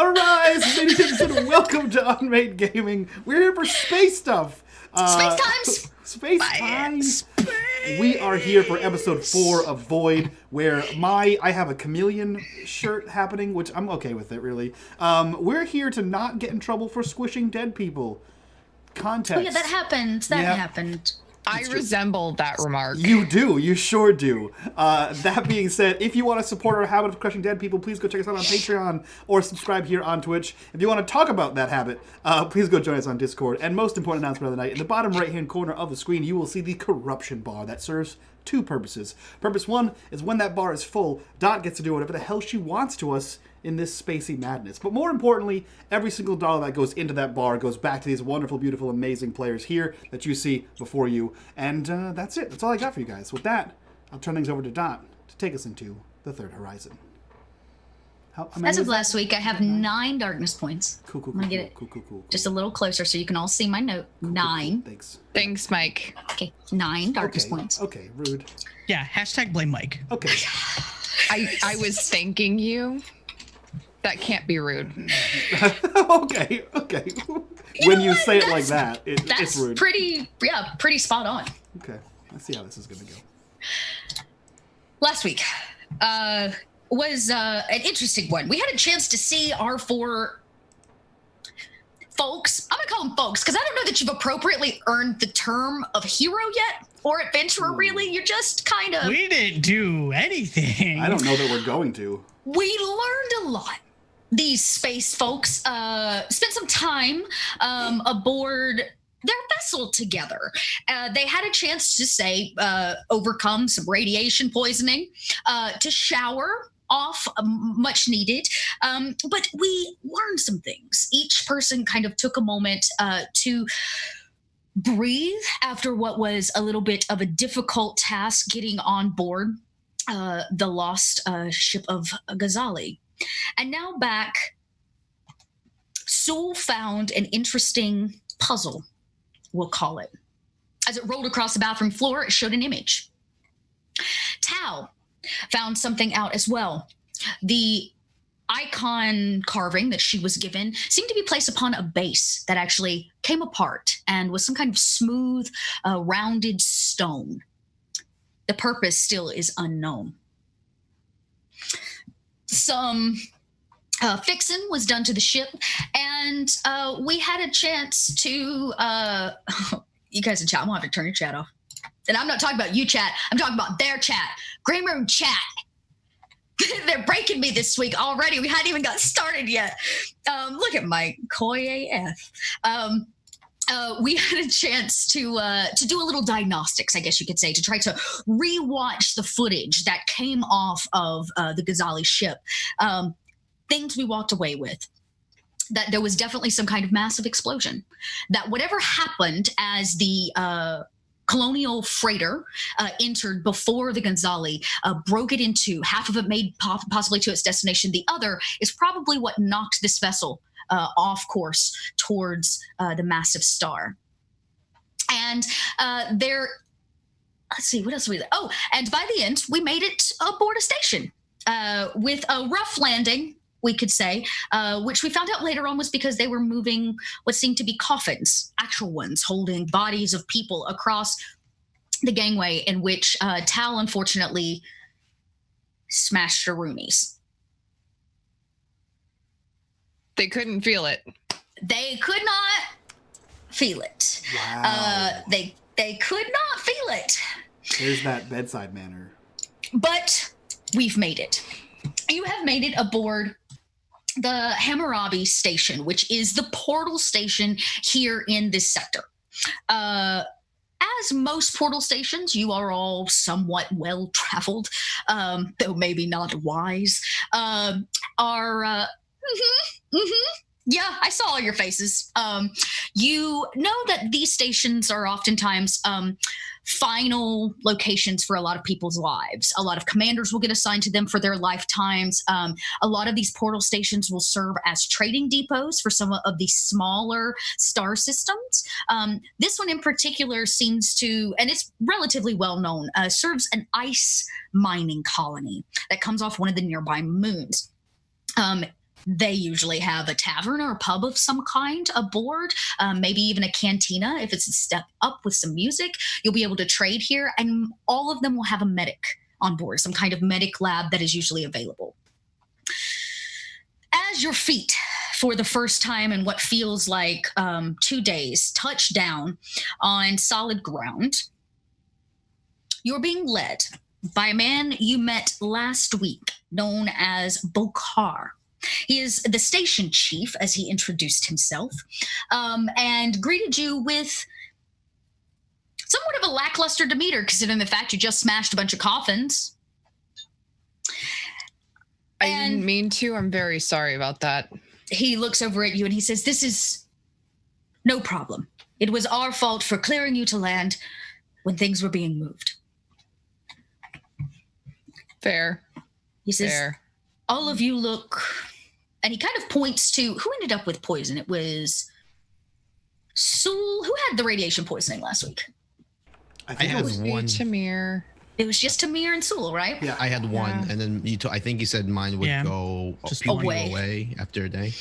Arise, Zenithians, and welcome to unMadeGaming. We're here for space stuff. Space times! Space times! We are here for episode 4 of Void, where I have a chameleon shirt happening, which I'm okay with it, really. We're here to not get in trouble for squishing dead people. Context. Oh yeah, that happened. That happened. I resemble that remark. You do. You sure do. That being said, if you want to support our habit of crushing dead people, please go check us out on Patreon or subscribe here on Twitch. If you want to talk about that habit, please go join us on Discord. And most important announcement of the night, in the bottom right-hand corner of the screen, you will see the corruption bar that serves two purposes. Purpose 1 is when that bar is full, Dot gets to do whatever the hell she wants to us in this spacey madness. But more importantly, every single dollar that goes into that bar goes back to these wonderful, beautiful, amazing players here that you see before you. And that's it. That's all I got for you guys. With that, I'll turn things over to Dot to take us into the third horizon. As of last week, I have 9 darkness points. Cool. I'm gonna get it just a little closer so you can all see my note. Cool. 9. Thanks, Mike. Okay, 9 darkness points. Okay, rude. Yeah, hashtag blame Mike. Okay. I was thanking you. That can't be rude. okay. When you say it like that, it's rude. Pretty spot on. Okay, let's see how this is gonna go. Last week was an interesting one. We had a chance to see our 4 folks. I'm gonna call them folks because I don't know that you've appropriately earned the term of hero yet or adventurer. Really, you're just kind of. We didn't do anything. I don't know that we're going to. We learned a lot. These space folks spent some time aboard their vessel together. They had a chance to say overcome some radiation poisoning, to shower off much needed. But we learned some things. Each person kind of took a moment to breathe after what was a little bit of a difficult task getting on board the lost ship of Ghazali. And now back, Sewell found an interesting puzzle, we'll call it. As it rolled across the bathroom floor, it showed an image. Tao found something out as well. The icon carving that she was given seemed to be placed upon a base that actually came apart and was some kind of smooth, rounded stone. The purpose still is unknown. Some fixing was done to the ship, and we had a chance to you guys in chat. I'm gonna have to turn your chat off. And I'm not talking about you chat, I'm talking about their chat. Green Room chat. They're breaking me this week already. We hadn't even got started yet. Look at Mike, coy AF. We had a chance to do a little diagnostics, I guess you could say, to try to rewatch the footage that came off of the Ghazali ship. Things we walked away with. That there was definitely some kind of massive explosion. That whatever happened as the colonial freighter entered before the Ghazali broke it in two. Half of it made possibly to its destination. The other is probably what knocked this vessel off course towards the massive star. And let's see, what else we. Oh, and by the end, we made it aboard a station with a rough landing, we could say, which we found out later on was because they were moving what seemed to be coffins, actual ones, holding bodies of people across the gangway, in which Tal unfortunately smashed her roomies. They couldn't feel it. They could not feel it. Wow. They could not feel it. There's that bedside manner. But we've made it. You have made it aboard the Hammurabi station, which is the portal station here in this sector. As most portal stations, you are all somewhat well-traveled, though maybe not wise. Yeah, I saw all your faces. You know that these stations are oftentimes final locations for a lot of people's lives. A lot of commanders will get assigned to them for their lifetimes. A lot of these portal stations will serve as trading depots for some of the smaller star systems. This one in particular seems to, and it's relatively well known, serves an ice mining colony that comes off one of the nearby moons. They usually have a tavern or a pub of some kind aboard, maybe even a cantina. If it's a step up with some music, you'll be able to trade here, and all of them will have a medic on board, some kind of medic lab that is usually available. As your feet, for the first time in what feels like 2 days, touch down on solid ground, you're being led by a man you met last week, known as Bokar. He is the station chief, as he introduced himself, and greeted you with somewhat of a lackluster demeanor, considering the fact you just smashed a bunch of coffins. I didn't mean to. I'm very sorry about that. He looks over at you and he says, "This is no problem. It was our fault for clearing you to land when things were being moved." Fair. He says, Fair. "All of you look," and he kind of points to who ended up with poison. It was Sul. Who had the radiation poisoning last week? I think I it had was one. Tamir. It was just Tamir and Sul, right? Yeah. I had one, Yeah. and then I think you said mine would Yeah. go Just puke away. away after a day.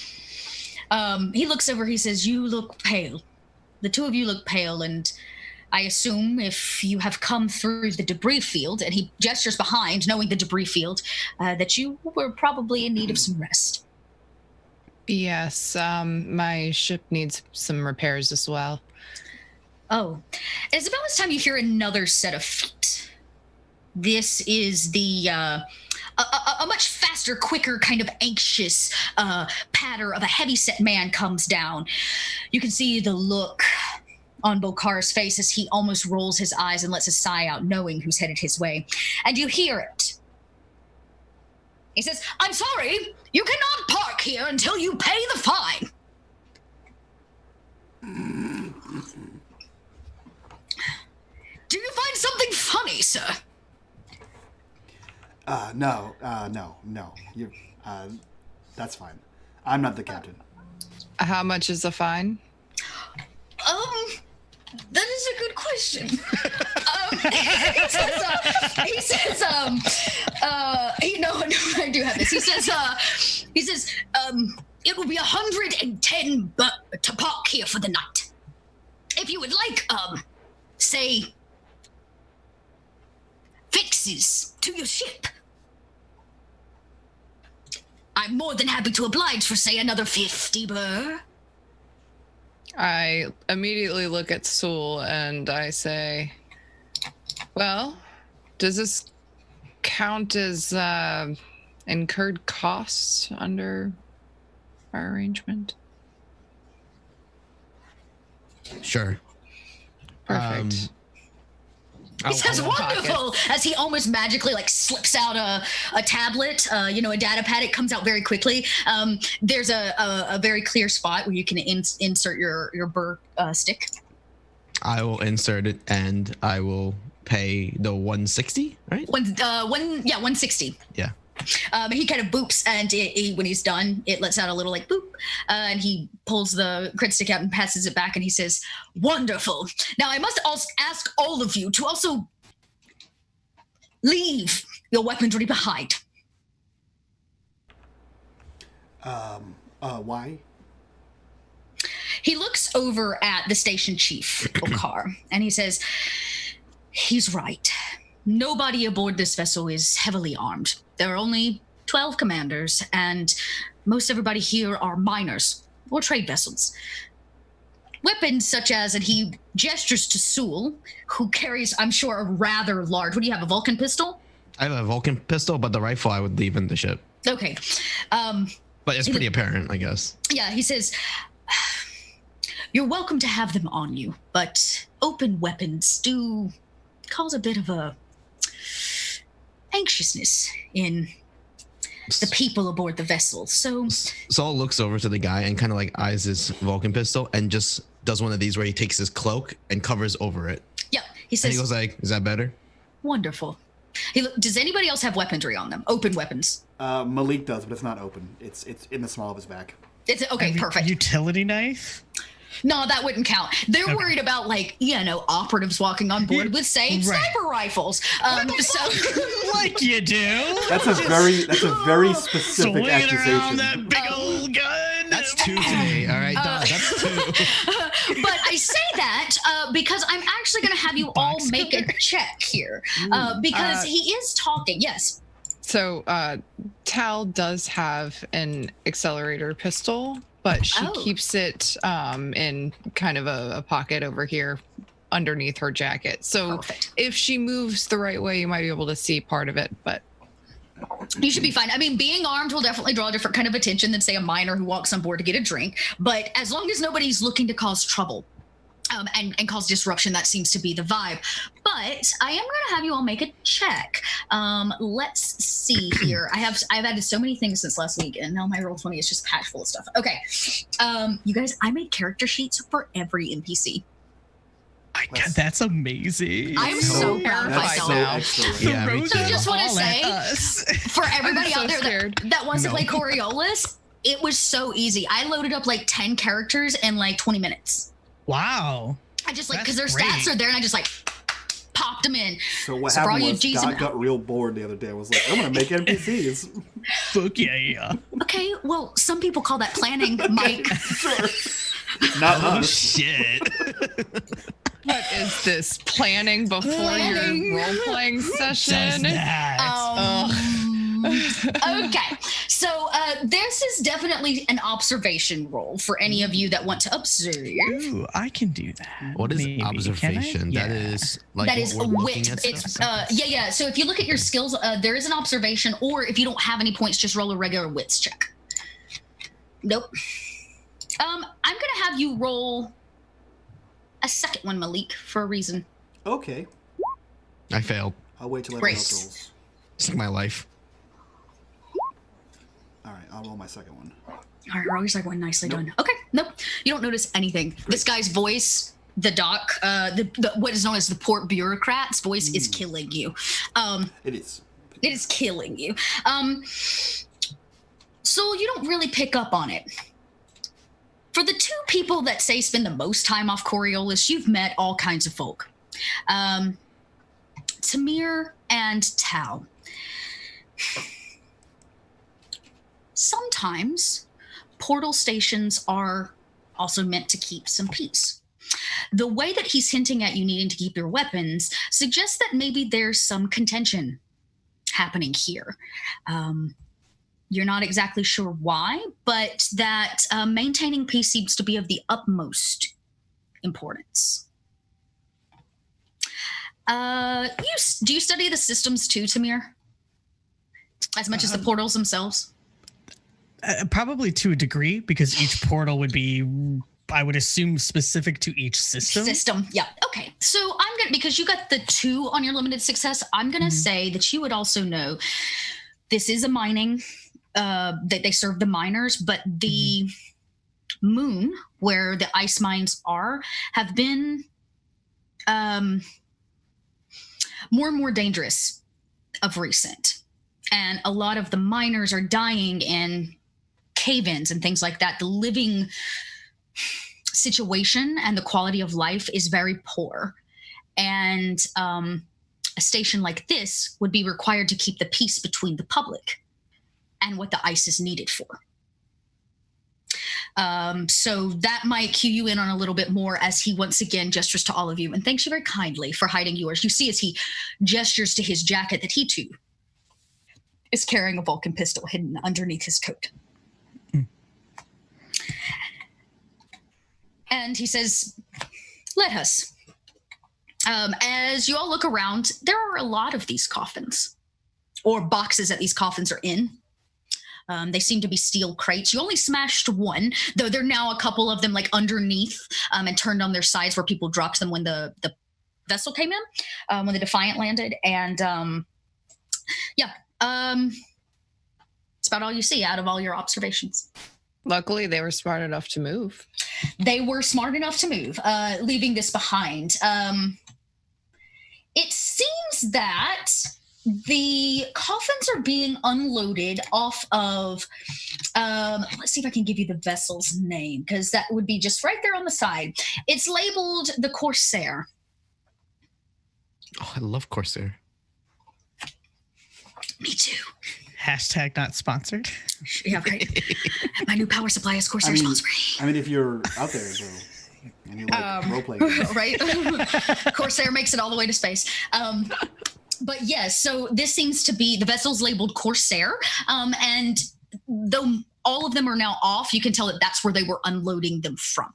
He looks over. He says, "You look pale. The two of you look pale, and I assume if you have come through the debris field," and he gestures behind, knowing the debris field, that you were probably in need of some rest. Yes, my ship needs some repairs as well. Oh, it's about this time you hear another set of feet. This is the a much faster, quicker, kind of anxious patter of a heavy-set man comes down. You can see the look on Bokar's face as he almost rolls his eyes and lets a sigh out, knowing who's headed his way. And you hear it. He says, "I'm sorry, you cannot park here until you pay the fine." "Do you find something funny, sir?" No. You, that's fine. I'm not the captain. How much is the fine? That is a good question. I do have this. He says, "It will be 110 to park here for the night. If you would like, say, fixes to your ship, I'm more than happy to oblige for, say, another 50 burr." I immediately look at Sul and I say, "Well, does this count as incurred costs under our arrangement?" Sure. Perfect. He says, I'll pocket. "Wonderful," as he almost magically slips out a tablet, a data pad. It comes out very quickly. There's a very clear spot where you can insert your burr stick. I will insert it and I will pay the 160, right? 160. Yeah. He kind of boops, and when he's done, it lets out a little boop, and he pulls the crit stick out and passes it back, and he says, "Wonderful. Now I must also ask all of you to also leave your weaponry behind." Why? He looks over at the station chief, Okar, and he says, "He's right. Nobody aboard this vessel is heavily armed. There are only 12 commanders, and most everybody here are miners or trade vessels. Weapons such as," and he gestures to Sul, who carries, I'm sure, a rather large, what do you have, a Vulcan pistol? I have a Vulcan pistol, but the rifle I would leave in the ship. Okay. But it's pretty apparent, I guess. Yeah, he says, "You're welcome to have them on you, but open weapons do cause a bit of a anxiousness in the people aboard the vessel. So Saul looks over to the guy and kind of eyes his Vulcan pistol and just does one of these where he takes his cloak and covers over it. yeah, he And says, he goes "Is that better?" wonderful." Does anybody else have weaponry on them? Open weapons? Malik does, but it's not open. It's in the small of his back. It's okay, perfect. Utility knife? No, that wouldn't count. They're Okay. worried about operatives walking on board with, say, Right. sniper rifles. Like you do. That's a very specific Swinging accusation. around that big old But I say that because I'm actually going to have you all make a check here because he is talking. Yes. So Tal does have an accelerator pistol, but she keeps it in kind of a pocket over here underneath her jacket. So if she moves the right way, you might be able to see part of it, but you should be fine. I mean, being armed will definitely draw a different kind of attention than, say, a miner who walks on board to get a drink. But as long as nobody's looking to cause trouble and cause disruption, that seems to be the vibe. But I am going to have you all make a check. Let's see here. I've added so many things since last week, and now my Roll20 is just packed full of stuff. Okay. You guys, I made character sheets for every NPC. That's amazing. I'm so proud of myself. So Yeah, me So I too. just want to say, for everybody so out there that wants to play Coriolis, it was so easy. I loaded up like 10 characters in like 20 minutes. Wow. I just like, That's because their stats great. are there, and I just like popped them in. So what So for all happened you was G's God and- got real bored the other day. I was like, I'm going to make NPCs. Fuck yeah. Okay, well, some people call that planning, Mike. Sure. Not Oh us. shit! what is this? Planning before Planning. your role-playing Does session? that? Okay, so this is definitely an observation roll for any of you that want to observe. Ooh, I can do that. What is Maybe. Can I? observation? That Yeah. is like That what is we're a looking wit. at It's stuff? yeah. So if you look at your skills, there is an observation, or if you don't have any points, just roll a regular wits check. Nope. I'm gonna have you roll a second one, Malik, for a reason. Okay. I failed. I'll wait till everyone else Grace. rolls. It's like my life. All right, I'll roll my second one. All right, we're always like one nicely done. Okay, nope. You don't notice anything. This guy's voice, the doc, the what is known as the port bureaucrat's voice, is killing you. It is. It is killing you. So you don't really pick up on it. For the two people that say spend the most time off Coriolis, you've met all kinds of folk. Tamir and Tal. Sometimes portal stations are also meant to keep some peace. The way that he's hinting at you needing to keep your weapons suggests that maybe there's some contention happening here. You're not exactly sure why, but that maintaining peace seems to be of the utmost importance. Do you study the systems too, Tamir? As much as the portals themselves? Probably to a degree, because each portal would be, I would assume, specific to each system. Yeah. Okay. So I'm gonna, because you got the 2 on your limited success, I'm gonna say that you would also know this is a mining. That they serve the miners, but the moon where the ice mines are have been more and more dangerous of recent, and a lot of the miners are dying in cave-ins and things like that. The living situation and the quality of life is very poor, and a station like this would be required to keep the peace between the public and what the ice is needed for. So that might cue you in on a little bit more as he once again gestures to all of you and thanks you very kindly for hiding yours. You see as he gestures to his jacket that he too is carrying a Vulcan pistol hidden underneath his coat. And he says, let us. As you all look around, there are a lot of these coffins or boxes that these coffins are in. They seem to be steel crates. You only smashed one, though there are now a couple of them like underneath and turned on their sides where people dropped them when the vessel came in, when the Defiant landed. And it's about all you see out of all your observations. Luckily, they were smart enough to move. They were smart enough to move, leaving this behind. It seems that the coffins are being unloaded off of, let's see if I can give you the vessel's name, because that would be just right there on the side. It's labeled the Corsair. Oh, I love Corsair. Me too. Hashtag not sponsored. Yeah, right. My new power supply is Corsair sponsoring. I mean, if you're out there, though, and you like role-playing games. Right? Corsair makes it all the way to space. But yes, so this seems to be, the vessel's labeled Corsair, and though all of them are now off, you can tell that that's where they were unloading them from.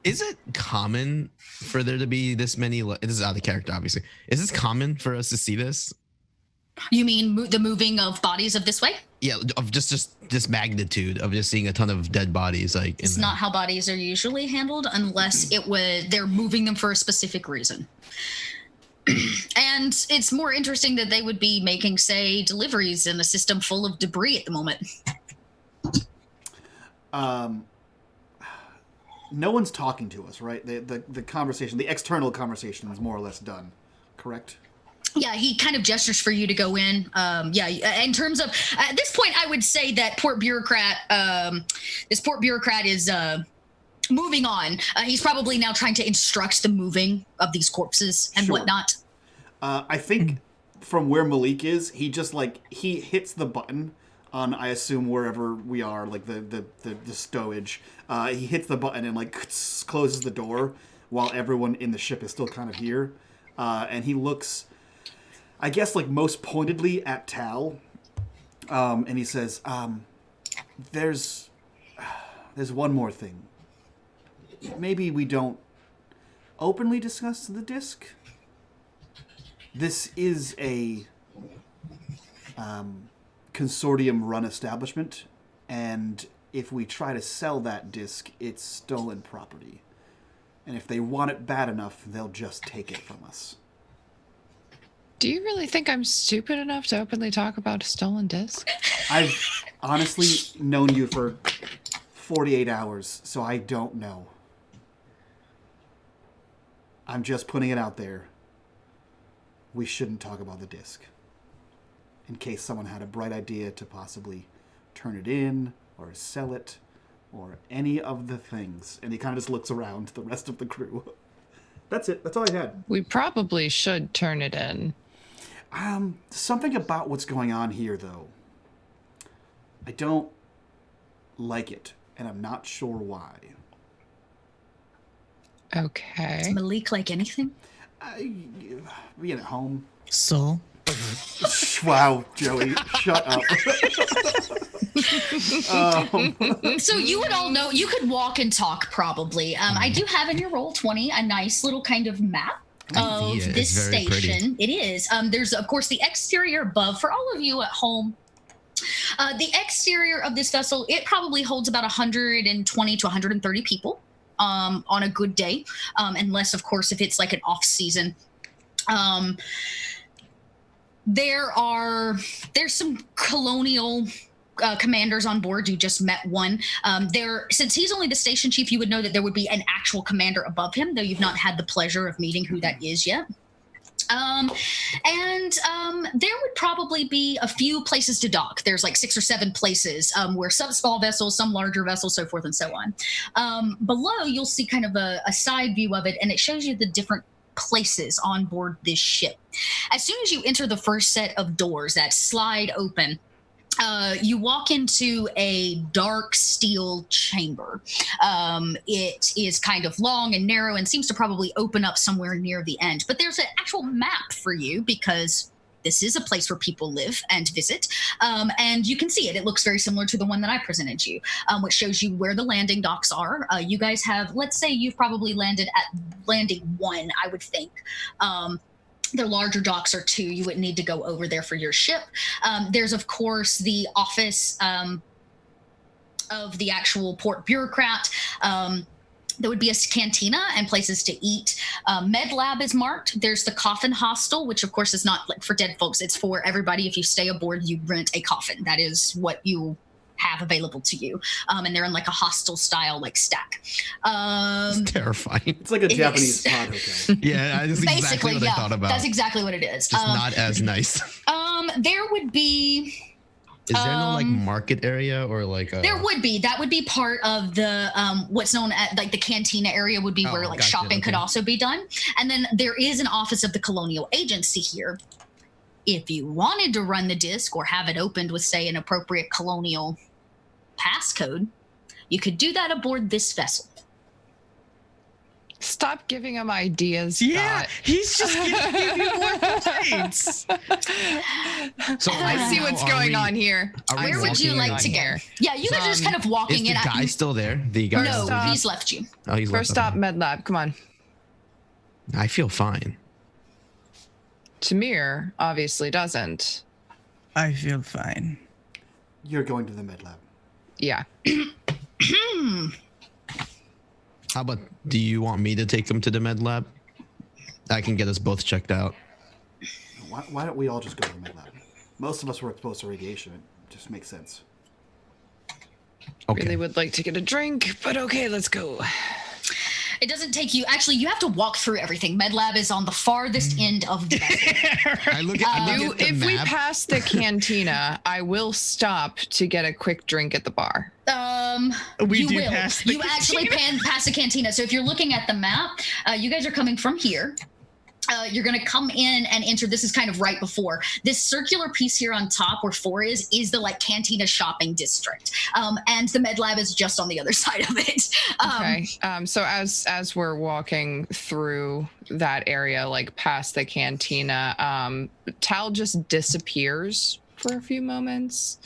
Is it common for there to be this many? This is out of character, obviously. Is this common for us to see this? You mean the moving of bodies of this way? Yeah, of just this magnitude of just seeing a ton of dead bodies. Like it's not how bodies are usually handled unless they're moving them for a specific reason. And it's more interesting that they would be making, say, deliveries in a system full of debris at the moment. No one's talking to us, right? The conversation, the external conversation is more or less done, correct? Yeah, he kind of gestures for you to go in. In terms of, at this point, I would say that this port bureaucrat is moving on. He's probably now trying to instruct the moving of these corpses and whatnot. I think from where Malik is, he just he hits the button on, I assume, wherever we are, like the stowage. He hits the button and closes the door while everyone in the ship is still kind of here. And he looks, I guess, most pointedly at Tal. And he says, there's one more thing. Maybe we don't openly discuss the disc. This is a Consortium-run establishment, and if we try to sell that disc, it's stolen property. And if they want it bad enough, they'll just take it from us. Do you really think I'm stupid enough to openly talk about a stolen disc? I've honestly known you for 48 hours, so I don't know. I'm just putting it out there. We shouldn't talk about the disc. In case someone had a bright idea to possibly turn it in or sell it or any of the things. And he kind of just looks around the rest of the crew. That's it. That's all I had. We probably should turn it in. Something about what's going on here, though. I don't like it, and I'm not sure why. Okay. Does Malik like anything? Being at home. So? Wow, Joey, shut up. So you would all know, you could walk and talk probably. I do have in your Roll20 a nice little kind of map of this station. Pretty. It is. There's, of course, the exterior above. For all of you at home, the exterior of this vessel, it probably holds about 120 to 130 people on a good day, unless, of course, if it's like an off season. There's some colonial commanders on board. You just met one. Since he's only the station chief, you would know that there would be an actual commander above him, though you've not had the pleasure of meeting who that is yet. There would probably be a few places to dock. There's 6 or 7 places where some small vessels, some larger vessels, so forth and so on. Below, you'll see kind of a side view of it, and it shows you the different places on board this ship. As soon as you enter the first set of doors that slide open, you walk into a dark steel chamber. It is kind of long and narrow and seems to probably open up somewhere near the end. But there's an actual map for you because this is a place where people live and visit. And you can see it. It looks very similar to the one that I presented you, which shows you where the landing docks are. You guys have, let's say you've probably landed at landing 1, I would think. The larger docks are 2. You wouldn't need to go over there for your ship. There's, of course, the office of the actual port bureaucrat. There would be a cantina and places to eat. Med lab is marked. There's the coffin hostel, which, of course, is not for dead folks. It's for everybody. If you stay aboard, you rent a coffin. That is what you have available to you. And they're in a hostel style stack. It's terrifying. It's like a Japanese pod hotel. Yeah, that's exactly what I thought about. That's exactly what it is. Just not as nice. There would be... Is there no market area or There would be. That would be part of the what's known as the cantina area would be where shopping could also be done. And then there is an office of the colonial agency here. If you wanted to run the disc or have it opened with, say, an appropriate colonial passcode, you could do that aboard this vessel. Stop giving him ideas. Yeah, Scott. he's just giving you more points. So I see what's going on here. Where would you like to go? Yeah, you guys are just kind of walking is in. the guy still there? The guy. No, Stop. he's left you. Oh, he's First left. stop, med lab. Come on. I feel fine. Tamir obviously doesn't. I feel fine. You're going to the med lab. Yeah. How about, do you want me to take him to the med lab? I can get us both checked out. Why don't we all just go to the med lab? Most of us were exposed to radiation. It just makes sense. Okay. Really would like to get a drink, but okay, let's go. It doesn't take you. Actually, you have to walk through everything. Med lab is on the farthest end of the vessel. I look at the If we map. pass the cantina, I will stop to get a quick drink at the bar. We You do will. pass the You actually pass the cantina. So if you're looking at the map, you guys are coming from here. You're going to come in and enter. This is kind of right before this circular piece here on top where 4 is the like cantina shopping district. And the med lab is just on the other side of it. Okay. So as we're walking through that area, like past the cantina, Tal just disappears for a few moments.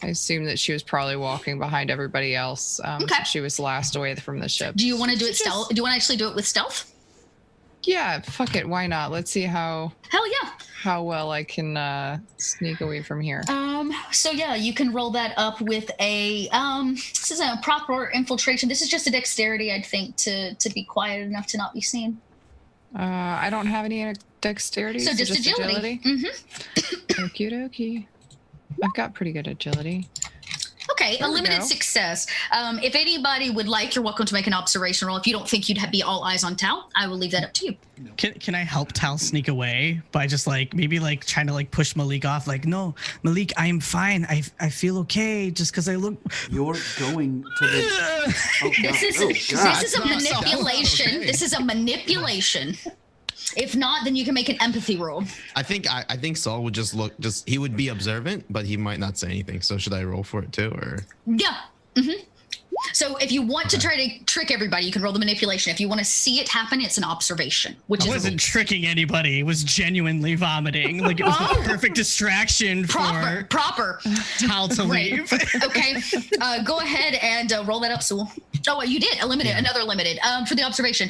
I assume that she was probably walking behind everybody else. Okay. She was last away from the ship. Do you want to do it stealth? Do you want to actually do it with stealth? Yeah, fuck it. Why not? Let's see Hell yeah. how well I can sneak away from here. So yeah, you can roll that up with a this isn't a proper infiltration. This is just a dexterity, I'd think, to be quiet enough to not be seen. I don't have any dexterity. So just agility. Mm-hmm. Okie dokie. I've got pretty good agility. Okay, There a we limited go. success. If anybody would like, you're welcome to make an observation roll. If you don't think you'd be all eyes on Tal, I will leave that up to you. Can I help Tal sneak away by just like maybe like trying to like push Malik off? Like, no, Malik, I am fine. I feel okay just because I look. You're going to the. Oh, This is God. this is a manipulation. Okay. This is a manipulation. If not, then you can make an empathy roll. I think Saul would he would be observant, but he might not say anything. So should I roll for it too, or? Yeah. Mm-hmm. So if you want to try to trick everybody, you can roll the manipulation. If you want to see it happen, it's an observation, which I is wasn't tricking anybody. It was genuinely vomiting. Like it was the perfect distraction for proper. Tal to Great. leave. Okay, go ahead and roll that up, Sewell. Oh, you did another limited for the observation.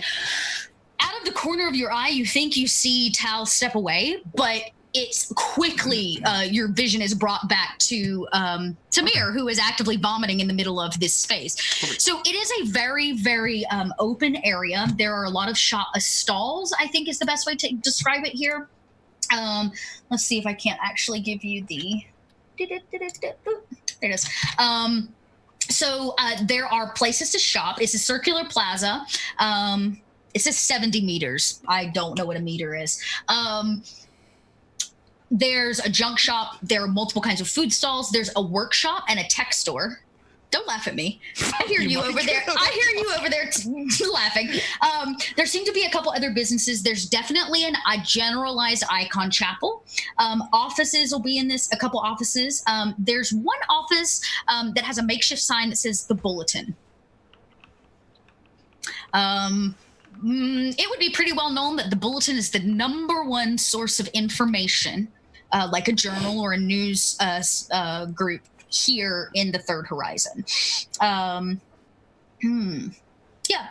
Out of the corner of your eye, you think you see Tal step away, but it's quickly your vision is brought back to Tamir, who is actively vomiting in the middle of this space. So it is a very, very open area. There are a lot of stalls, I think is the best way to describe it here. Let's see if I can't actually give you the... There it is. So there are places to shop. It's a circular plaza. It says 70 meters. I don't know what a meter is. There's a junk shop. There are multiple kinds of food stalls. There's a workshop and a tech store. Don't laugh at me. I hear you over there. I hear you over there laughing. There seem to be a couple other businesses. There's definitely a generalized icon chapel. Offices will be in this, a couple offices. There's one office that has a makeshift sign that says the Bulletin. It would be pretty well known that the Bulletin is the #1 source of information, like a journal or a news group here in the Third Horizon. Yeah,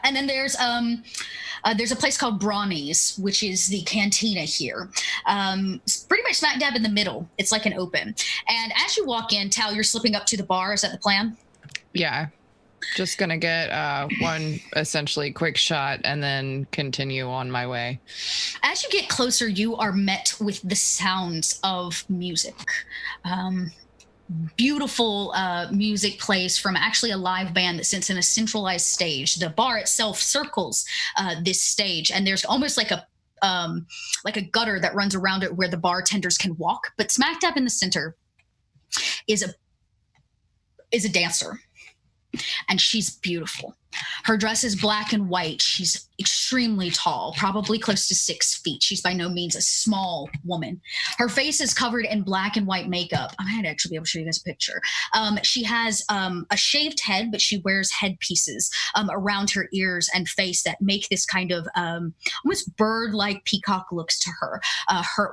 and then there's a place called Brawny's, which is the cantina here. It's pretty much smack dab in the middle. It's like an open. And as you walk in, Tal, you're slipping up to the bar. Is that the plan? Yeah. Just gonna get one essentially quick shot and then continue on my way. As you get closer, you are met with the sounds of music. Beautiful music plays from actually a live band that sits in a centralized stage. The bar itself circles this stage, and there's almost like a gutter that runs around it where the bartenders can walk. But smack dab in the center is a dancer. And she's beautiful. Her dress is black and white. She's extremely tall, probably close to 6 feet. She's by no means a small woman. Her face is covered in black and white makeup. I might actually be able to show you guys a picture. She has a shaved head, but she wears headpieces around her ears and face that make this kind of almost bird-like peacock looks to her.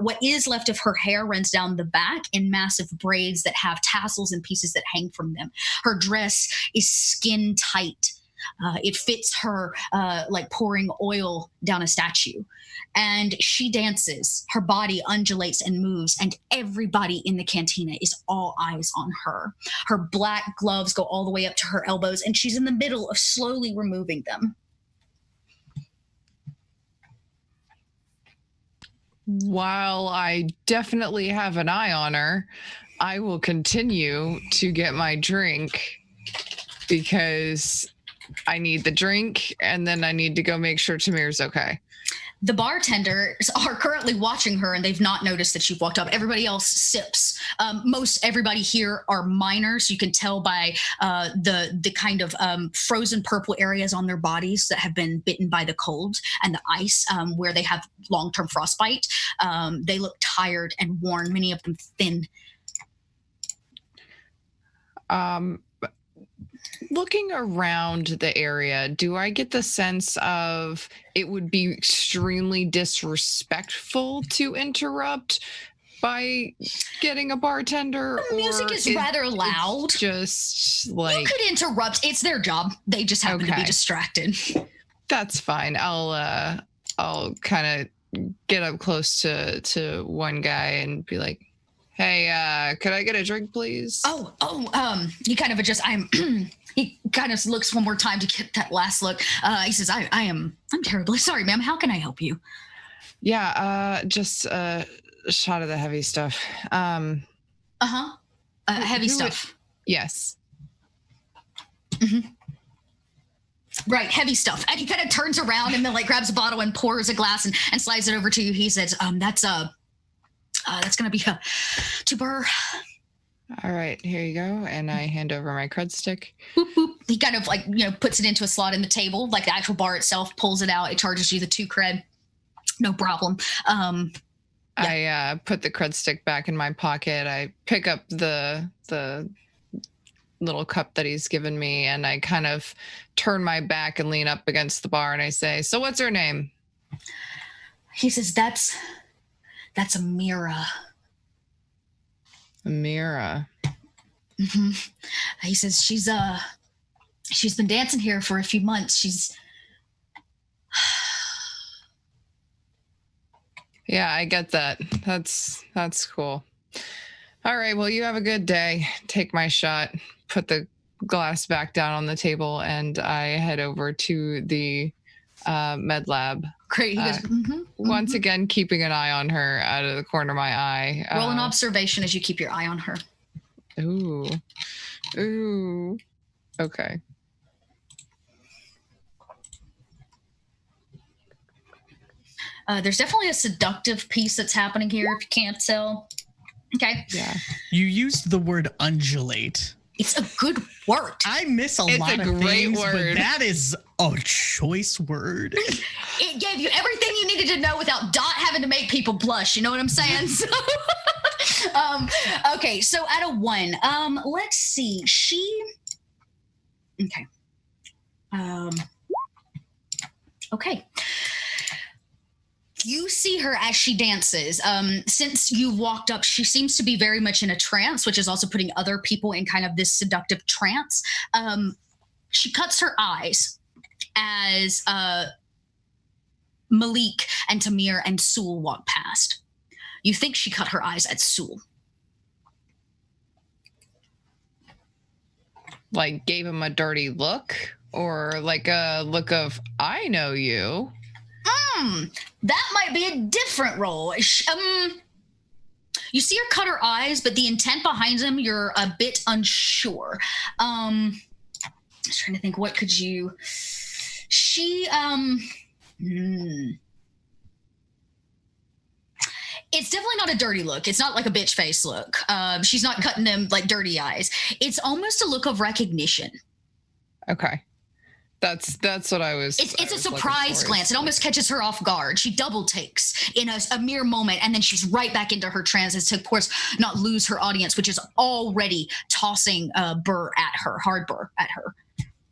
What is left of her hair runs down the back in massive braids that have tassels and pieces that hang from them. Her dress is skin tight. It fits her like pouring oil down a statue. And she dances. Her body undulates and moves, and everybody in the cantina is all eyes on her. Her black gloves go all the way up to her elbows, and she's in the middle of slowly removing them. While I definitely have an eye on her, I will continue to get my drink because I need the drink, and then I need to go make sure Tamir's okay. The bartenders are currently watching her, and they've not noticed that she's walked up. Everybody else sips. Most everybody here are minors. You can tell by the kind of frozen purple areas on their bodies that have been bitten by the cold and the ice, where they have long-term frostbite. They look tired and worn, many of them thin. Looking around the area, do I get the sense of it would be extremely disrespectful to interrupt by getting a bartender? The music is rather loud. Just like you could interrupt. It's their job. They just happen to be distracted. That's fine. I'll kind of get up close to one guy and be like, "Hey, could I get a drink, please?" He kind of adjusts. He kind of looks one more time to get that last look. He says, I'm terribly sorry, ma'am. How can I help you? Yeah, just a shot of the heavy stuff. Heavy stuff. Yes. Mm-hmm. Right, heavy stuff. And he kind of turns around and then like grabs a bottle and pours a glass and slides it over to you. He says, that's gonna be a tuber. All right, here you go. And I hand over my crud stick. Boop, boop. He kind of like, puts it into a slot in the table, like the actual bar itself, pulls it out. It charges you the 2 cred. No problem. I put the crud stick back in my pocket. I pick up the little cup that he's given me, and I kind of turn my back and lean up against the bar, and I say, "So what's her name?" He says, that's Amira. Amira. Mm-hmm. He says she's been dancing here for a few months. Yeah, I get that. That's cool. All right, well, you have a good day. Take my shot, put the glass back down on the table, and I head over to the med lab. Great. He goes, once again, keeping an eye on her out of the corner of my eye. Roll an observation as you keep your eye on her. Ooh. Okay. There's definitely a seductive piece that's happening here, if you can't tell. Okay. Yeah. You used the word undulate. It's a good word. I miss a lot of things, but that is a choice word. It gave you everything you needed to know without Dot having to make people blush. You know what I'm saying? So, okay, so out of 1, let's see. Okay. Okay. You see her as she dances. Since you walked up, she seems to be very much in a trance, which is also putting other people in kind of this seductive trance. She cuts her eyes as Malik and Tamir and Sul walk past. You think she cut her eyes at Sul. Like gave him a dirty look, or like a look of, I know you. That might be a different role. You see her cut her eyes, but the intent behind them, you're a bit unsure. I was trying to think, what could you... It's definitely not a dirty look. It's not like a bitch face look. She's not cutting them like dirty eyes. It's almost a look of recognition. Okay. That's what I was. It's I a was surprise looking for. glance. It almost catches her off guard. She double takes in a mere moment, and then she's right back into her trance to, of course, not lose her audience, which is already tossing hard burr at her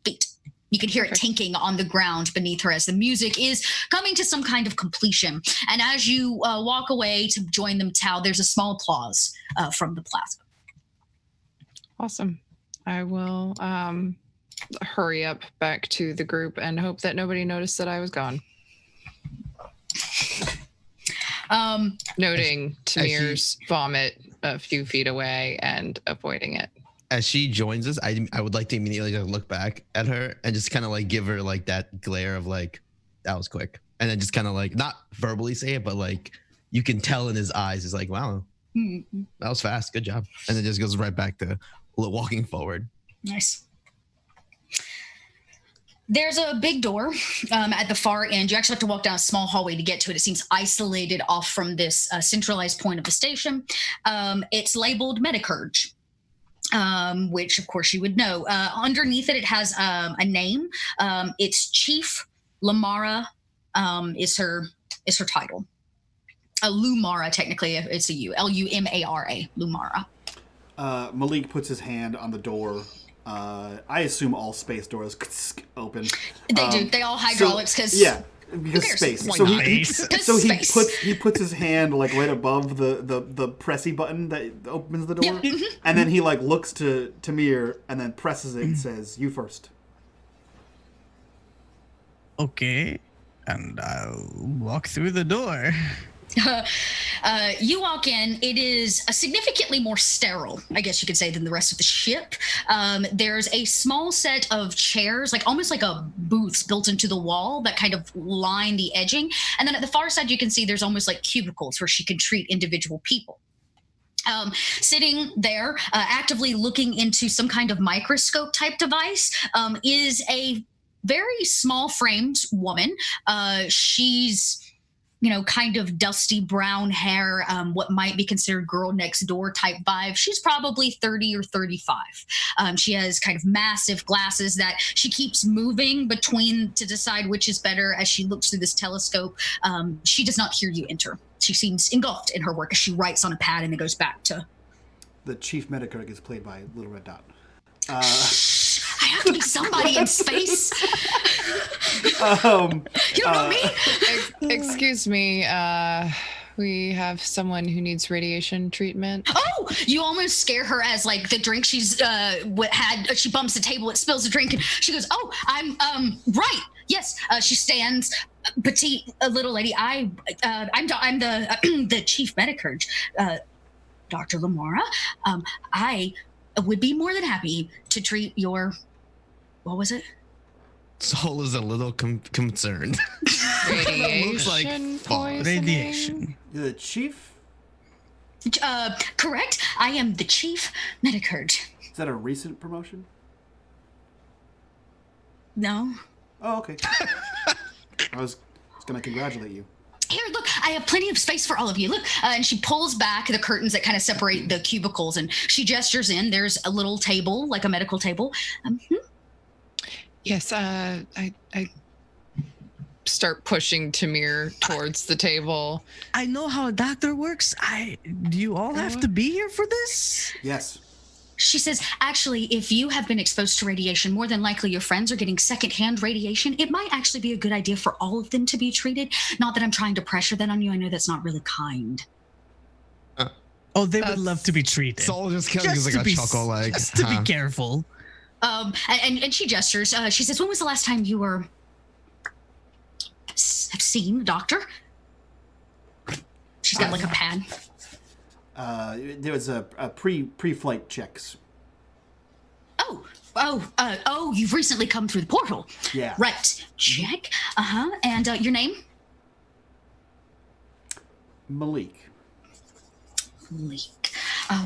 feet. You can hear it tinking on the ground beneath her as the music is coming to some kind of completion. And as you walk away to join them, Tao, there's a small applause from the plaza. Awesome. I will hurry up back to the group and hope that nobody noticed that I was gone. Noting Tamir's vomit a few feet away and avoiding it. As she joins us, I would like to immediately just look back at her and just kind of like give her like that glare of like, that was quick. And then just kind of like, not verbally say it, but like you can tell in his eyes, he's like, wow, that was fast. Good job. And then just goes right back to walking forward. Nice. There's a big door at the far end. You actually have to walk down a small hallway to get to it. It seems isolated off from this centralized point of the station. It's labeled Medicurge, which of course you would know. Underneath it, it has a name. It's Chief Lamara is her title. Lumara, technically, it's a U. Lumara. Lumara. Malik puts his hand on the door. I assume all space doors open. They do. They all hydraulics because because space. Why So not? he puts his hand like right above the pressy button that opens the door, and then he like looks to Tamir and then presses it and says, "You first." Okay, and I'll walk through the door. You walk in. It is significantly more sterile, I guess you could say, than the rest of the ship. There's a small set of chairs, like almost like a booths built into the wall that kind of line the edging. And then at the far side, you can see there's almost like cubicles where she can treat individual people. Sitting there, actively looking into some kind of microscope type device, is a very small framed woman. She's kind of dusty brown hair, what might be considered girl next door type vibe. She's probably 30 or 35. She has kind of massive glasses that she keeps moving between to decide which is better as she looks through this telescope. She does not hear you enter. She seems engulfed in her work as she writes on a pad and it goes back to... The chief Medicurge is played by Little Red Dot. I have to be somebody in space. You don't know me? Excuse me. We have someone who needs radiation treatment. Oh, you almost scare her as like the drink she's had. She bumps the table, it spills the drink, and she goes, "Oh, I'm right. Yes." She stands, petite, little lady. I'm the chief Medicurge, Dr. Lamora. I would be more than happy to treat your. What was it? Soul is a little concerned. Radiation poisoning? Radiation. You're the chief? Correct. I am the chief Medicurge. Is that a recent promotion? No. Oh, okay. I was going to congratulate you. Here, look, I have plenty of space for all of you. Look, and she pulls back the curtains that kind of separate the cubicles, and she gestures in. There's a little table, like a medical table. Yes, I start pushing Tamir towards the table. I know how a doctor works. Do you all have to be here for this? Yes. She says, actually, if you have been exposed to radiation, more than likely your friends are getting secondhand radiation. It might actually be a good idea for all of them to be treated. Not that I'm trying to pressure that on you. I know that's not really kind. Oh, they would love to be treated. Soul just kind of gives like a chuckle, like, just to be careful. And she gestures. She says, when was the last time you have seen a doctor? She's got like a pad. There was a pre-flight checks. Oh, you've recently come through the portal. Yeah. Right. Check. And your name? Malik.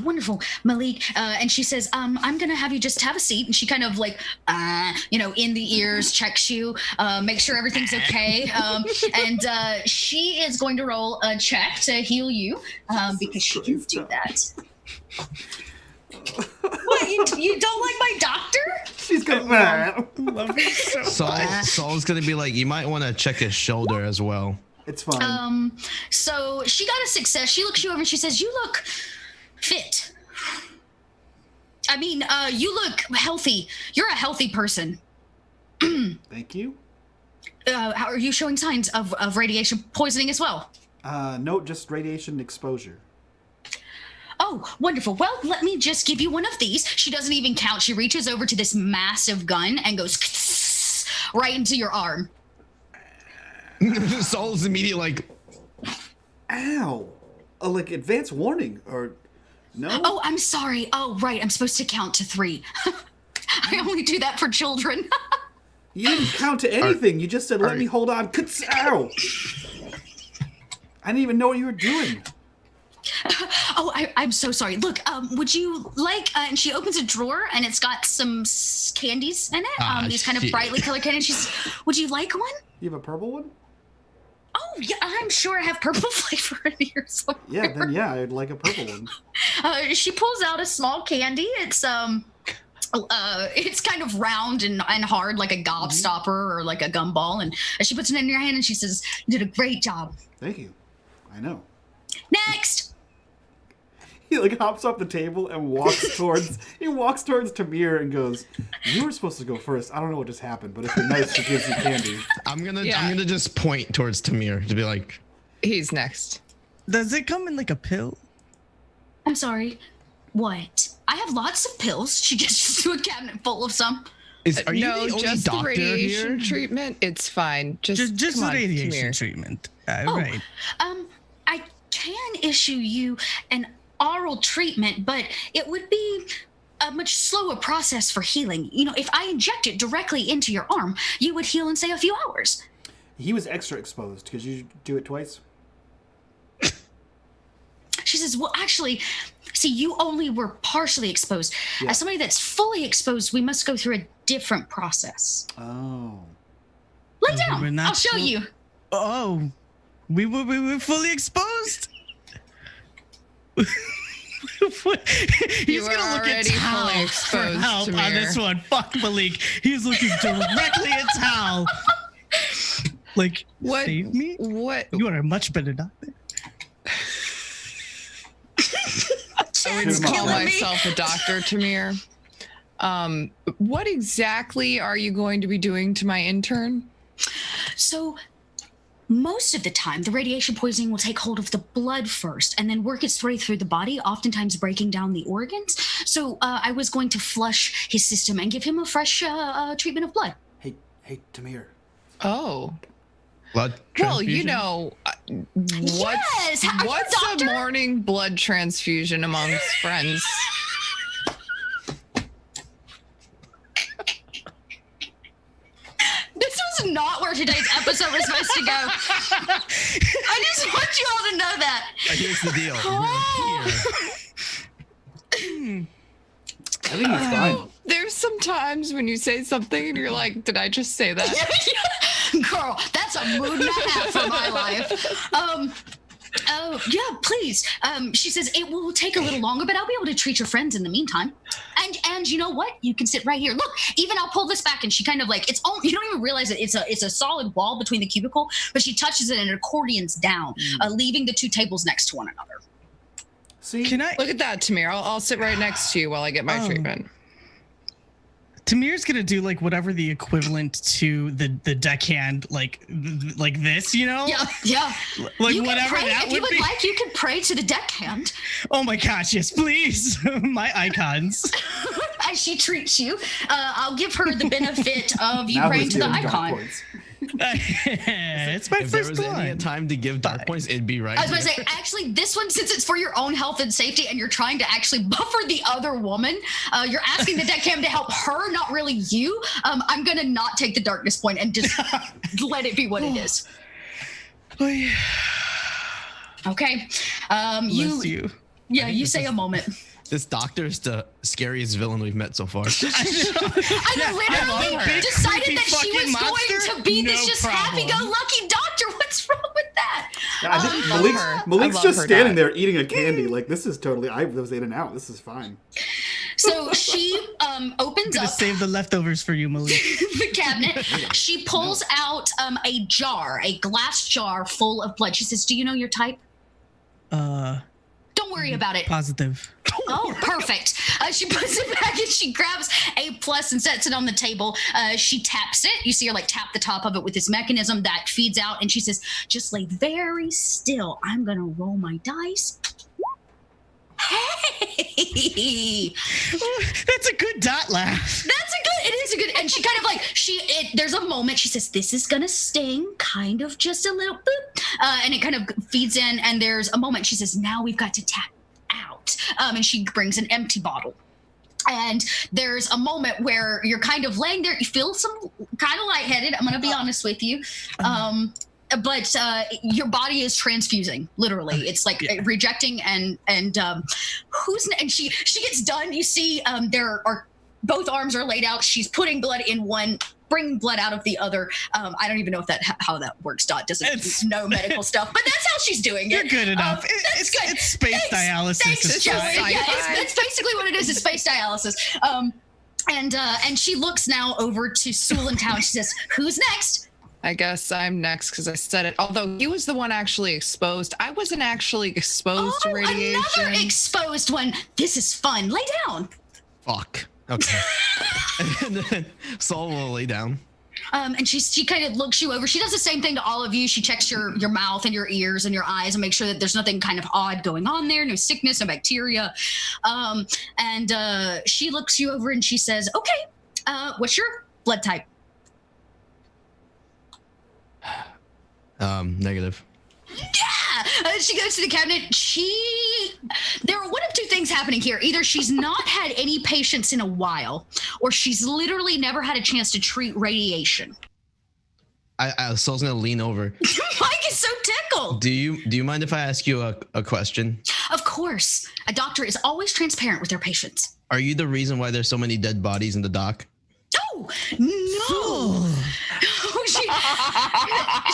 Wonderful, Malik. And she says, I'm going to have you just have a seat. And she kind of like, in the ears, checks you, make sure everything's okay. And she is going to roll a check to heal you because she can do that. What? You don't like my doctor? She's gonna. Love it so Saul's gonna be like, you might want to check his shoulder as well. It's fine. So she got a success. She looks you over and she says, "You look fit. I mean, you look healthy. You're a healthy person." Thank you. How are you showing signs of radiation poisoning as well? No, just radiation exposure. Oh, wonderful. Well, let me just give you one of these. She doesn't even count. She reaches over to this massive gun and goes right into your arm. Saul's immediately like, Ow. Like advance warning or no? Oh, I'm sorry. Oh, right. I'm supposed to count to 3. I only do that for children. You didn't count to anything. You just said, let me hold on. Ow. I didn't even know what you were doing. Oh, I'm so sorry. Look, would you like, and she opens a drawer and it's got some candies in it. These kind of brightly colored candies. She's, would you like one? You have a purple one? Oh, yeah, I'm sure I have purple flavor in here somewhere. Yeah, then yeah, I'd like a purple one. She pulls out a small candy. It's kind of round and hard, like a gobstopper or like a gumball. And she puts it in your hand and she says, "You did a great job." Thank you. I know. Next. He like hops off the table and walks towards Tamir and goes, "You were supposed to go first. I don't know what just happened, but if you're nice, she gives you candy." I'm gonna just point towards Tamir to be like, He's next. Does it come in like a pill? I'm sorry. What? I have lots of pills. She gets to a cabinet full of some. Are you No, the only just the doctor radiation here? treatment. It's fine. Just Just come the on, radiation Tamir. treatment. Oh, Right. I can issue you an oral treatment, but it would be a much slower process for healing. You know, if I inject it directly into your arm, you would heal in, say, a few hours. He was extra exposed because you do it twice. She says, well, actually, see, you only were partially exposed. Yeah. As somebody that's fully exposed, we must go through a different process. Oh. Lay We're down. not I'll show full- you. Oh, we were fully exposed. He's You gonna are look at already Tal fully for exposed, help on Tamir. this one. Fuck Malik. He's looking directly at Tal. Like, What? save me? What? You are a much better doctor. It's I wouldn't call killing me. myself a doctor, Tamir. What exactly are you going to be doing to my intern? So, most of the time, the radiation poisoning will take hold of the blood first and then work its way through the body, oftentimes breaking down the organs. So, I was going to flush his system and give him a fresh treatment of blood. Hey, Tamir. Oh. Blood Well, you transfusion? know, Yes! Are you a what's a doctor? morning blood transfusion amongst friends? This was not where today's episode was supposed to go. I just want you all to know that. Here's the deal. Oh. We're here. I think he's fine. There's some times when you say something and you're like, did I just say that? Girl, that's a mood and a half for my life. Oh, yeah, please. She says it will take a little longer, but I'll be able to treat your friends in the meantime. And you know what? You can sit right here. Look, even I'll pull this back, and she kind of like, it's all, you don't even realize it. It's a solid wall between the cubicle, but she touches it and it accordions down, leaving the two tables next to one another. See? Can I? Look at that, Tamir. I'll sit right next to you while I get my treatment. Tamir's gonna do like whatever the equivalent to the deckhand, like this, you know? Yeah. Like You can whatever pray, that if you would would be. like, you can pray to the deckhand. Oh my gosh, yes, please. My icons. As she treats you, I'll give her the benefit of you Now praying he's to the doing dark icon. points. It's my If there first was any one. time to give dark points, it'd be right I was going to here. say, actually, this one, since it's for your own health and safety and you're trying to actually buffer the other woman, you're asking the deckhand to help her, not really you. I'm going to not take the darkness point and just let it be what it is. Okay. Bless you. Yeah, you say a moment. This doctor is the scariest villain we've met so far. I literally big, decided creepy that she fucking was monster? going to be this No just problem. happy-go-lucky doctor. What's wrong with that? Yeah, I think love her. Malik's I love just her standing dad. there eating a candy. Like, this is totally, I was in and out. This is fine. So she opens up save the leftovers for you, Malik. the cabinet. She pulls out a glass jar full of blood. She says, "Do you know your type?" Don't worry about it. Positive. Oh, perfect. She puts it back and she grabs A+ and sets it on the table. She taps it. You see her like tap the top of it with this mechanism that feeds out. And she says, "Just lay very still. I'm going to roll my dice." Hey! That's a good dot laugh. It is a good, and she kind of like, there's a moment, she says, "This is gonna sting, kind of just a little boop," and it kind of feeds in, and there's a moment, she says, "Now we've got to tap out," and she brings an empty bottle. And there's a moment where you're kind of laying there, you feel some kind of lightheaded, I'm gonna be honest with you. But your body is transfusing, literally. It's like rejecting and she gets done. You see, there are both arms are laid out. She's putting blood in one, bringing blood out of the other. I don't even know if how that works. Dot doesn't know medical stuff, but that's how she's doing it. You're good enough. That's good. It's space dialysis. Thanks, Joey. Yeah, that's basically what it is. It's space dialysis. And she looks now over to Sewell in town. She says, "Who's next?" I guess I'm next because I said it. Although he was the one actually exposed. I wasn't actually exposed to radiation. Another exposed one. This is fun. Lay down. Fuck. Okay. And then Saul will lay down. And she kind of looks you over. She does the same thing to all of you. She checks your mouth and your ears and your eyes and makes sure that there's nothing kind of odd going on there. No sickness, no bacteria. And she looks you over and she says, "Okay, what's your blood type?" Negative. Yeah! She goes to the cabinet. There are one of two things happening here. Either she's not had any patients in a while, or she's literally never had a chance to treat radiation. Saul's gonna lean over. Mike is so tickled. Do you mind if I ask you a question? Of course. A doctor is always transparent with their patients. Are you the reason why there's so many dead bodies in the dock? Oh, no.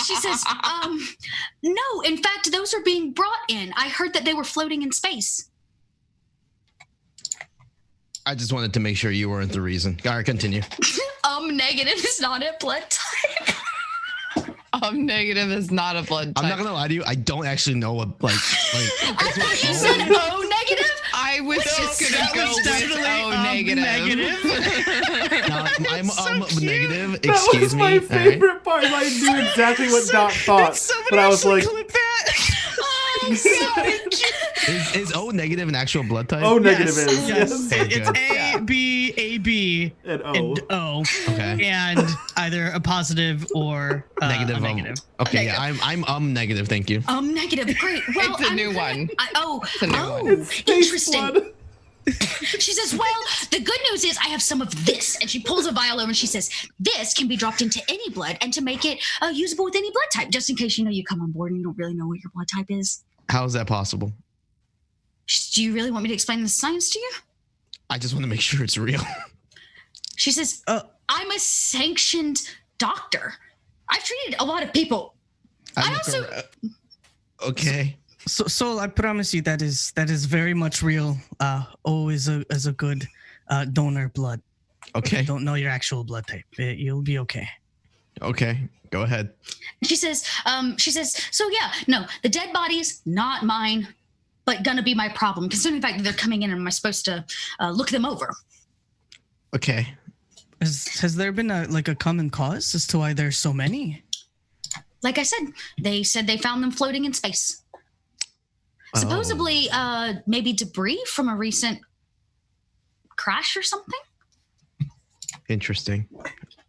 She says, "No, in fact, those are being brought in. I heard that they were floating in space." I just wanted to make sure you weren't the reason. All right, continue. Negative is not a blood type. Negative is not a blood type. I'm not gonna lie to you. I don't actually know what like. I thought you said O negative. I was just gonna go with O negative. No, I'm negative. That Excuse was me. my favorite part. I knew exactly what Dot thought, but I was like, clip that. Oh, God. Is O negative an actual blood type? O negative Yes, is. yes. Okay, It's good. AB, And O. and O, Okay. and either a positive or Negative. a negative. Okay, yeah, I'm negative. Thank you. Negative. Great. Well, It's a new one. It's a new one. It's space interesting. blood. She says, "Well, the good news is I have some of this." And she pulls a vial over and she says, "This can be dropped into any blood and to make it usable with any blood type, just in case, you come on board and you don't really know what your blood type is." How is that possible? Do you really want me to explain the science to you? I just want to make sure it's real. She says, "I'm a sanctioned doctor. I've treated a lot of people. I also..." Okay. So I promise you that is very much real. O is a good donor blood. Okay. I don't know your actual blood type. You'll be okay. Okay. Go ahead. She says, "So yeah, no, the dead bodies, not mine, but gonna be my problem, considering the fact that they're coming in and am I supposed to look them over?" Okay. Has there been a common cause as to why there's so many? Like I said they found them floating in space. Supposedly, maybe debris from a recent crash or something. Interesting.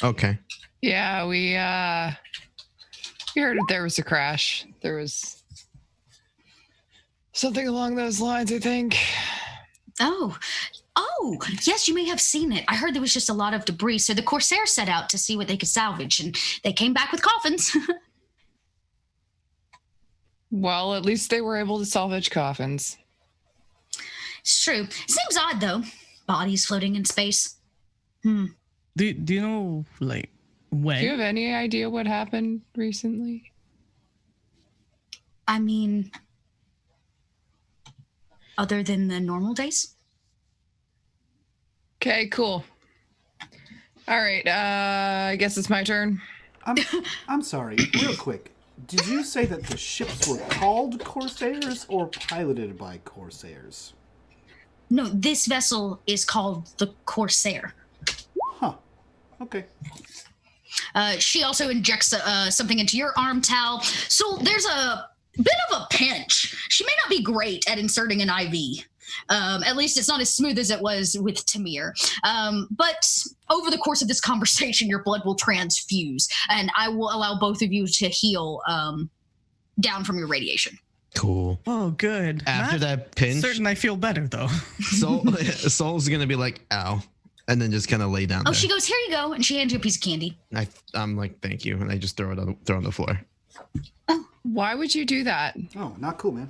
Okay. Yeah, we heard that there was a crash. There was something along those lines, I think. Oh, yes, you may have seen it. I heard there was just a lot of debris. So the Corsair set out to see what they could salvage, and they came back with coffins. Well, at least they were able to salvage coffins. It's true. Seems odd, though. Bodies floating in space. Do you know when? Do you have any idea what happened recently? I mean, other than the normal days? Okay, cool. All right. I guess it's my turn. I'm sorry, real quick. Did you say that the ships were called Corsairs or piloted by Corsairs? No, this vessel is called the Corsair. Huh. Okay. She also injects something into your arm, Tal. So there's a bit of a pinch. She may not be great at inserting an IV. At least it's not as smooth as it was with Tamir. But over the course of this conversation, your blood will transfuse, and I will allow both of you to heal down from your radiation. Cool. Oh, good. After Not that pinch, certain I feel better though. Soul's gonna be like, ow, and then just kind of lay down. Oh, there. she goes, here you go, and she hands you a piece of candy. I'm like, thank you, and I just throw it on the floor. Why would you do that? Oh, not cool, man.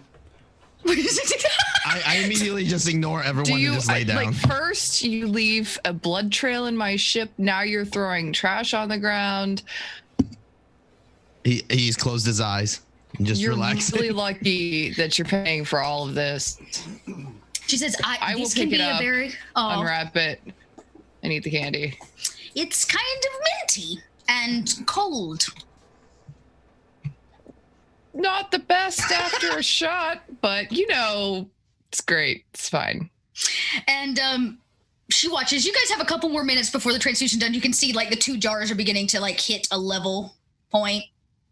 I immediately just ignore everyone and just lay down. Like, first you leave a blood trail in my ship. Now you're throwing trash on the ground. He's closed his eyes and just relaxing. You're really lucky that you're paying for all of this. She says, I will this can pick be it a up, very... unwrap it, and eat the candy. It's kind of minty and cold. Not the best after a shot, but it's great. It's fine. And she watches. You guys have a couple more minutes before the transfusion done. You can see like the two jars are beginning to like hit a level point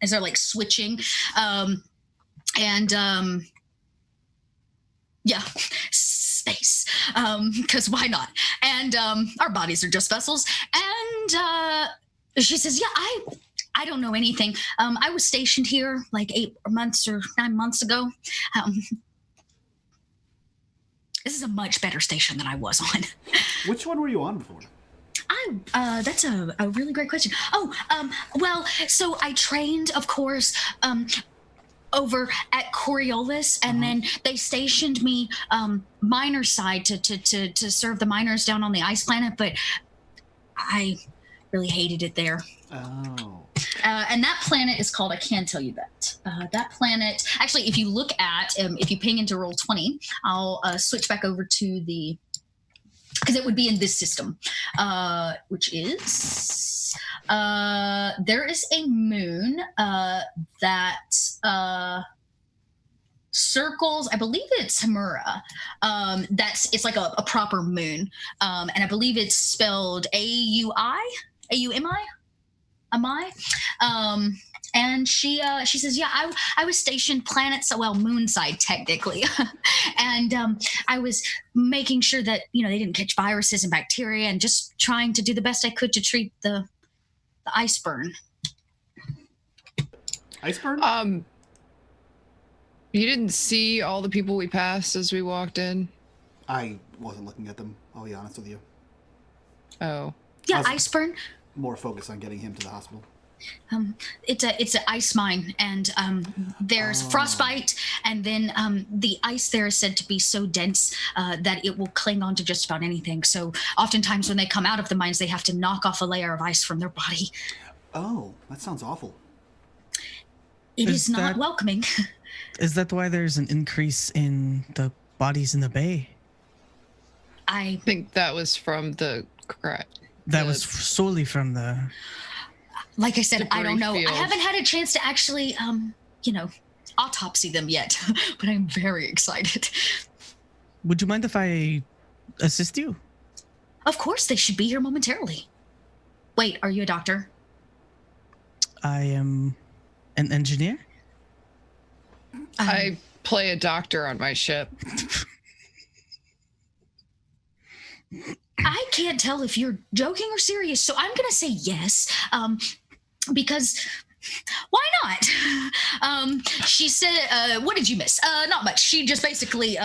as they're like switching. Yeah, space. Because why not? And our bodies are just vessels. And she says, yeah, I don't know anything. I was stationed here like 8 months or 9 months ago. This is a much better station than I was on. Which one were you on before? That's a really great question. Well, so I trained, of course, over at Coriolis, and then they stationed me miner side to serve the miners down on the ice planet, but I really hated it there. Oh. And that planet is called, I can tell you that. That planet, actually, if you look at, if you ping into Roll20, I'll switch back over to the, because it would be in this system, which is, there is a moon that circles, I believe it's Hamura. It's like a proper moon. And I believe it's spelled A-U-I? A-U-M-I? Am I? And she says, yeah, I was stationed moonside technically. And I was making sure that, they didn't catch viruses and bacteria and just trying to do the best I could to treat the ice burn. Ice burn? You didn't see all the people we passed as we walked in? I wasn't looking at them, I'll be honest with you. Oh. Yeah, ice burn. More focused on getting him to the hospital. It's an ice mine, and there's frostbite, and then the ice there is said to be so dense that it will cling on to just about anything. So oftentimes when they come out of the mines, they have to knock off a layer of ice from their body. Oh, that sounds awful. It is not welcoming. Is that why there's an increase in the bodies in the bay? I think that was from the crack. That was solely from the... Like I said, I don't know. Field. I haven't had a chance to actually, autopsy them yet, but I'm very excited. Would you mind if I assist you? Of course, they should be here momentarily. Wait, are you a doctor? I am an engineer. I play a doctor on my ship. I can't tell if you're joking or serious, so I'm going to say yes, because why not? She said, what did you miss? Not much. She just basically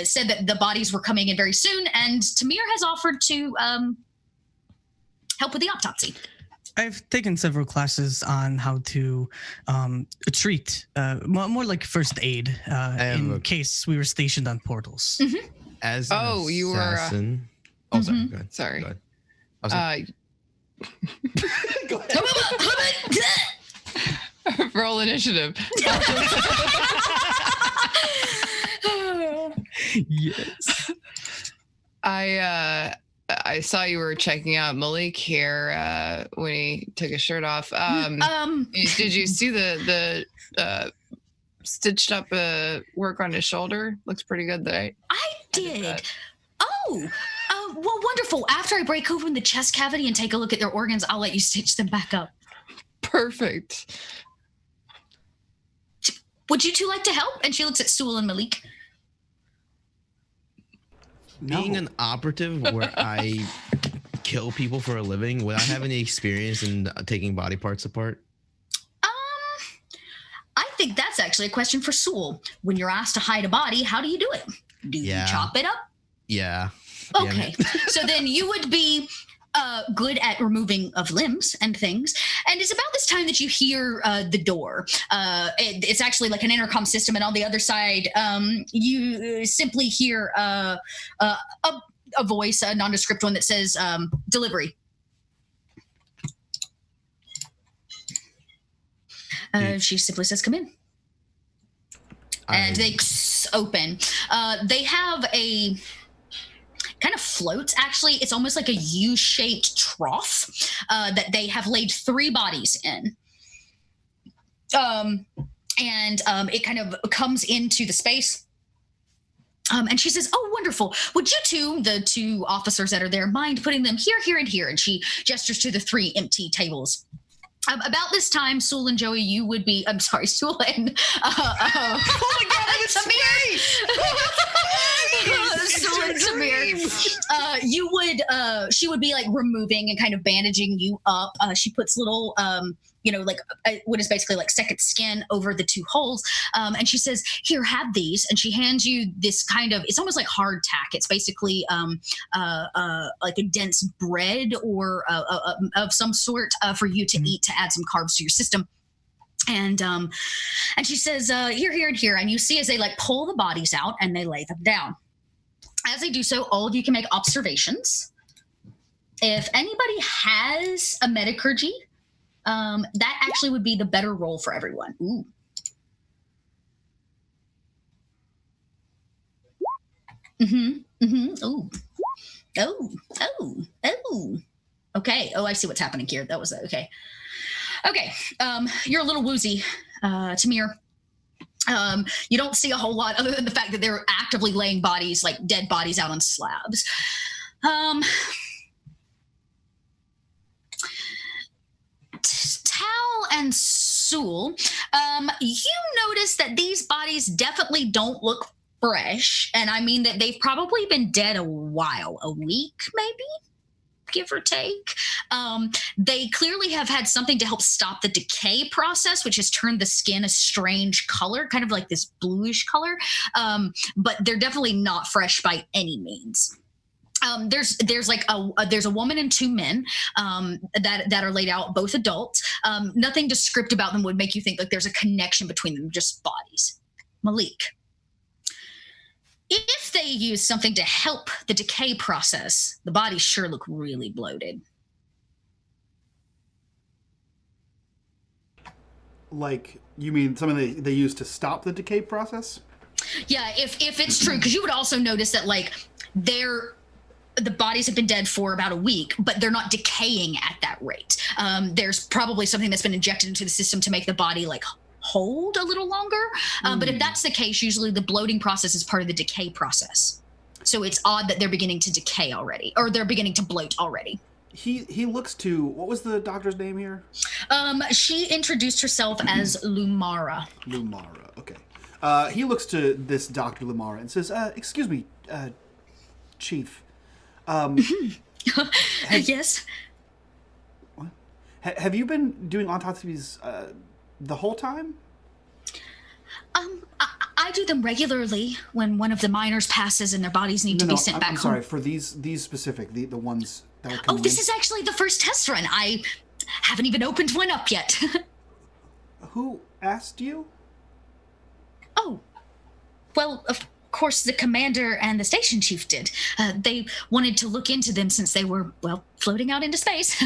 said that the bodies were coming in very soon, and Tamir has offered to help with the autopsy. I've taken several classes on how to treat, more like first aid, in case we were stationed on portals. Mm-hmm. As an you were... assassin... Oh, sorry. Go ahead. Sorry. Go ahead. Go ahead. Roll initiative. Yes. I I saw you were checking out Malik here when he took his shirt off. Did you see the stitched up work on his shoulder? Looks pretty good, right? I did. Oh, well, wonderful. After I break open the chest cavity and take a look at their organs, I'll let you stitch them back up. Perfect. Would you two like to help? And she looks at Sewell and Malik. Being an operative where I kill people for a living, would I have any experience in taking body parts apart? I think that's actually a question for Sewell. When you're asked to hide a body, how do you do it? Do you chop it up? Yeah. Okay. So then you would be good at removing of limbs and things. And it's about this time that you hear the door. It's actually like an intercom system, and on the other side, you simply hear a voice, a nondescript one that says delivery. She simply says, come in. And they open. They have a kind of floats, actually. It's almost like a U-shaped trough that they have laid 3 bodies in. It kind of comes into the space. And she says, oh, wonderful. Would you two, the 2 officers that are there, mind putting them here, here, and here? And she gestures to the 3 empty tables. About this time, Sewell and Joey, you would be, I'm sorry, Sewell and, oh my God, I'm Samir. Sewell and Samir. She would be like removing and kind of bandaging you up. She puts little, what is basically like second skin over the 2 holes. And she says, here, have these. And she hands you this kind of, it's almost like hardtack. It's basically like a dense bread or of some sort for you to eat to add some carbs to your system. And she says, here, here, and here. And you see as they like pull the bodies out and they lay them down. As they do so, all of you can make observations. If anybody has a metacurgy, that actually would be the better roll for everyone. Ooh. Ooh. Oh. Okay. Oh, I see what's happening here. That was okay. Okay. You're a little woozy, Tamir. You don't see a whole lot other than the fact that they're actively laying bodies, like dead bodies, out on slabs. Tal and Sewell, you notice that these bodies definitely don't look fresh, and I mean that they've probably been dead a while, a week maybe, give or take. They clearly have had something to help stop the decay process, which has turned the skin a strange color, kind of like this bluish color, but they're definitely not fresh by any means. There's a woman and 2 men that are laid out, both adults. Nothing descriptive about them would make you think like there's a connection between them, just bodies. Malik, if they use something to help the decay process, the bodies sure look really bloated. Like, you mean something they use to stop the decay process? Yeah, if it's true, because you would also notice that like the bodies have been dead for about a week, but they're not decaying at that rate. There's probably something that's been injected into the system to make the body like hold a little longer. But if that's the case, usually the bloating process is part of the decay process. So it's odd that they're beginning to decay already, or they're beginning to bloat already. He looks to, what was the doctor's name here? She introduced herself as Lumara. Lumara, okay. He looks to this Dr. Lumara and says, excuse me, Chief. Yes? What? Have you been doing autopsies the whole time? I do them regularly when one of the miners passes and their bodies need to be sent back home. I'm sorry, for these specific, the ones that are coming this is actually the first test run. I haven't even opened one up yet. Who asked you? Oh, well, of course, the commander and the station chief did. They wanted to look into them since they were, well, floating out into space.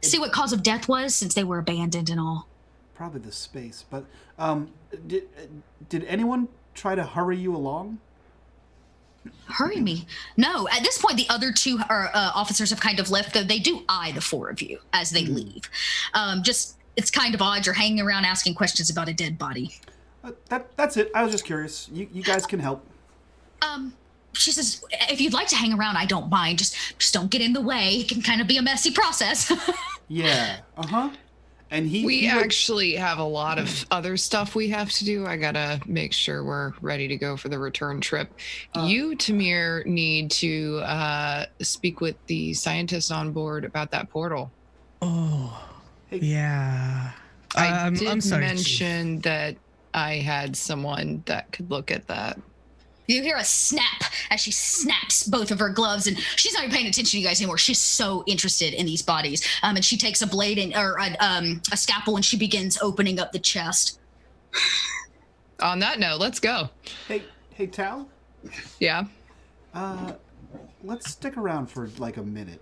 See what cause of death was, since they were abandoned and all. Probably the space, but did anyone try to hurry you along? Hurry me. No, at this point, the other two officers have kind of left, though they do eye the four of you as they leave. It's kind of odd. You're hanging around asking questions about a dead body. That's it. I was just curious. You guys can help. She says, if you'd like to hang around, I don't mind. Just don't get in the way. It can kind of be a messy process. Yeah. Uh-huh. And we actually have a lot of other stuff we have to do. I gotta make sure we're ready to go for the return trip. You, Tamir, need to speak with the scientists on board about that portal. Oh, yeah. I'm sorry, mention Chief. that I had someone that could look at that. You hear a snap as she snaps both of her gloves, and she's not even paying attention to you guys anymore. She's so interested in these bodies. And she takes a blade or a scalpel, and she begins opening up the chest. On that note, let's go. Hey, Tal? Yeah? Let's stick around for like a minute.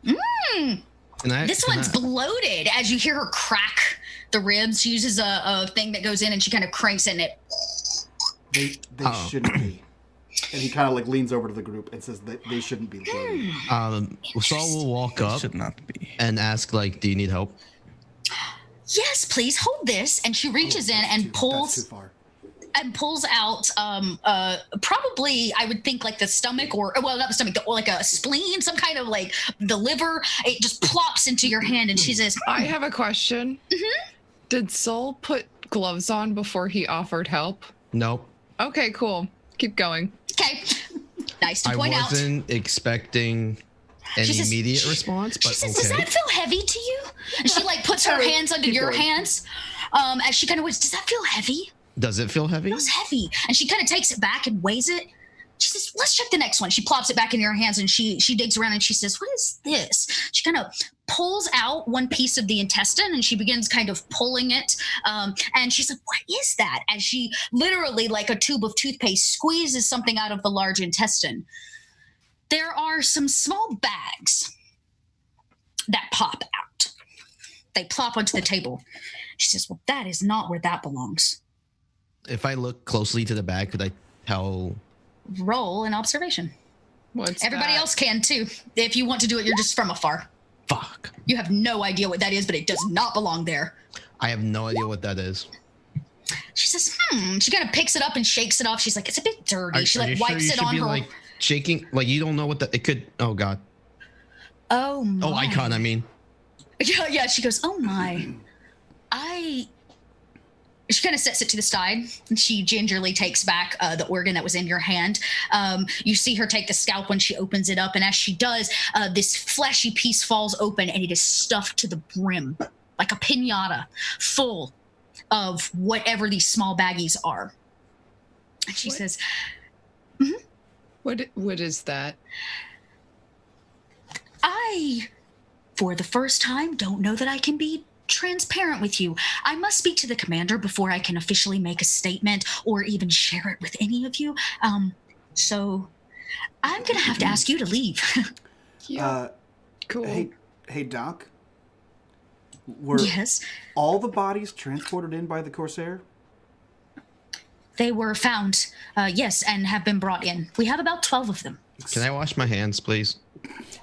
This one's bloated. As you hear her crack the ribs, she uses a thing that goes in, and she kind of cranks it, and it... They shouldn't be. And he kind of like leans over to the group and says that they shouldn't be. Saul will walk up Should not be. and ask, like, do you need help? Yes, please hold this. And she reaches in and pulls That's too far. and pulls out probably, I would think, like the stomach or not the stomach, or like a spleen, some kind of like the liver. It just plops into your hand, and she says, I have a question. Mm-hmm. Did Sol put gloves on before he offered help? Nope. Okay, cool. Keep going. okay, nice to point I out. wasn't expecting any She says- immediate response, but She says, okay. does that feel heavy to you? And she like puts her hands under Keep your going. hands as she kind of waits. Does that feel heavy? Does it feel heavy? It feels heavy. And she kind of takes it back and weighs it. She says, let's check the next one. She plops it back in your hands, and she digs around, and she says, what is this? She kind of pulls out one piece of the intestine, and she begins kind of pulling it. And she's like, what is that? As she literally, like a tube of toothpaste, squeezes something out of the large intestine. There are some small bags that pop out. They plop onto the table. She says, well, that is not where that belongs. If I look closely to the bag, could I tell? Roll an observation. What's Everybody that? else can too. If you want to do it, you're just from afar. Fuck. You have no idea what that is, but it does not belong there. I have no idea what that is. She says, She kind of picks it up and shakes it off. She's like, it's a bit dirty. She like you wipes you it should on be, her. like, shaking? Like, you don't know what it could. Oh, God. Oh, my. Oh, icon, I mean. Yeah, she goes, oh, my. She kind of sets it to the side, and she gingerly takes back the organ that was in your hand. You see her take the scalp when she opens it up, and as she does, this fleshy piece falls open, and it is stuffed to the brim, like a piñata, full of whatever these small baggies are. And she says, What is that? I, for the first time, don't know that I can be transparent with you. I must speak to the commander before I can officially make a statement or even share it with any of you. So I'm gonna have to ask you to leave. Yeah. Cool. Hey, Doc. Were Yes, all the bodies transported in by the Corsair? they were found, yes, and have been brought in. We have about 12 of them. Can I wash my hands, please?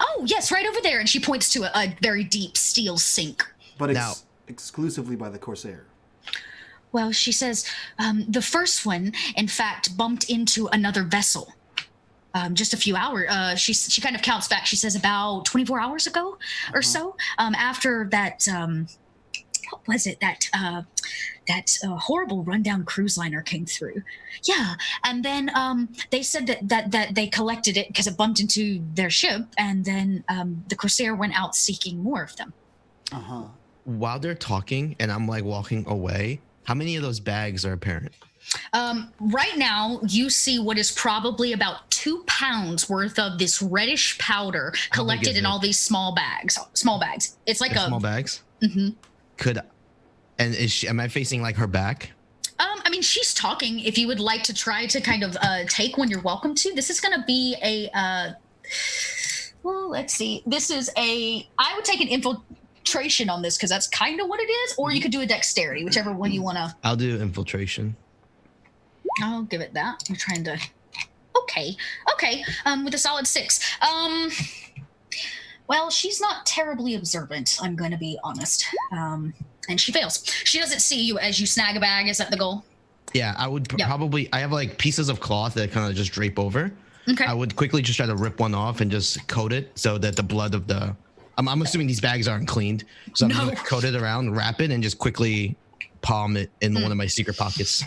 Oh, yes, right over there. And she points to a very deep steel sink. But Now- exclusively by the Corsair. Well, she says the first one, in fact, bumped into another vessel just a few hours. She kind of counts back. She says about 24 hours ago or so. After that, what was it? That horrible rundown cruise liner came through. Yeah, and then they said that they collected it because it bumped into their ship, and then the Corsair went out seeking more of them. Uh-huh. While they're talking and I'm like walking away, how many of those bags are apparent? Right now, you see what is probably about 2 pounds worth of this reddish powder collected is in it? all these small bags. Small bags. It's like They're a small bags? Mhm. Am I facing like her back? I mean, she's talking. If you would like to try to kind of take one, you're welcome to. This is going to be a. Well, let's see. This is a. I would take an infiltration on this because that's kind of what it is, or you could do a dexterity, whichever one you want to. I'll do infiltration. I'll give it that. I'm trying to. Okay. With a solid 6. Well, she's not terribly observant. I'm going to be honest. And she fails. She doesn't see you as you snag a bag. Is that the goal? Yeah, I would probably. I have like pieces of cloth that kind of just drape over. Okay. I would quickly just try to rip one off and just coat it so that the blood of the. I'm assuming these bags aren't cleaned, so I'm gonna coat it around, wrap it, and just quickly palm it in one of my secret pockets.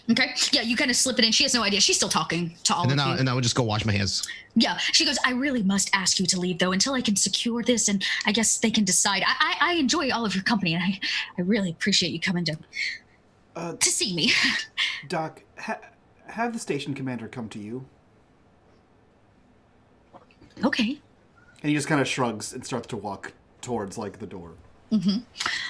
Okay. Yeah, you kind of slip it in. She has no idea. She's still talking to all of you. And I would just go wash my hands. Yeah. She goes, I really must ask you to leave, though, until I can secure this, and I guess they can decide. I enjoy all of your company, and I really appreciate you coming to see me. Doc, have the station commander come to you. Okay. And he just kind of shrugs and starts to walk towards, like, the door. Mm-hmm.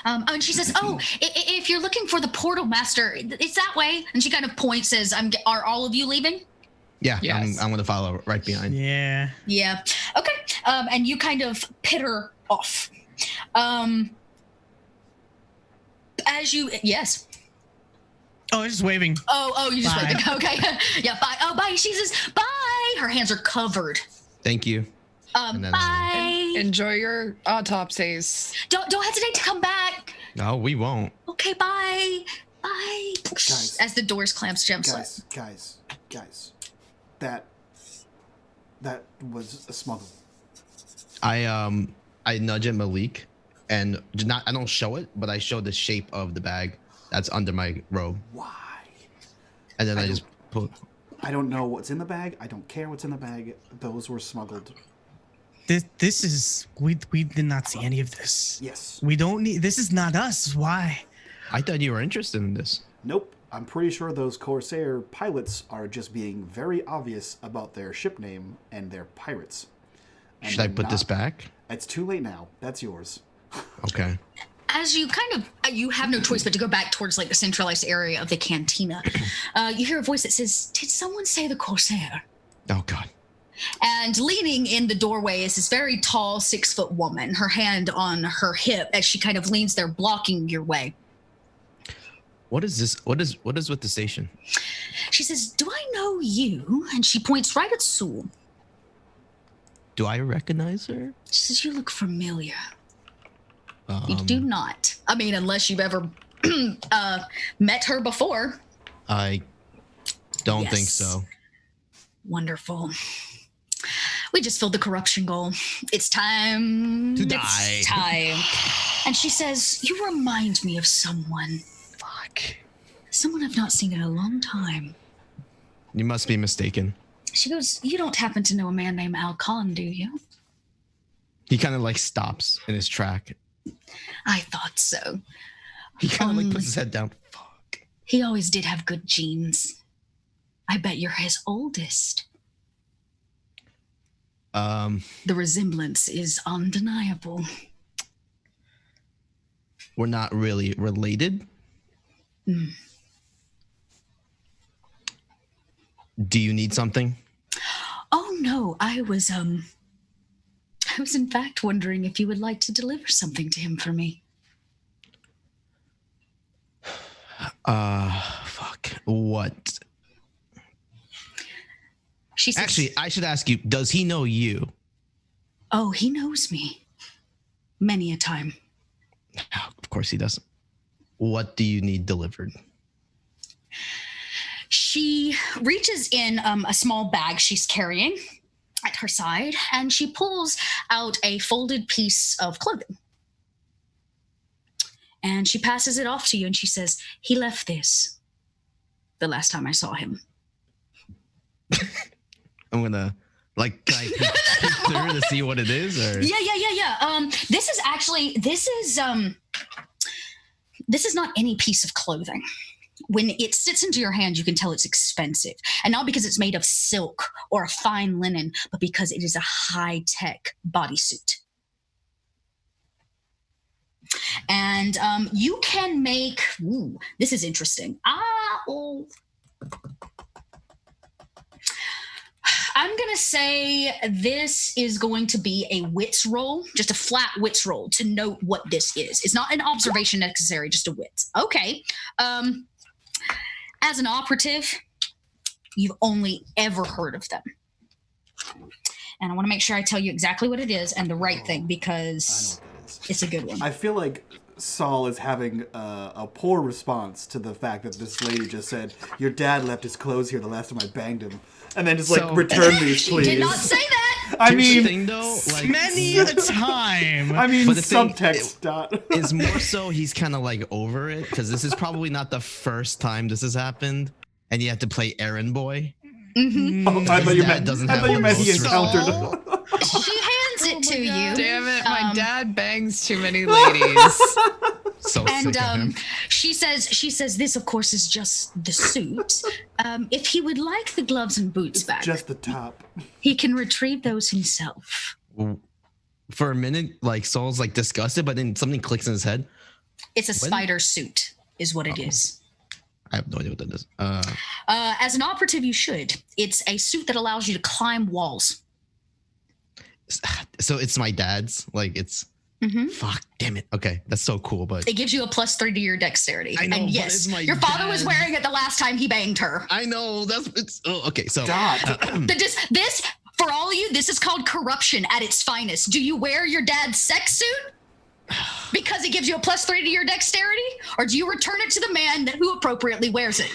And she says, if you're looking for the portal master, it's that way. And she kind of points, says, are all of you leaving? Yeah, yes. I'm going to follow right behind. Yeah. Yeah. Okay. And you kind of pitter off. Yes. Oh, just waving. Oh, you just Bye. waving. Okay. Yeah, bye. Oh, bye. She says, bye. Her hands are covered. Thank you. Bye. Enjoy your autopsies. Don't hesitate to come back. No, we won't. Okay, bye. Bye. Guys. As the doors clamps gently. Guys. That was a smuggle. I nudge at Malik, and I don't show it, but I show the shape of the bag that's under my robe. Why? And then I just pull. I don't know what's in the bag. I don't care what's in the bag. Those were smuggled. This is we did not see any of this. Yes. We don't need. This is not us. Why? I thought you were interested in this. Nope. I'm pretty sure those Corsair pilots are just being very obvious about their ship name and their pirates. And Should I put this back? It's too late now. That's yours. Okay. As you you have no choice but to go back towards like the centralized area of the cantina. You hear a voice that says, "Did someone say the Corsair?" Oh God. And leaning in the doorway is this very tall 6-foot woman, her hand on her hip as she kind of leans there blocking your way. What is this? What is with the station? She says, "Do I know you?" And she points right at Sewell. Do I recognize her? She says, "You look familiar." You do not. I mean, unless you've ever met her before. I don't think so. Wonderful. We just filled the corruption goal. It's time to die. It's time. And she says, "You remind me of someone." Fuck. Someone I've not seen in a long time. You must be mistaken. She goes, "You don't happen to know a man named Al Khan, do you?" He kind of like stops in his track. I thought so. He kind of like puts his head down. Fuck. He always did have good genes. I bet you're his oldest. The resemblance is undeniable. We're not really related. Mm. Do you need something? Oh no, I was in fact wondering if you would like to deliver something to him for me. Fuck. What? She says, Actually, I should ask you, does he know you? "Oh, he knows me. Many a time." Of course he doesn't. What do you need delivered? She reaches in a small bag she's carrying at her side, and she pulls out a folded piece of clothing. And she passes it off to you, and she says, "He left this the last time I saw him." I'm gonna can I peek through to see what it is? Or? Yeah. This is not any piece of clothing. When it sits into your hand, you can tell it's expensive. And not because it's made of silk or a fine linen, but because it is a high-tech bodysuit. And you can make... Ooh, this is interesting. I'm going to say this is going to be a wits roll, just a flat wits roll to note what this is. It's not an observation necessary, just a wits. Okay. As an operative, You've only ever heard of them. And I want to make sure I tell you exactly what it is and the right thing, because it's a good one. I feel like Saul is having a poor response to the fact that this lady just said, "Your dad left his clothes here the last time I banged him," and then just return these, please. Did not say that. I Here's mean, the thing, though, like, Many a time. I mean, But the thing subtext. Dot. is more so he's kind of like over it, because this is probably not the first time this has happened, and you have to play errand boy. Mm-hmm. Oh, I thought you meant. doesn't I have thought you meant he most encountered. She hands it to you. Damn it, my dad bangs too many ladies. So And sick of him. she says, this, of course, is just the suit. If he would like the gloves and boots back, Just the top. he can retrieve those himself. For a minute, like Saul's like disgusted, but then something clicks in his head. It's a spider suit, is what it is. I have no idea what that is. As an operative, you should. It's a suit that allows you to climb walls. So it's my dad's. Like it's. Mm-hmm. Fuck, damn it. Okay, that's so cool, but It gives you a +3 to your dexterity. I know, and but yes, it's my your father was dad. wearing it the last time he banged her. I know it's. Oh, okay. So Dot. This, for all of you, this is called corruption at its finest. Do you wear your dad's sex suit because it gives you a +3 to your dexterity, or do you return it to the man who appropriately wears it?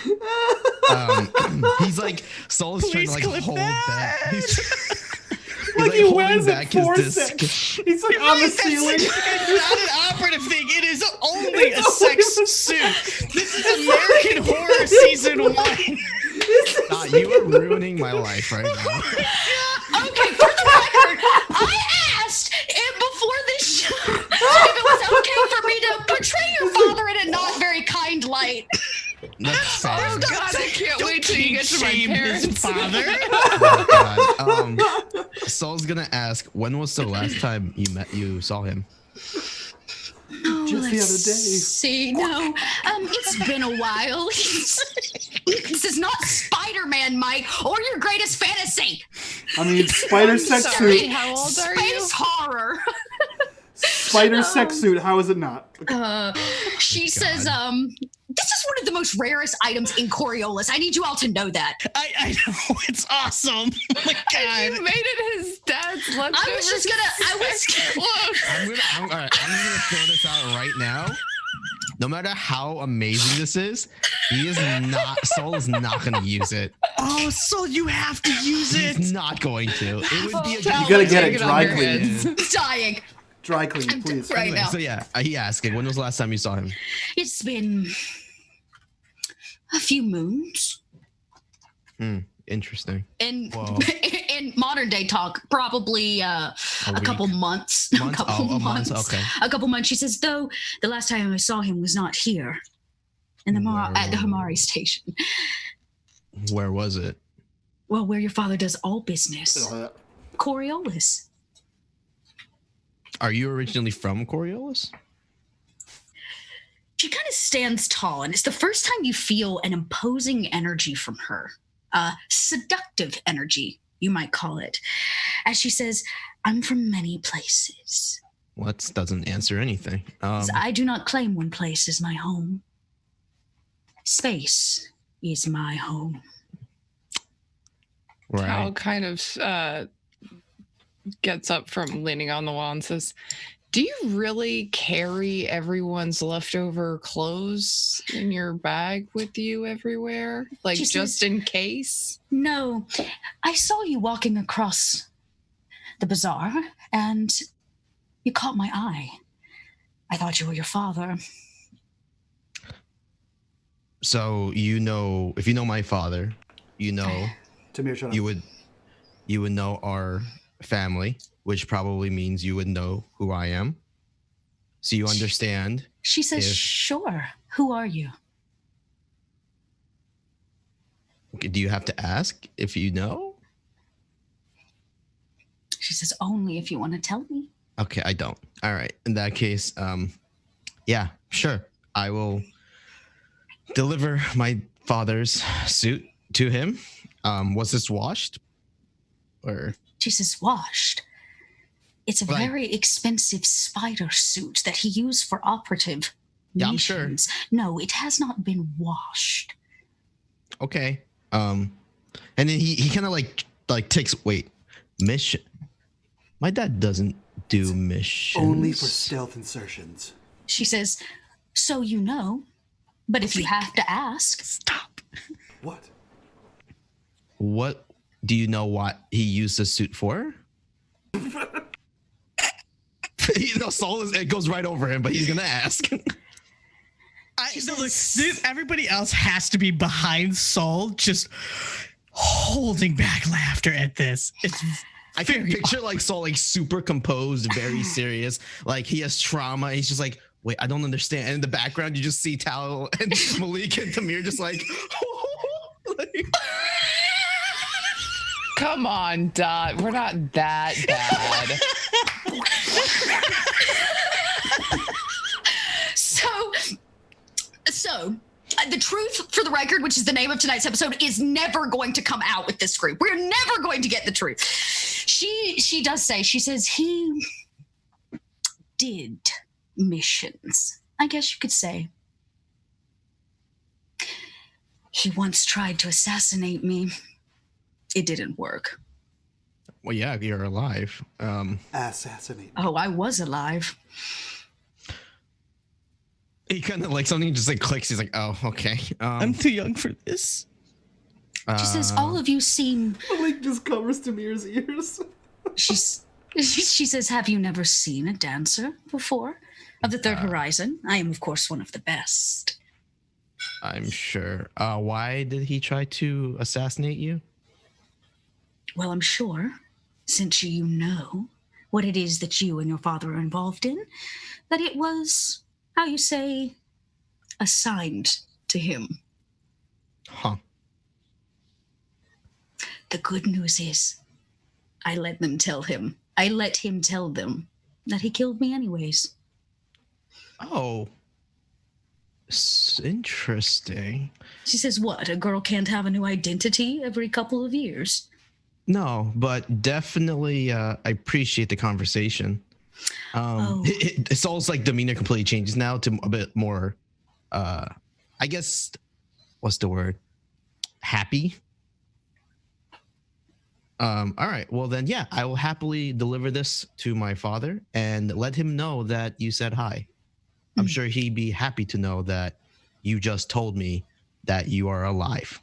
he's like Saul's trying to like clip hold that. back. He's Like he holding wears it back his for disc. sex. He's like on the ceiling. It's not an operative thing. It is only a sex suit. This is American Horror Season 1. You are ruining my life right now. Okay, for the record, I asked before this show if it was okay for me to portray your father in a not very kind light. That's Oh sad. God, I can't wait till you get to my Shame his parents. father. Oh, God. Saul's gonna ask, when was the last time you saw him? Just the other day. See, no, it's been a while. This is not Spider-Man, Mike, or your greatest fantasy. I mean, spider sex Sorry, suit. how old are you? Space horror. Spider sex suit. How is it not? She says, this is one of the most rarest items in Coriolis. I need you all to know that. I know. It's awesome. Oh my You God. made it his dad's leftover. I was I'm gonna throw this out right now. No matter how amazing this is, Saul is not gonna use it. Oh, so you have to use He's it. not going to. It would be a You gotta get Take it it dry on your cleaned. heads. dying Dry clean, please. right Anyway, now. so yeah, he asking, when was the last time you saw him? It's been a few moons. Interesting. In Whoa. in modern day talk, probably a couple months. Months? A couple Oh, months. okay. A couple months. She says, though the last time I saw him was not here, at the Hamari station. Where was it? Well, where your father does all business, Uh, Coriolis. Are you originally from Coriolis? She kind of stands tall, and it's the first time you feel an imposing energy from her. Seductive energy, you might call it. As she says, I'm from many places. What? Doesn't answer anything. I do not claim one place as my home. Space is my home. Cal Right. kind of gets up from leaning on the wall and says, do you really carry everyone's leftover clothes in your bag with you everywhere? Like She just says- in case? No, I saw you walking across the bazaar, and you caught my eye. I thought you were your father. So if you know my father, Tamir, shut up. you would know our family, which probably means you would know who I am. So you understand. She says, If- sure. Who are you? Do you have to ask if you know? She says, only if you want to tell me. Okay, I don't. All right. In that case, yeah, sure. I will deliver my father's suit to him. Was this washed? Or She says, washed. It's a Right. very expensive spider suit that he used for operative Yeah, I'm sure. missions. No, it has not been washed. okay. And then he kind of like takes mission. My dad doesn't do missions. Only for stealth insertions. She says, so you know, but if you have to ask. Stop. What? What do you know what he used the suit for? Saul it goes right over him, but he's gonna ask. Everybody else has to be behind Saul, just holding back laughter at this. I can picture like Saul like super composed, very serious, like he has trauma. He's just like, wait, I don't understand. And in the background, you just see Tal and Malik and Tamir just like, Come on, Dot. We're not that bad. So the truth, for the record, which is the name of tonight's episode, is never going to come out with this group. We're never going to get the truth. She does say, she says he did missions, I guess you could say. He once tried to assassinate me. It didn't work. Well, yeah, you're alive. Assassinate. Oh, I was alive. He kind of like something just like clicks. He's like, oh, okay. I'm too young for this. She says, all of you seem... Malik just covers Tamir's ears. She says, have you never seen a dancer before? Of the Third Horizon? I am, of course, one of the best. I'm sure. Why did he try to assassinate you? Well, I'm sure, since you know what it is that you and your father are involved in, that it was, how you say, assigned to him. Huh. The good news is, I let him tell them that he killed me anyways. Oh. Interesting. She says, what, a girl can't have a new identity every couple of years? No, but definitely I appreciate the conversation. It's almost like demeanor completely changes now to a bit more, I guess, what's the word? Happy. All right. Well, then, yeah, I will happily deliver this to my father and let him know that you said hi. I'm sure he'd be happy to know that you just told me that you are alive.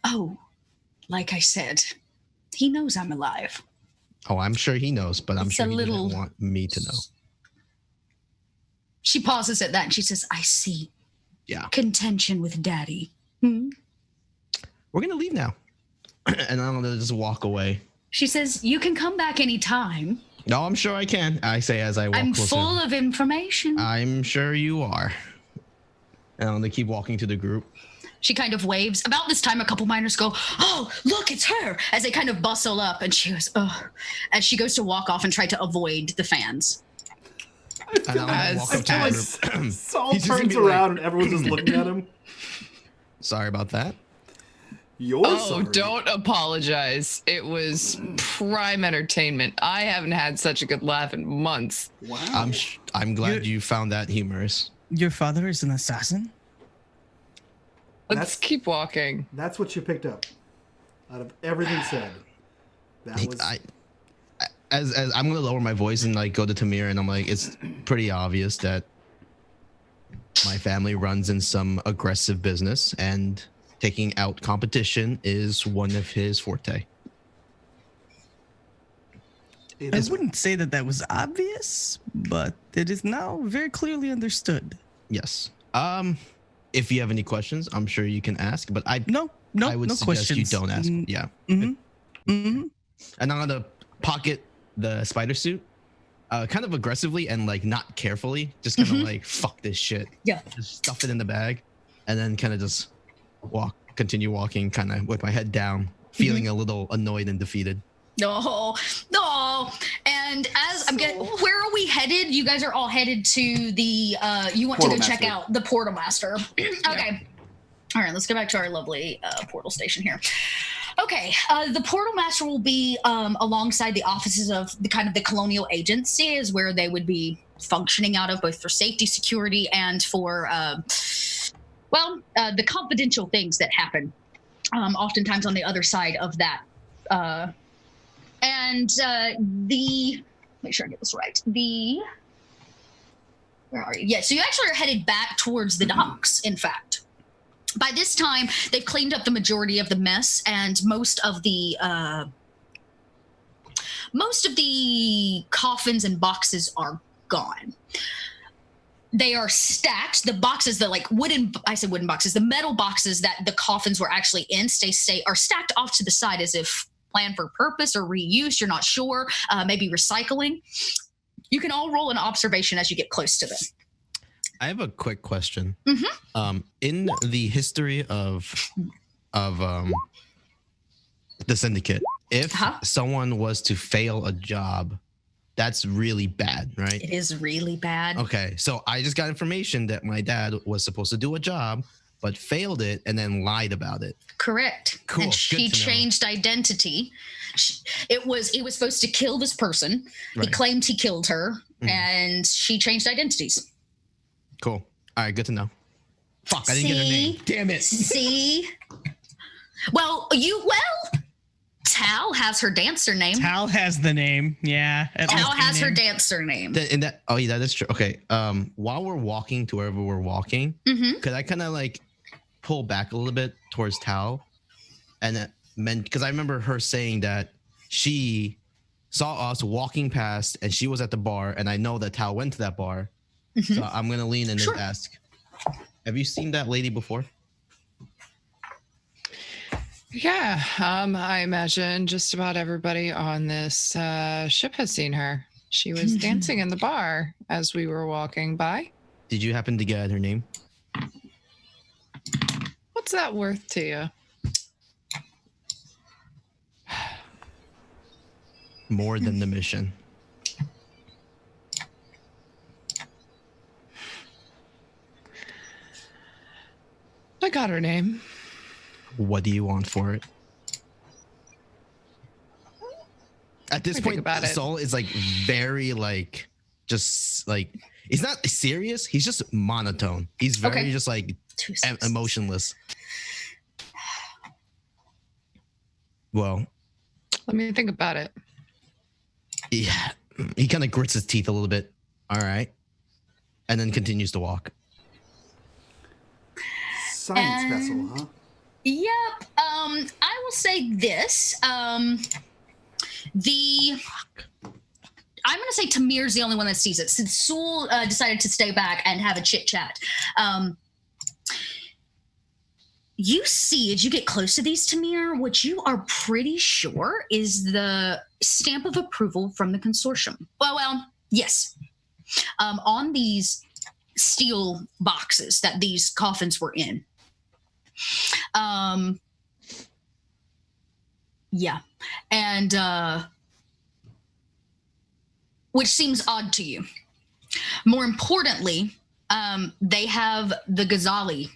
Oh, like I said, he knows I'm alive. Oh, I'm sure he knows, but I'm sure he doesn't want me to know. She pauses at that and she says, I see. Yeah. Contention with Daddy. We're going to leave now. And I'm going to just walk away. She says, you can come back anytime. No, I'm sure I can. I say as I walk I'm closer. full of information. I'm sure you are. And I'm going to keep walking to the group. She kind of waves. About this time, a couple miners go, oh, look, it's her, as they kind of bustle up. And she goes, oh, as she goes to walk off and try to avoid the fans. And I'm walk up to the group. Saul turns around and everyone's just looking at him. Sorry about that. You're sorry. Don't apologize. It was prime entertainment. I haven't had such a good laugh in months. Wow. I'm glad you found that humorous. Your father is an assassin? Let's keep walking. That's what you picked up out of everything said. That was. As I'm gonna lower my voice and like go to Tamir and I'm like, it's pretty obvious that my family runs in some aggressive business and taking out competition is one of his forte. I wouldn't say that was obvious, but it is now very clearly understood. Yes. If you have any questions, I'm sure you can ask, but I would suggest questions. you don't ask. Yeah. And I'm gonna pocket the spider suit, kind of aggressively and like not carefully, just kind of like fuck this shit. Yeah. Just stuff it in the bag, and then kind of just continue walking, kind of with my head down, feeling a little annoyed and defeated. No. And as I'm getting, where are we headed? You guys are all headed to the, you want Portal to go check Master. out the Portal Master. Okay. All right, let's go back to our lovely portal station here. Okay, the Portal Master will be alongside the offices of the kind of the colonial agency is where they would be functioning out of, both for safety, security, and for, the confidential things that happen oftentimes on the other side of that. Make sure I get this right. Where are you? Yeah, so you actually are headed back towards the docks, in fact. By this time, they've cleaned up the majority of the mess, and most of the coffins and boxes are gone. They are stacked. The boxes, the wooden boxes, the metal boxes that the coffins were actually in, are stacked off to the side as if planned for purpose or reuse. You're not sure. Maybe recycling. You can all roll an observation as you get close to them. I have a quick question. Mm-hmm. In the history of the Syndicate, if someone was to fail a job, that's really bad, right? It is really bad. Okay, so I just got information that my dad was supposed to do a job, but failed it and then lied about it. Correct. Cool. And she changed identity. He was supposed to kill this person. Right. He claimed he killed her, and she changed identities. Cool. All right, good to know. Fuck, I didn't get her name. Damn it. See? Well, Tal has her dancer name. Tal has the name, yeah. Tal has her dancer name. That is true. Okay. While we're walking to wherever we're walking, could I kind of pull back a little bit towards Tal, and that meant because I remember her saying that she saw us walking past and she was at the bar, and I know that Tal went to that bar, so I'm gonna lean in and ask, have you seen that lady before? Yeah, I imagine just about everybody on this ship has seen her. She was dancing in the bar as we were walking by. Did you happen to get her name? What's that worth to you? More than the mission. I got her name. What do you want for it? At this point, Soul is very just he's not serious. He's just monotone. He's very just emotionless. Well, let me think about it. Yeah, he kind of grits his teeth a little bit. All right, and then continues to walk. Science vessel, huh? Yep. I will say this. I'm going to say Tamir's the only one that sees it. Since Sewell decided to stay back and have a chit-chat. You see, as you get close to these, Tamir, what you are pretty sure is the stamp of approval from the Consortium. Well, yes. On these steel boxes that these coffins were in. Yeah. And which seems odd to you. More importantly, they have the Ghazali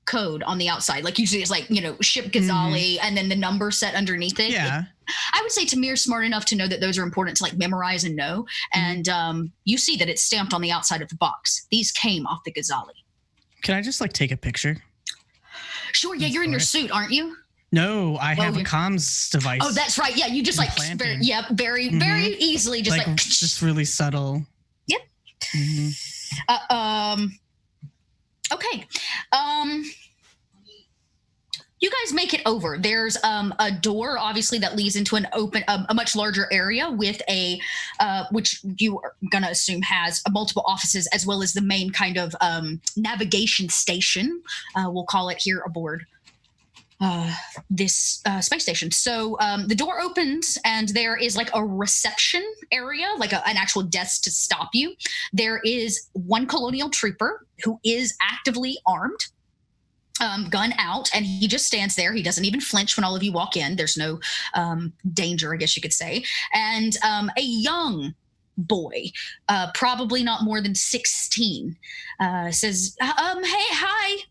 code on the outside. Usually it's ship Ghazali and then the number set underneath it. Yeah. I would say Tamir's smart enough to know that those are important to memorize and know. And you see that it's stamped on the outside of the box. These came off the Ghazali. Can I just take a picture? Sure. Yeah, you're in your suit, aren't you? No, I have a comms device. Oh, that's right. Yeah, you just very easily just really subtle. Yep. Okay. You guys make it over. There's a door, obviously, that leads into a much larger area with which you are going to assume has multiple offices, as well as the main kind of navigation station, we'll call it here aboard this space station. So the door opens and there is a reception area, an actual desk to stop you. There is one colonial trooper who is actively armed. Gun out, and he just stands there. He doesn't even flinch when all of you walk in. There's no danger, I guess you could say. And a young boy, probably not more than 16, says, hey, hi.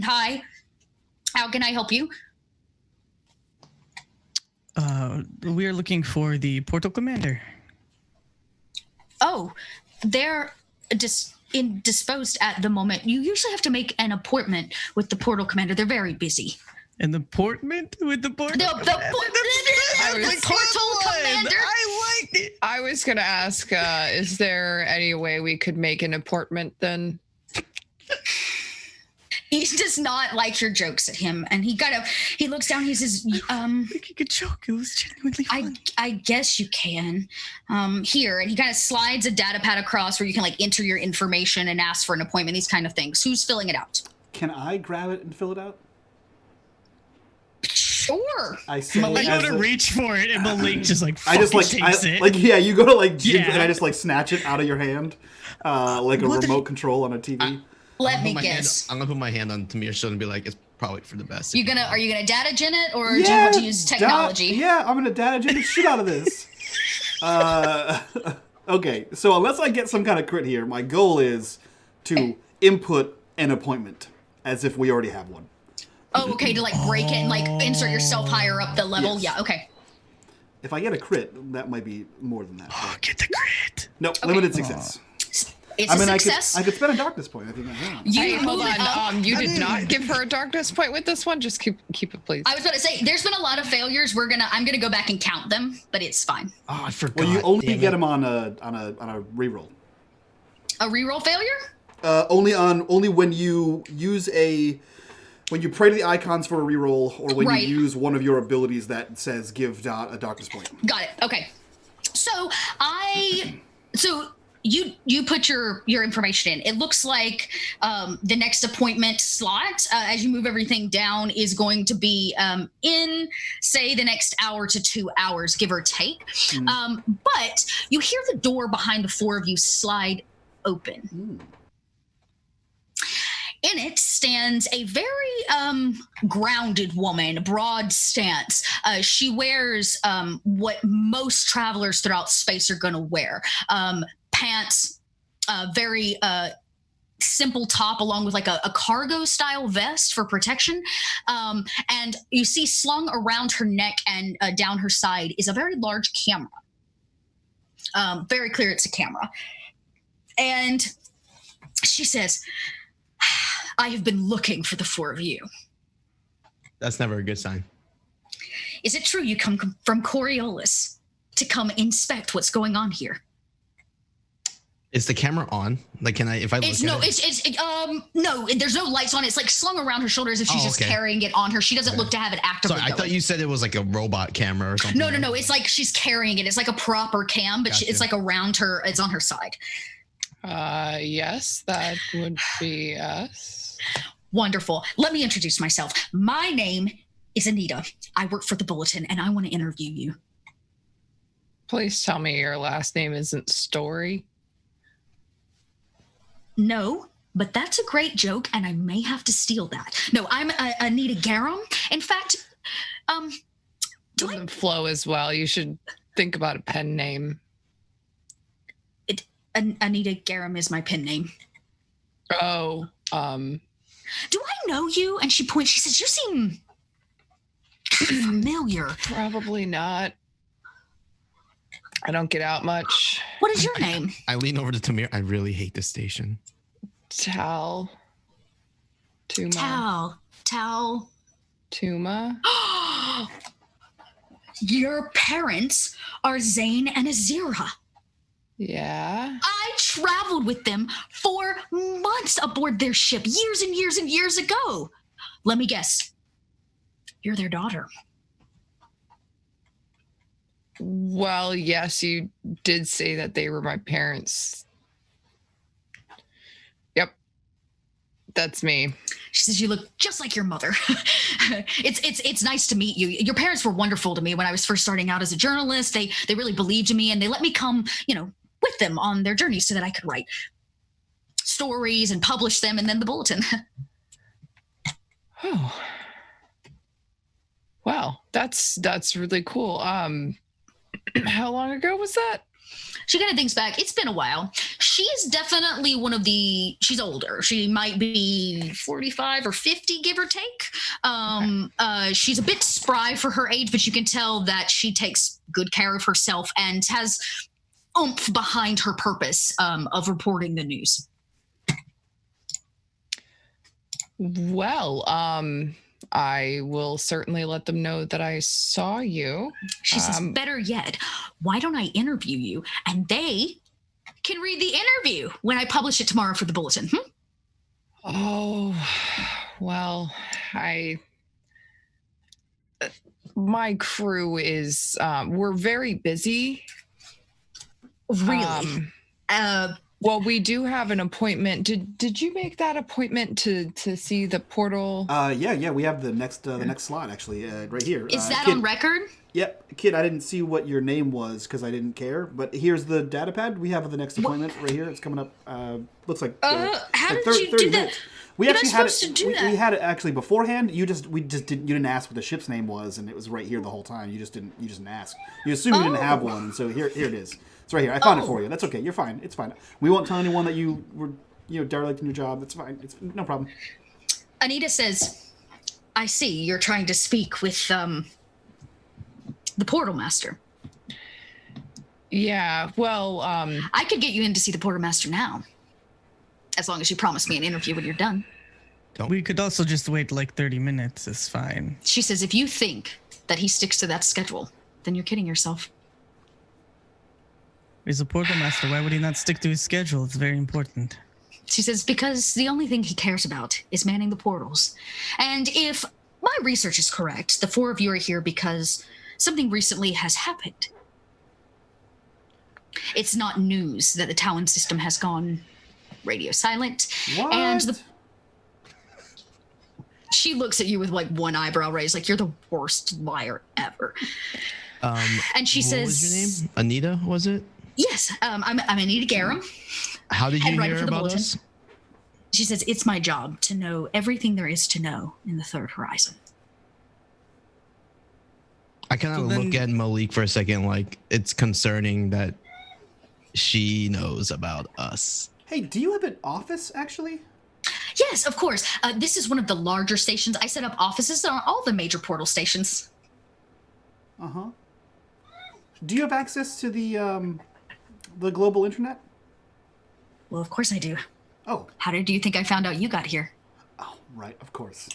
Hi. How can I help you? We are looking for the portal commander. Oh, there indisposed at the moment. You usually have to make an appointment with the portal commander. They're very busy. An appointment with the portal? The portal commander. I liked it. I was going to ask, is there any way we could make an appointment then? He does not like your jokes at him, and he looks down. He says, I think you could joke. It was genuinely fun. I guess you can. Here, and he kind of slides a data pad across where you can like enter your information and ask for an appointment. These kind of things. Who's filling it out? Can I grab it and fill it out? Sure. I say Malik go to reach for it, and Malik just like takes it. Like yeah, you go to like and I just like snatch it out of your hand, like a remote control on a TV. Let me guess. I'm gonna put my hand on Tamir's shoulder and be like, it's probably for the best. Are you gonna data gen it, or do you want to use technology? I'm gonna data gen the shit out of this. Okay, so unless I get some kind of crit here, my goal is to input an appointment as if we already have one. Oh, okay, to like break it and like insert yourself higher up the level. Yes. Yeah, okay. If I get a crit, that might be more than that. Oh, get the crit. No, limited success. It's a success. I could spend a darkness point. I think I can. Hey, hold on. You did not give her a darkness point with this one. Just keep it, please. I was going to say, there's been a lot of failures. I'm gonna go back and count them, but it's fine. Oh, I forgot. Well, you only get them on a reroll. A reroll failure? Only when you use when you pray to the icons for a reroll, or when you use one of your abilities that says give Dot a darkness point. Got it. Okay. So you put your information in. It looks like the next appointment slot, as you move everything down, is going to be in, say, the next hour to 2 hours, give or take. But you hear the door behind the four of you slide open. In it stands a very grounded woman, broad stance. She wears what most travelers throughout space are going to wear. Pants, very simple top, along with like a cargo style vest for protection. And you see slung around her neck and down her side is a very large camera. Very clear it's a camera. And she says, I have been looking for the four of you. That's never a good sign. Is it true you come from Coriolis to come inspect what's going on here? Is the camera on? Like, can I, if I look at it? No, there's no lights on it. It's like slung around her shoulder as if she's just carrying it on her. She doesn't look to have it actively Sorry, I thought you said it was like a robot camera or something. No. It's like she's carrying it. It's like a proper cam, but it's like around her. It's on her side. Yes, that would be us. Wonderful. Let me introduce myself. My name is Anita. I work for the Bulletin, and I want to interview you. Please tell me your last name isn't Story. No, but that's a great joke, and I may have to steal that. No, I'm Anita Garum. In fact, doesn't flow as well. You should think about a pen name. Anita Garum is my pen name. Oh, do I know you? And she points. She says, "You seem familiar." Probably not. I don't get out much. What is your name? I lean over to Tamir. I really hate this station. Tuma. Tuma. Your parents are Xene and Azira. Yeah. I traveled with them for months aboard their ship years and years and years ago. Let me guess. You're their daughter. Well, yes, you did say that they were my parents. Yep. That's me. She says, you look just like your mother. It's nice to meet you. Your parents were wonderful to me when I was first starting out as a journalist. They really believed in me, and they let me come, with them on their journeys so that I could write stories and publish them, and then the Bulletin. Oh. Wow, that's really cool. How long ago was that? She kind of thinks back. It's been a while. She's definitely she's older. She might be 45 or 50, give or take. Okay. She's a bit spry for her age, but you can tell that she takes good care of herself and has oomph behind her purpose of reporting the news. Well, I will certainly let them know that I saw you. She says, better yet, why don't I interview you and they can read the interview when I publish it tomorrow for the bulletin? Oh, well, my crew is, we're very busy. Really? Well, we do have an appointment. Did you make that appointment to see the portal? Yeah, we have the next slot actually right here. Is that kid, on record? Yep, kid. I didn't see what your name was because I didn't care. But here's the data pad. We have the next appointment right here. It's coming up. Looks like how like did you do that? We You're actually not had supposed it. to do that. We had it actually beforehand. You didn't ask what the ship's name was, and it was right here the whole time. You just didn't ask. You assumed you didn't have one, and so here it is. It's right here. I found it for you. That's okay. You're fine. It's fine. We won't tell anyone that you were, derelict in your job. That's fine. It's no problem. Anita says, I see you're trying to speak with the portal master. Yeah, well, I could get you in to see the portal master now, as long as you promise me an interview when you're done. We could also just wait like 30 minutes. It's fine. She says, if you think that he sticks to that schedule, then you're kidding yourself. He's a portal master. Why would he not stick to his schedule? It's very important. She says, because the only thing he cares about is manning the portals. And if my research is correct, the four of you are here because something recently has happened. It's not news that the Taoan system has gone radio silent. What? And she looks at you with like one eyebrow raised, like you're the worst liar ever. And she says, what was your name? Anita, was it? Yes, I'm Anita Garum. How did you hear for the about bulletin. us? She says, it's my job to know everything there is to know in the third horizon. I kind of look at Malik for a second, like it's concerning that she knows about us. Hey, do you have an office actually? Yes, of course. This is one of the larger stations. I set up offices on all the major portal stations. Uh-huh. Do you have access to the global internet? Well, of course I do. Oh. How do you think I found out you got here? Oh, right. Of course.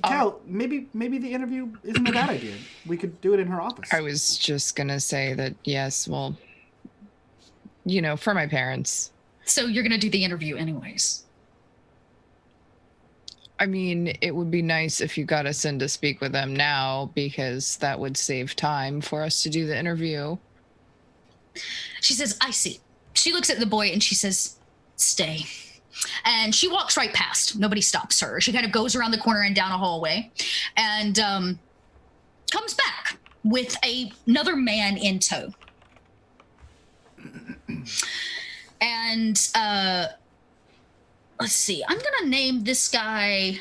Cal, maybe the interview isn't a bad idea. We could do it in her office. I was just gonna say that, yes, well, for my parents. So you're going to do the interview anyways? I mean, it would be nice if you got us in to speak with them now, because that would save time for us to do the interview. She says, I see. She looks at the boy and she says, stay. And she walks right past. Nobody stops her. She kind of goes around the corner and down a hallway and comes back with another man in tow. And let's see. I'm going to name this guy.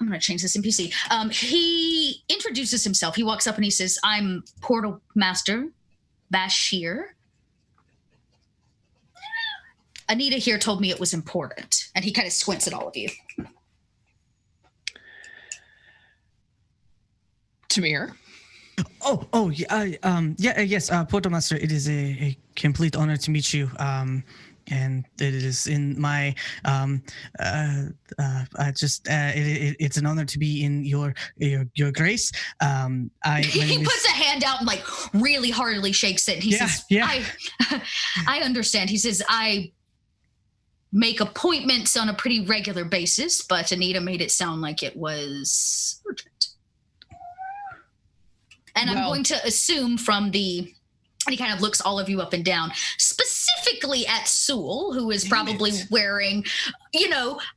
I'm going to change this NPC. He introduces himself. He walks up and he says, I'm Portal Master Bashir. Anita here told me it was important. And he kind of squints at all of you. Tamir? Yes, Portal Master, it is a complete honor to meet you. And it is in my it's an honor to be in your grace. He puts a hand out and like really heartily shakes it. And he says, I understand. He says, I make appointments on a pretty regular basis, but Anita made it sound like it was urgent. And I'm going to assume from and he kind of looks all of you up and down, specifically at Sewell, who is probably wearing,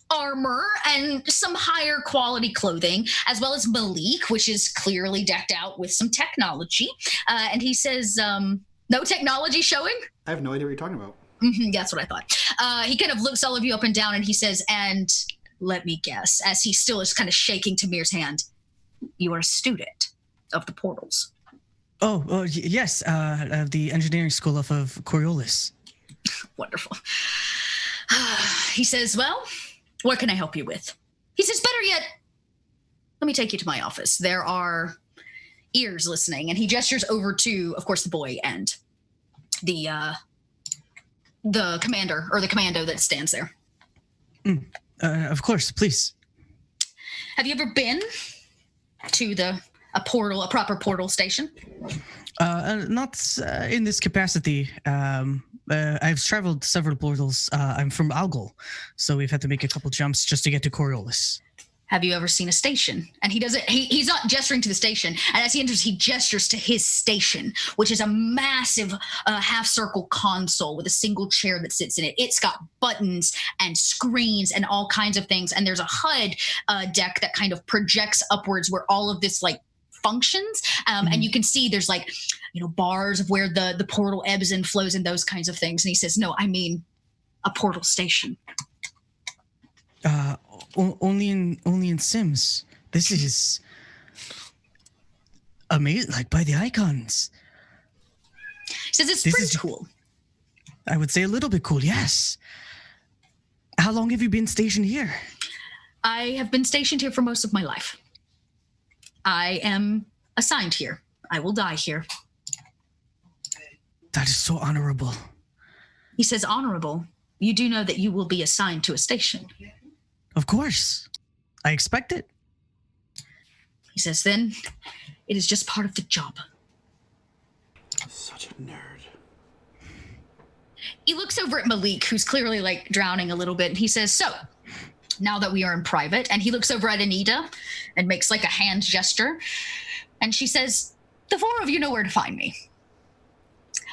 armor and some higher quality clothing, as well as Malik, which is clearly decked out with some technology. And he says, no technology showing? I have no idea what you're talking about. Mm-hmm, that's what I thought. He kind of looks all of you up and down and he says, and let me guess, as he still is kind of shaking Tamir's hand, you are a student of the portals. Yes, the engineering school of Coriolis. Wonderful. He says, well, what can I help you with? He says, better yet, let me take you to my office. There are ears listening. And he gestures over to, of course, the boy and the commander or the commando that stands there. Of course, please. Have you ever been to a proper portal station? Not in this capacity. I've traveled several portals. I'm from Algol, so we've had to make a couple jumps just to get to Coriolis. Have you ever seen a station? And he doesn't. He's not gesturing to the station. And as he enters, he gestures to his station, which is a massive half-circle console with a single chair that sits in it. It's got buttons and screens and all kinds of things. And there's a HUD deck that kind of projects upwards where all of this like functions. And you can see there's like, bars of where the portal ebbs and flows and those kinds of things. And he says, no, I mean a portal station. Only in Sims. This is amazing. Like by the icons. He says it's pretty cool. I would say a little bit cool. Yes. How long have you been stationed here? I have been stationed here for most of my life. I am assigned here. I will die here. That is so honorable. He says, honorable. You do know that you will be assigned to a station. Of course. I expect it. He says, then it is just part of the job. Such a nerd. He looks over at Malik, who's clearly like drowning a little bit, and he says, so now that we are in private, and he looks over at Anita and makes like a hand gesture, and she says, the four of you know where to find me.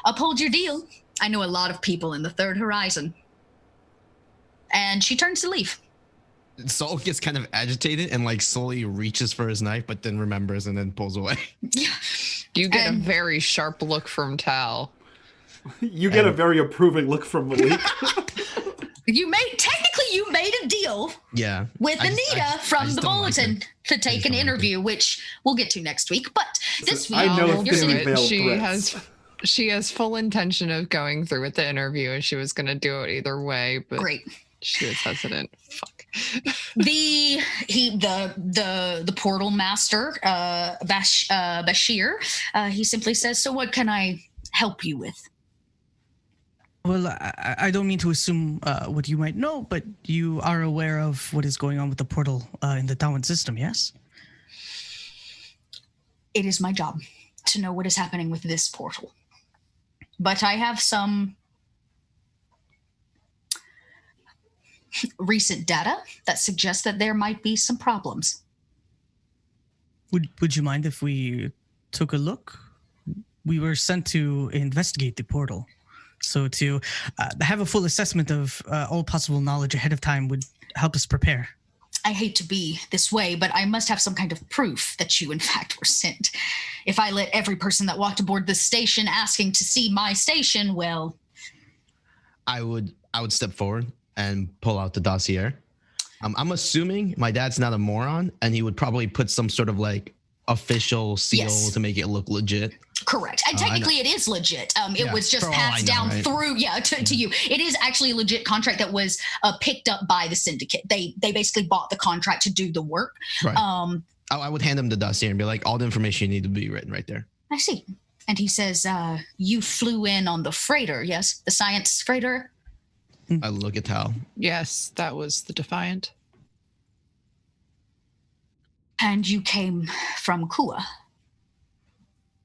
Uphold your deal. I know a lot of people in the Third Horizon. And she turns to leave. Saul gets kind of agitated and like slowly reaches for his knife, but then remembers and then pulls away. Yeah. You get a very sharp look from Tal. You get a very approving look from Malik. You made a deal with Anita from the Bulletin to take an interview, which we'll get to next week. But this week, I know it's you're gonna be veiled she has full intention of going through with the interview, and she was going to do it either way. But great. She was hesitant. Fuck. The portal master, Bashir, he simply says, so what can I help you with? Well, I don't mean to assume what you might know, but you are aware of what is going on with the portal in the Taoan system, yes? It is my job to know what is happening with this portal. But I have some recent data that suggests that there might be some problems. Would you mind if we took a look? We were sent to investigate the portal. So to have a full assessment of all possible knowledge ahead of time would help us prepare. I hate to be this way, but I must have some kind of proof that you, in fact, were sent. If I let every person that walked aboard this station asking to see my station, well... I would step forward and pull out the dossier. I'm assuming my dad's not a moron, and he would probably put some sort of like official seal to make it look legit. Correct. And technically it is legit. It was just passed down through to you. It is actually a legit contract that was picked up by the syndicate. They basically bought the contract to do the work. Right. I would hand him the dossier and be like, all the information you need to be written right there. I see. And he says, you flew in on the freighter, yes? The science freighter? I look at Tal. Yes, that was the Defiant. And you came from Kua?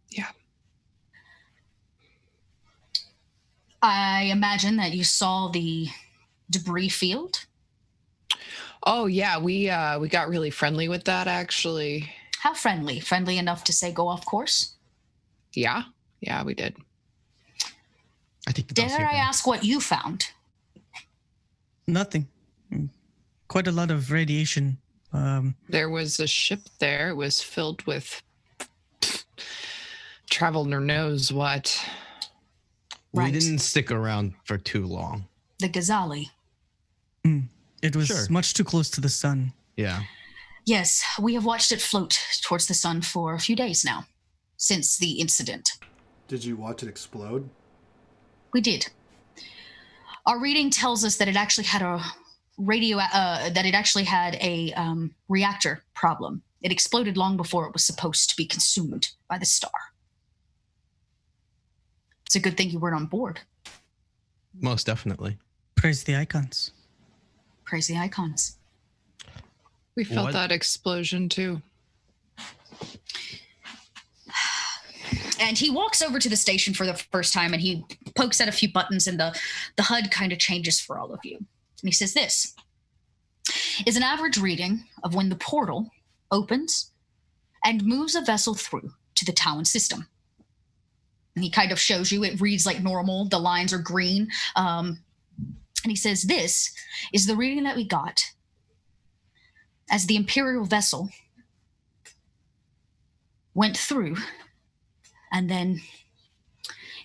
Yeah. I imagine that you saw the debris field? Oh, yeah. We got really friendly with that, actually. How friendly? Friendly enough to say go off course? Yeah. Yeah, we did. I think. Dare I ask what you found? Nothing. Quite a lot of radiation. There was a ship there. It was filled with traveler knows what. We didn't stick around for too long. The Ghazali. It was much too close to the sun. Yeah. Yes, we have watched it float towards the sun for a few days now, since the incident. Did you watch it explode? We did. Our reading tells us that it actually had a reactor problem. It exploded long before it was supposed to be consumed by the star. It's a good thing you weren't on board. Most definitely. Praise the icons. Praise the icons. We felt What? that explosion too. And he walks over to the station for the first time and he pokes at a few buttons and the HUD kind of changes for all of you. And he says, this is an average reading of when the portal opens and moves a vessel through to the Taoan system. And he kind of shows you, it reads like normal. The lines are green. And he says, this is the reading that we got as the Imperial vessel went through and then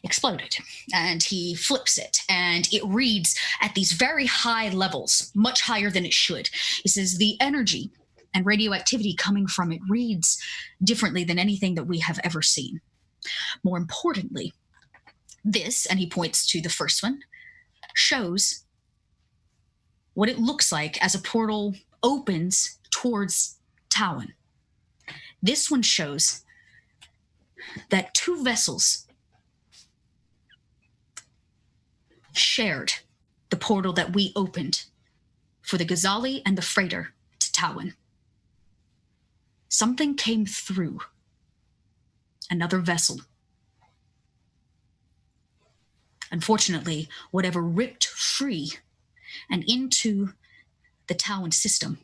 exploded. And he flips it and it reads at these very high levels, much higher than it should. He says the energy and radioactivity coming from it reads differently than anything that we have ever seen. More importantly, this, and he points to the first one, shows what it looks like as a portal opens towards Taoan. This one shows that two vessels shared the portal that we opened for the Ghazali and the freighter to Taoan. Something came through another vessel. Unfortunately, whatever ripped free and into the Taoan system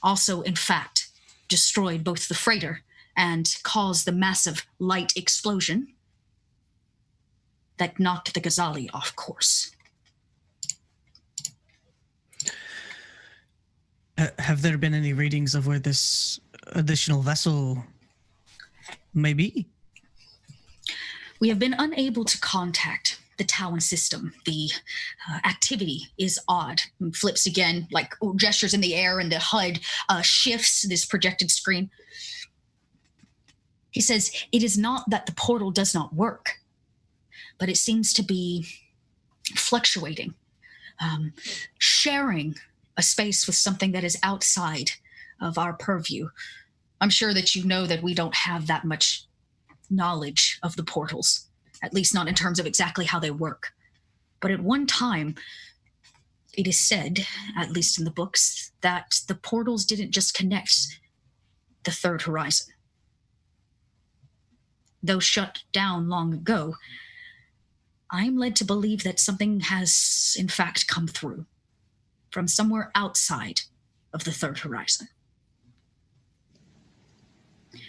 also, in fact, destroyed both the freighter and caused the massive light explosion that knocked the Ghazali off course. Have there been any readings of where this additional vessel may be? We have been unable to contact the Taoan system. The activity is odd. And flips again, like gestures in the air, and the HUD shifts this projected screen. He says, it is not that the portal does not work, but it seems to be fluctuating, sharing a space with something that is outside of our purview. I'm sure that you know that we don't have that much knowledge of the portals, at least not in terms of exactly how they work. But at one time, it is said, at least in the books, that the portals didn't just connect the third horizon. Though shut down long ago, I'm led to believe that something has, in fact, come through from somewhere outside of the third horizon.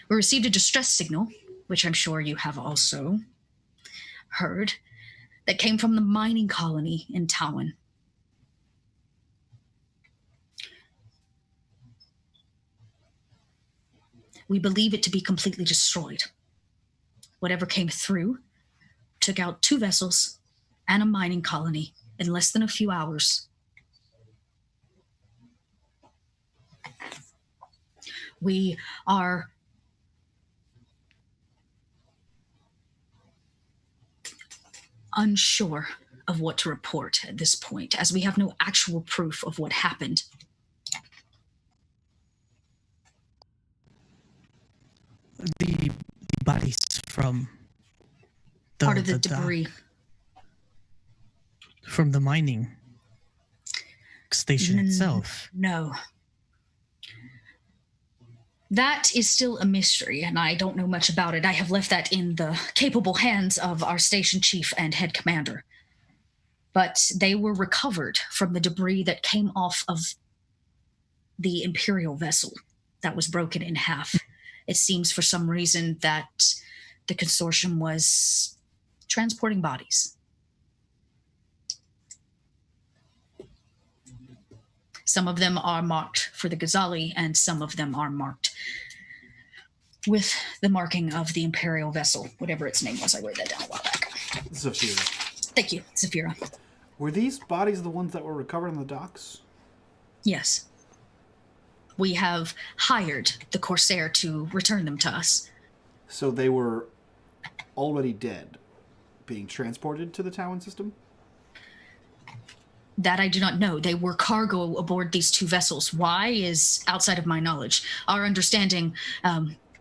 We received a distress signal, which I'm sure you have also heard, that came from the mining colony in Taoan. We believe it to be completely destroyed. Whatever came through took out two vessels and a mining colony in less than a few hours. We are unsure of what to report at this point, as we have no actual proof of what happened. The bodies from Part of the debris. From the mining station itself. No. That is still a mystery, and I don't know much about it. I have left that in the capable hands of our station chief and head commander. But they were recovered from the debris that came off of the Imperial vessel that was broken in half. It seems for some reason that the Consortium was transporting bodies. Some of them are marked for the Ghazali, and some of them are marked with the marking of the Imperial vessel, whatever its name was. I wrote that down a while back. Zafira. Thank you, Zafira. Were these bodies the ones that were recovered on the docks? Yes. We have hired the Corsair to return them to us. So they were already dead, being transported to the Taoan system? That I do not know. They were cargo aboard these two vessels. Why is outside of my knowledge. Our understanding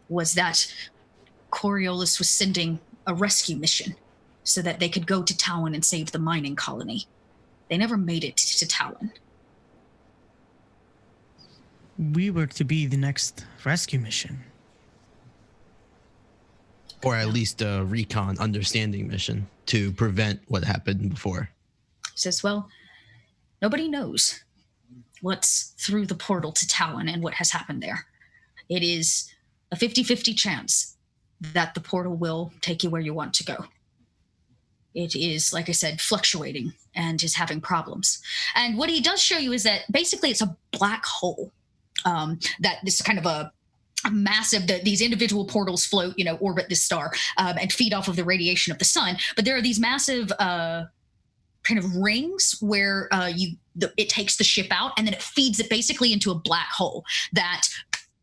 was that Coriolis was sending a rescue mission. so that they could go to Taoan and save the mining colony. They never made it to Taoan. We were to be the next rescue mission. Or at least a recon understanding mission to prevent what happened before. He says, well, nobody knows what's through the portal to Taoan and what has happened there. It is a 50-50 chance that the portal will take you where you want to go. It is, like I said, fluctuating and is having problems. And what he does show you is that basically it's a black hole. That this kind of a massive, these individual portals float, orbit this star and feed off of the radiation of the sun. But there are these massive kind of rings where it takes the ship out and then it feeds it basically into a black hole that,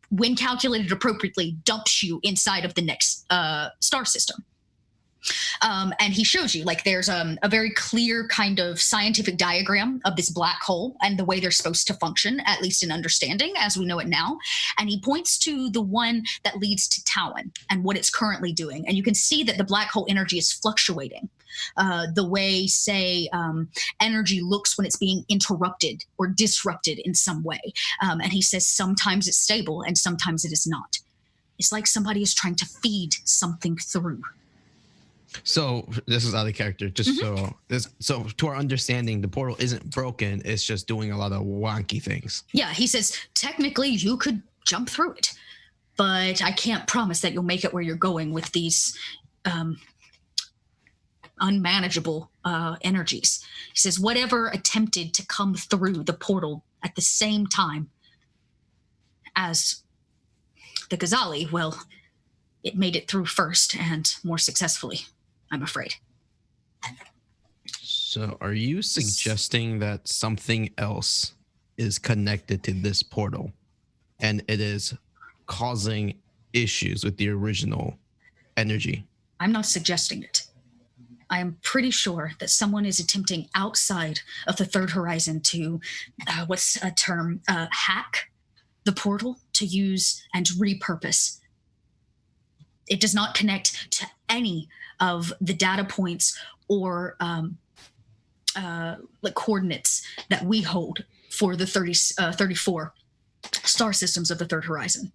when calculated appropriately, dumps you inside of the next star system. And he shows you, like, there's a very clear kind of scientific diagram of this black hole and the way they're supposed to function, at least in understanding as we know it now. And he points to the one that leads to Taoan and what it's currently doing. And you can see that the black hole energy is fluctuating. The way, say, energy looks when it's being interrupted or disrupted in some way. And he says sometimes it's stable and sometimes it is not. It's like somebody is trying to feed something through. So this is out of character. Just so to our understanding, the portal isn't broken. It's just doing a lot of wonky things. Yeah, he says technically you could jump through it, but I can't promise that you'll make it where you're going with these unmanageable energies. He says whatever attempted to come through the portal at the same time as the Ghazali, well, it made it through first and more successfully, I'm afraid. So are you suggesting that something else is connected to this portal and it is causing issues with the original energy? I'm not suggesting it. I am pretty sure that someone is attempting outside of the third horizon to, what's a term, hack the portal to use and repurpose. It does not connect to any of the data points or like coordinates that we hold for the 34 star systems of the third horizon.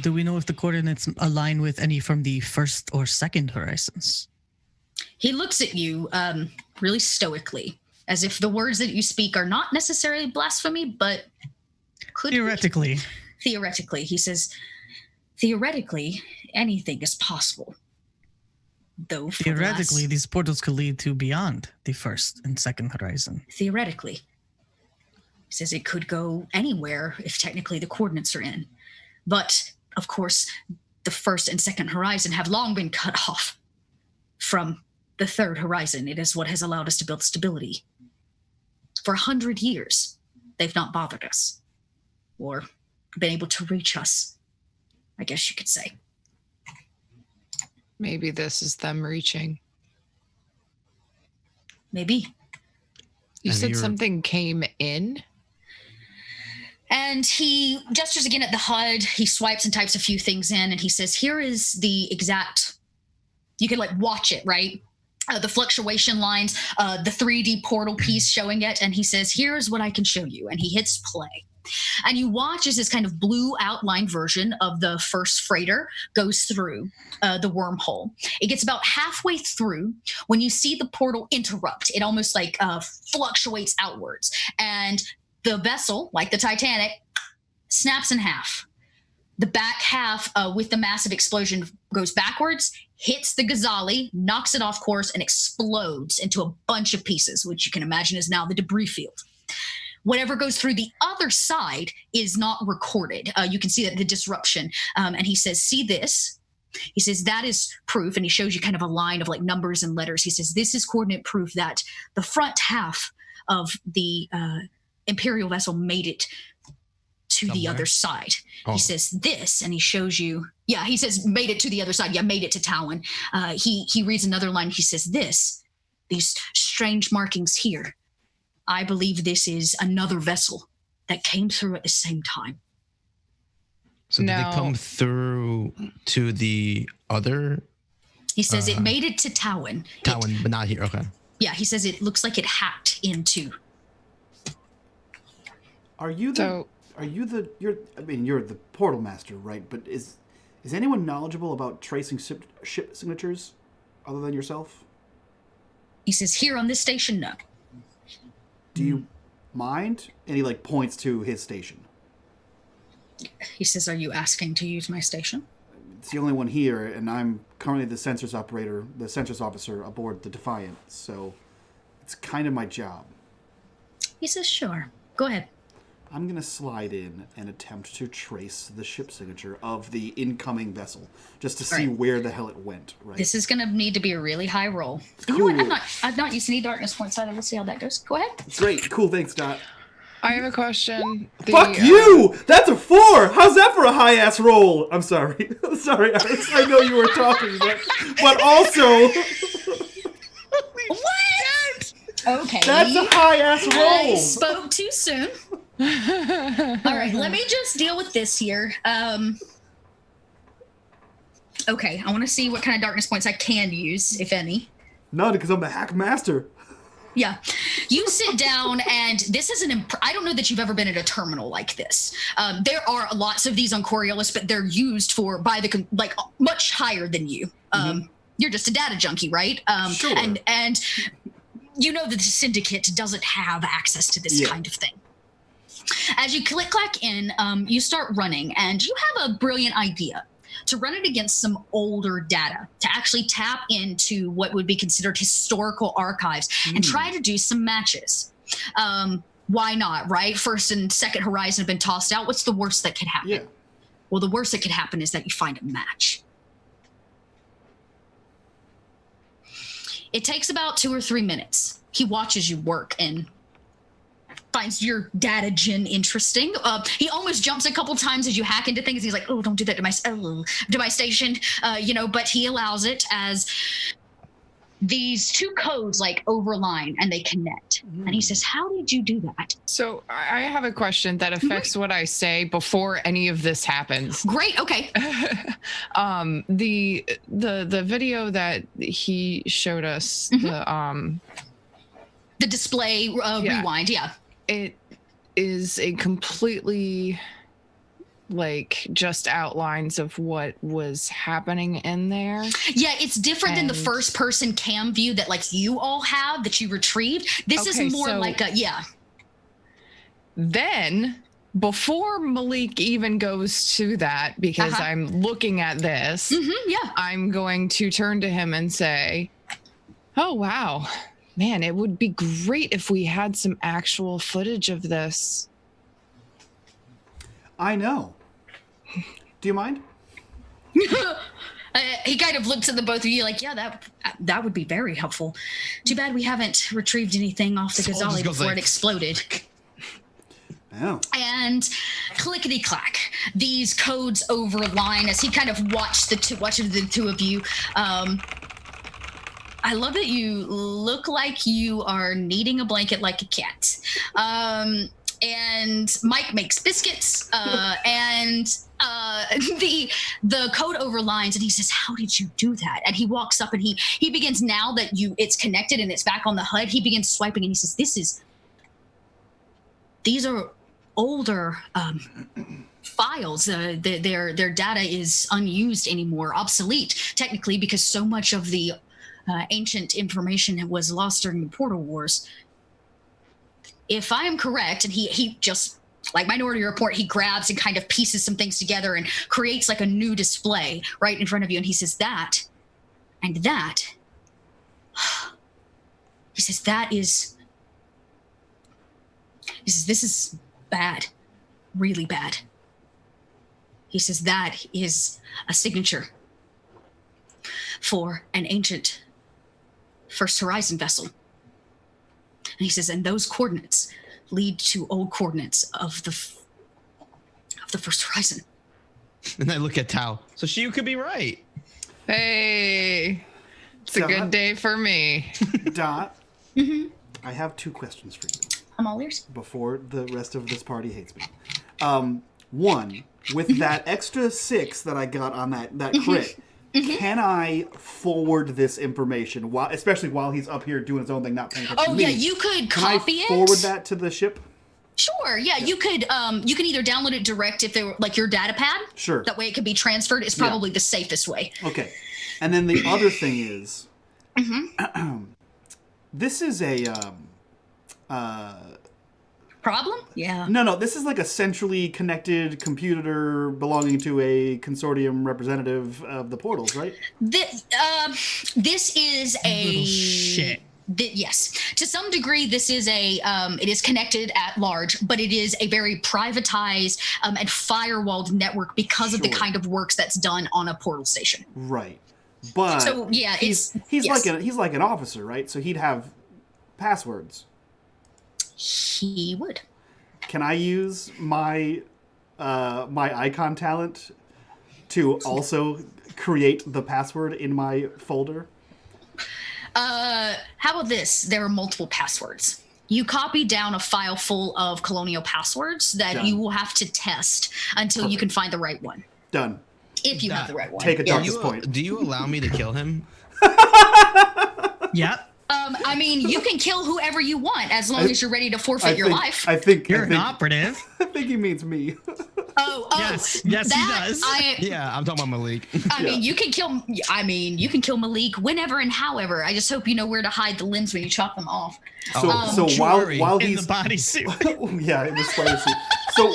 Do we know if the coordinates align with any from the first or second horizons? He looks at you really stoically, as if the words that you speak are not necessarily blasphemy, but could theoretically. Theoretically, he says, theoretically, anything is possible. Though theoretically, these portals could lead to beyond the first and second horizon. Theoretically. He says it could go anywhere if technically the coordinates are in. But, of course, the first and second horizon have long been cut off from the third horizon. It is what has allowed us to build stability. For 100 years, they've not bothered us or been able to reach us, I guess you could say. Maybe this is them reaching. Maybe. You said something came in? And he gestures again at the HUD. He swipes and types a few things in, and he says, here is the exact, you can like watch it, right? The fluctuation lines, the 3D portal piece showing it. And he says, here's what I can show you. And he hits play. And you watch as this kind of blue outline version of the first freighter goes through the wormhole. It gets about halfway through when you see the portal interrupt. It almost like fluctuates outwards. And the vessel, like the Titanic, snaps in half. The back half with the massive explosion goes backwards, hits the Ghazali, knocks it off course, and explodes into a bunch of pieces, which you can imagine is now the debris field. Whatever goes through the other side is not recorded. You can see that the disruption. And he says, see this? He says, that is proof. And he shows you kind of a line of like numbers and letters. He says, this is coordinate proof that the front half of the Imperial vessel made it to the other side. Oh. He says this, and he shows you, yeah, he says made it to the other side. Yeah, made it to Taoan. He reads another line. He says this, these strange markings here. I believe this is another vessel that came through at the same time. So did they come through to the other He says it made it to Taoan. Taoan, but not here. Okay. Yeah, he says it looks like it hacked into. You're the portal master, right? But is anyone knowledgeable about tracing ship signatures other than yourself? He says, here on this station, no. Do you mind? And he points to his station. He says, are you asking to use my station? It's the only one here, and I'm currently the census officer aboard the Defiant, so it's kind of my job. He says, sure. Go ahead. I'm going to slide in and attempt to trace the ship signature of the incoming vessel, just to see where the hell it went, right? This is going to need to be a really high roll. Cool. You know what? I've not used any darkness points either. We'll see how that goes. Go ahead. Great. Cool. Thanks, Dot. I have a question. Fuck you! That's a 4! How's that for a high-ass roll? I'm sorry. Sorry, Iris. I know you were talking, but also... What? Okay. That's a high-ass roll! I spoke too soon. All right, let me just deal with this here. Okay, I want to see what kind of darkness points I can use, if any. None, because I'm the hack master. Yeah. You sit down, and this is I don't know that you've ever been at a terminal like this. There are lots of these on Coriolis, but they're used by much higher than you. You're just a data junkie, right? Sure. And you know that the syndicate doesn't have access to this kind of thing. As you click in, you start running, and you have a brilliant idea to run it against some older data, to actually tap into what would be considered historical archives and try to do some matches. Why not, right? First and second horizon have been tossed out. What's the worst that could happen? Yeah. Well, the worst that could happen is that you find a match. It takes about 2 or 3 minutes. He watches you work and finds your data gen interesting. He almost jumps a couple times as you hack into things. He's like, "Oh, don't do that to my station," but he allows it as these 2 codes overline and they connect. And he says, "How did you do that?" So I have a question that affects what I say before any of this happens. Great. Okay. The video that he showed us, the display rewind. Yeah. It is a completely just outlines of what was happening in there. Yeah, it's different than the first person cam view that you all have that you retrieved. This is more Then before Malik even goes to that, because I'm looking at this, I'm going to turn to him and say, "Oh, wow. Man, it would be great if we had some actual footage of this." I know. Do you mind? He kind of looks at the both of you that would be very helpful. Too bad we haven't retrieved anything off the Ghazali before it exploded. Oh. And clickety-clack, these codes overline as he kind of watches the two of you. I love that you look like you are kneading a blanket like a cat. And Mike makes biscuits, and the code overlines, and he says, "How did you do that?" And he walks up and he begins, now that it's connected and it's back on the HUD, he begins swiping and he says, these are older files. Their data is unused anymore, obsolete technically, because so much of the ancient information was lost during the Portal Wars. If I am correct, and he just, like Minority Report, he grabs and kind of pieces some things together and creates a new display right in front of you. And he says, that, and that, he says, this is bad, really bad. He says, that is a signature for an ancient First Horizon vessel. And he says, and those coordinates lead to old coordinates of the First Horizon. And I look at Tao. So you could be right. Hey, it's a good day for me. Dot, I have 2 questions for you. I'm all ears. Before the rest of this party hates me. One, with that extra 6 that I got on that crit, Can I forward this information, especially while he's up here doing his own thing, not paying attention to me? Oh, yeah, you could copy it. Can I forward that to the ship? Sure, yeah, you can either download it direct if they were like your data pad. Sure. That way it could be transferred. It's probably the safest way. Okay. And then the other thing is, this is a problem? Yeah. No, this is like a centrally connected computer belonging to a consortium representative of the portals, right? This is a Little shit. Yes, to some degree, this is it is connected at large, but it is a very privatized and firewalled network because of the kind of works that's done on a portal station. Right, but so yeah, he's like an officer, right? So he'd have passwords. He would. Can I use my my icon talent to also create the password in my folder? How about this? There are multiple passwords. You copy down a file full of colonial passwords that you will have to test until you can find the right one. Done. If you have the right one. Take a darkest point. Do you allow me to kill him? Yeah. I mean, you can kill whoever you want as long as you're ready to forfeit your life. I think You're an operative. I think he means me. Oh, Yes, he does. Yeah, I'm talking about Malik. I mean, you can kill Malik whenever and however. I just hope you know where to hide the limbs when you chop them off. So while in he's the bodysuit. yeah, in the spider suit. So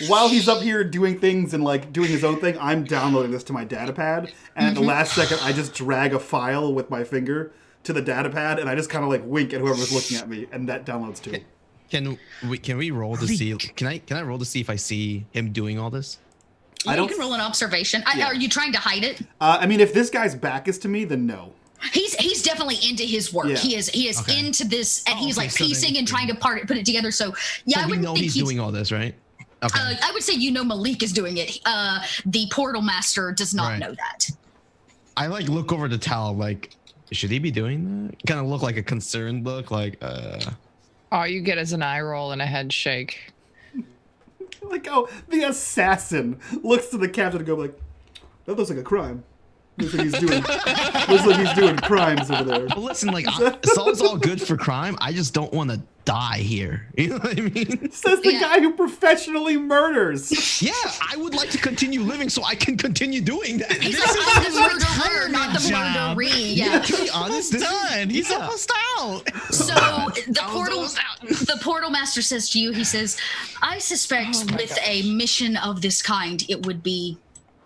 while he's up here doing things and like doing his own thing, I'm downloading this to my data pad, and at the last second, I just drag a file with my finger to the data pad, and I just kind of like wink at whoever's looking at me, and that downloads too. Can we roll to see? Can I roll to see if I see him doing all this? You can roll an observation. Are you trying to hide it? I mean, if this guy's back is to me, then no. He's definitely into his work. Yeah. He is into this, and he's like so piecing and trying to put it together. So yeah, So I we wouldn't know think he's doing all this, right? Okay. I would say Malik is doing it. The portal master does not know that. I like look over to Tal, like, should he be doing that? Kind of look like a concerned look, like. All you get is an eye roll and a head shake. Like, oh, the assassin looks to the captain and go like, that looks like a crime. Looks like he's doing crimes over there. Well, listen, like, Saul's all good for crime. I just don't want to die here. You know what I mean? Says the guy who professionally murders. Yeah, I would like to continue living so I can continue doing that. He's like, I'm the murderer, not the murderee. Yeah. To be honest, Done. He's almost out. So the portal master says to you, he says, I suspect with a mission of this kind, it would be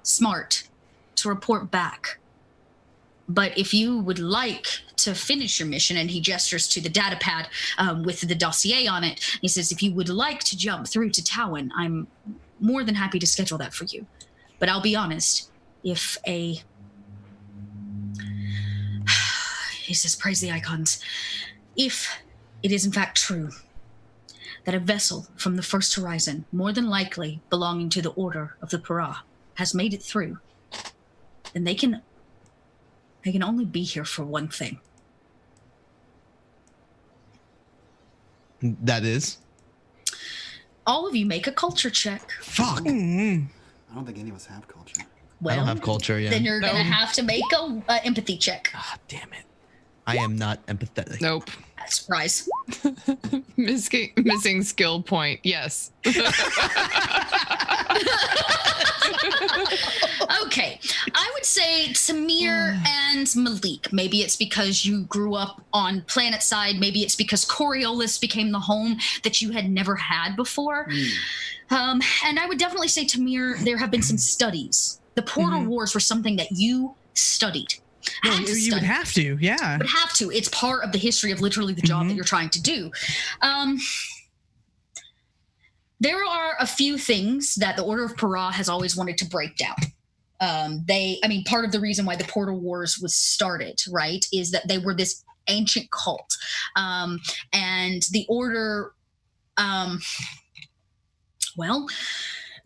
smart to report back. But if you would like to finish your mission, and he gestures to the data pad with the dossier on it, he says, if you would like to jump through to Taoan, I'm more than happy to schedule that for you. But I'll be honest, he says, praise the icons, if it is in fact true that a vessel from the First Horizon, more than likely belonging to the Order of the Para, has made it through, then they can only be here for one thing. That is? All of you make a culture check. Fuck. I don't think any of us have culture. Well, I don't have culture yet. Then you're going to have to make a empathy check. Ah, damn it. I am not empathetic. Nope. Surprise. Missing skill point. Yes. Okay. I would say Samir and Malik. Maybe it's because you grew up on planet side. Maybe it's because Coriolis became the home that you had never had before. And I would definitely say, Tamir, there have been some studies. The Portal Wars were something that you studied. No, you would have to, yeah. Would have to. It's part of the history of literally the job that you're trying to do. There are a few things that the Order of Para has always wanted to break down. Part of the reason why the Portal Wars was started, right, is that they were this ancient cult. And the Order,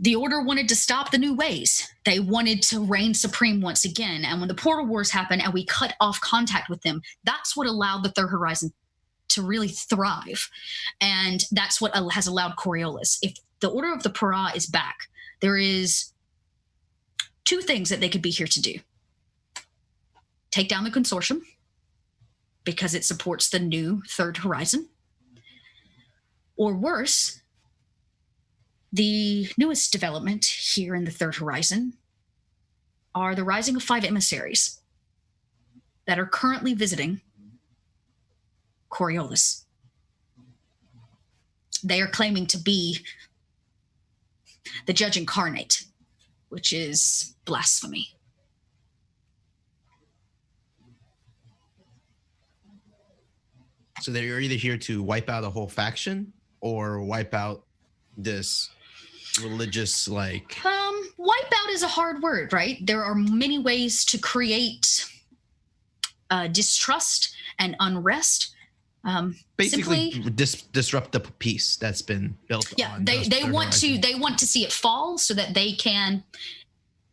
the Order wanted to stop the new ways. They wanted to reign supreme once again. And when the Portal Wars happened and we cut off contact with them, that's what allowed the Third Horizon to really thrive. And that's what has allowed Coriolis. If the Order of the Para is back, there is two things that they could be here to do. Take down the Consortium, because it supports the new Third Horizon. Or worse, the newest development here in the Third Horizon are the rising of 5 emissaries that are currently visiting Coriolis. They are claiming to be the Judge Incarnate, which is blasphemy. So they're either here to wipe out a whole faction or wipe out this religious, like... Wipe out is a hard word, right? There are many ways to create distrust and unrest. Basically, disrupt the peace that's been built. Yeah, on they want to see it fall so that they can,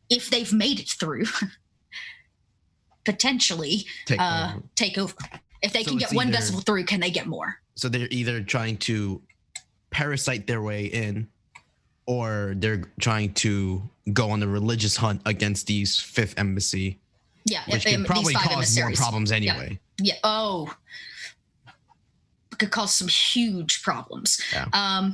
if they've made it through, potentially take over. If they can get one vessel through, can they get more? So they're either trying to parasite their way in, or they're trying to go on the religious hunt against these Fifth Embassy. Yeah, which could probably cause more problems anyway. Yeah. Oh, it could cause some huge problems. Yeah.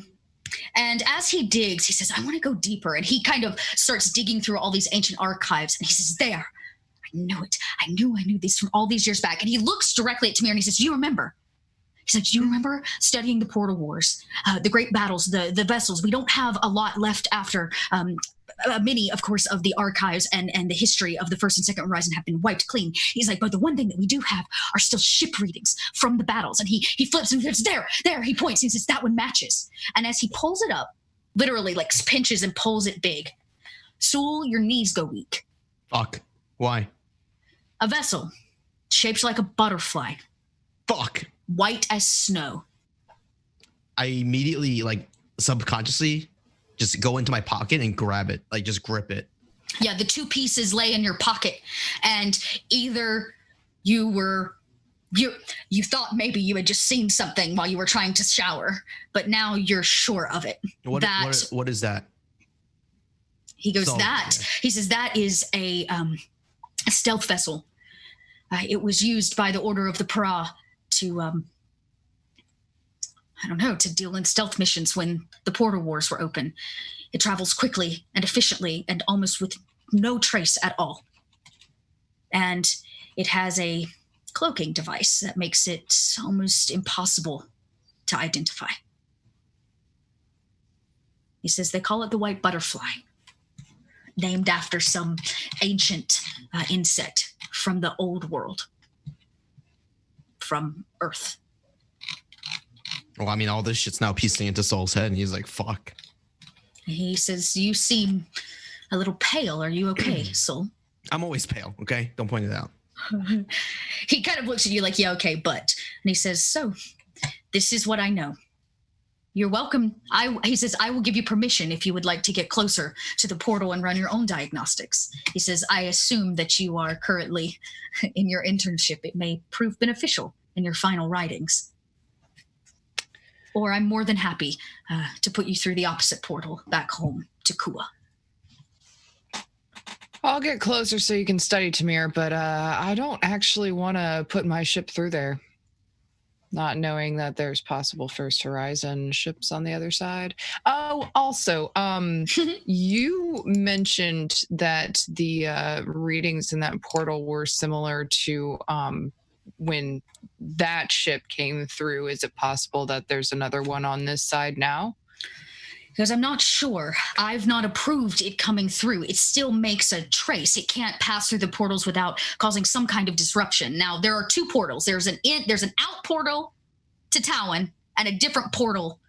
And as he digs, he says, "I want to go deeper." And he kind of starts digging through all these ancient archives, and he says, "There, I knew it. I knew these from all these years back." And he looks directly at Tamir and he says, "Do you remember?" He said, "Do you remember studying the Portal Wars, the great battles, the vessels? We don't have a lot left after many, of course, of the archives and the history of the First and Second Horizon have been wiped clean." He's like, "But the one thing that we do have are still ship readings from the battles." And he flips and says, there, he points. He says, "That one matches." And as he pulls it up, literally like pinches and pulls it big, Sewell, your knees go weak. Fuck. Why? A vessel shaped like a butterfly. Fuck. White as snow. I immediately, like, subconsciously just go into my pocket and grab it, like just grip it. Yeah, the two pieces lay in your pocket, and either you thought maybe you had just seen something while you were trying to shower, but now you're sure of it. What is that? He goes, he says, "That is a stealth vessel. It was used by the Order of the Para to, to deal in stealth missions when the Portal Wars were open. It travels quickly and efficiently and almost with no trace at all. And it has a cloaking device that makes it almost impossible to identify." He says they call it the white butterfly, named after some ancient insect from the old world, from Earth. Well, I mean, all this shit's now piecing into Soul's head, and he's like, fuck. He says, "You seem a little pale. Are you okay, Soul?" I'm always pale, okay? Don't point it out. He kind of looks at you like, "Yeah, okay, but..." And he says, "So, this is what I know. You're welcome." He says, "I will give you permission if you would like to get closer to the portal and run your own diagnostics." He says, "I assume that you are currently in your internship. It may prove beneficial in your final writings. Or I'm more than happy to put you through the opposite portal back home to Kua." I'll get closer so you can study, Tamir, but I don't actually want to put my ship through there, not knowing that there's possible First Horizon ships on the other side. Oh, also, you mentioned that the readings in that portal were similar to when that ship came through. Is it possible that there's another one on this side now? Because I'm not sure. I've not approved it coming through. It still makes a trace. It can't pass through the portals without causing some kind of disruption. Now, there are two portals. There's an out portal to Taoan and a different portal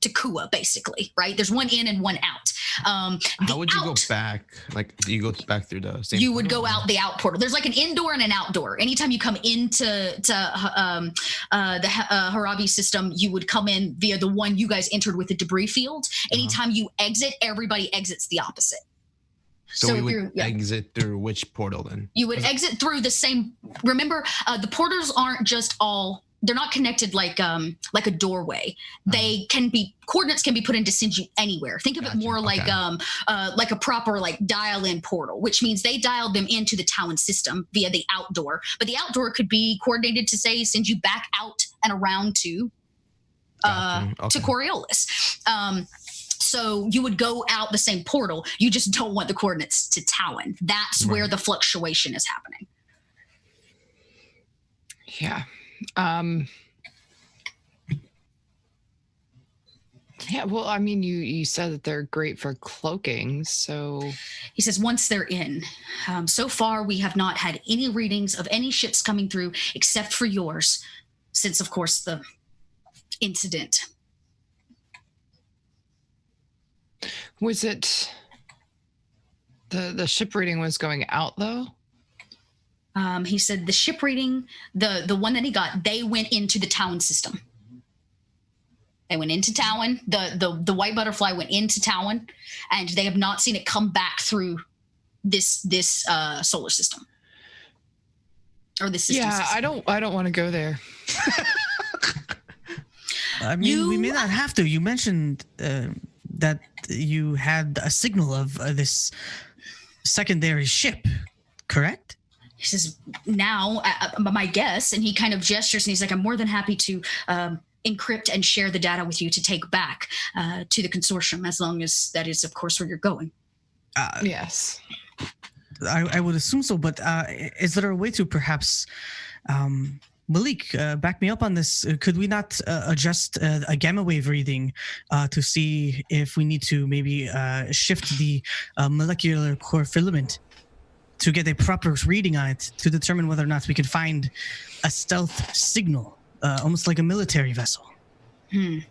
to Kua, basically, right? There's one in and one out. How would you go back? Like, do you go back through the same You would go out the out portal. There's like an indoor and an outdoor. Anytime you come into the Harabi system, you would come in via the one you guys entered with the debris field. Anytime you exit, everybody exits the opposite. So we would exit through which portal then? You would exit through the same. Remember, the portals aren't just all they're not connected like a doorway. Coordinates can be put in to send you anywhere. Think of it more like a proper like dial-in portal, which means they dialed them into the Taoan system via the outdoor. But the outdoor could be coordinated to say send you back out and around to Coriolis. So you would go out the same portal. You just don't want the coordinates to Taoan. That's where the fluctuation is happening. Yeah. Yeah, well, I mean, you said that they're great for cloaking, so... He says once they're in. So far, we have not had any readings of any ships coming through except for yours, since, of course, the incident. Was it... The ship reading was going out, though? He said the ship reading, the one that he got, they went into the Taoan system. They went into Taoan. The white butterfly went into Taoan, and they have not seen it come back through this solar system or this system. Yeah, system. I don't want to go there. I mean, we may not have to. You mentioned that you had a signal of this secondary ship, correct? He says, now, my guess, and he kind of gestures, and he's like, I'm more than happy to encrypt and share the data with you to take back to the Consortium, as long as that is, of course, where you're going. Yes. I would assume so, but is there a way to perhaps... Malik, back me up on this. Could we not adjust a gamma wave reading to see if we need to maybe shift the molecular core filament to get a proper reading on it to determine whether or not we could find a stealth signal, almost like a military vessel? He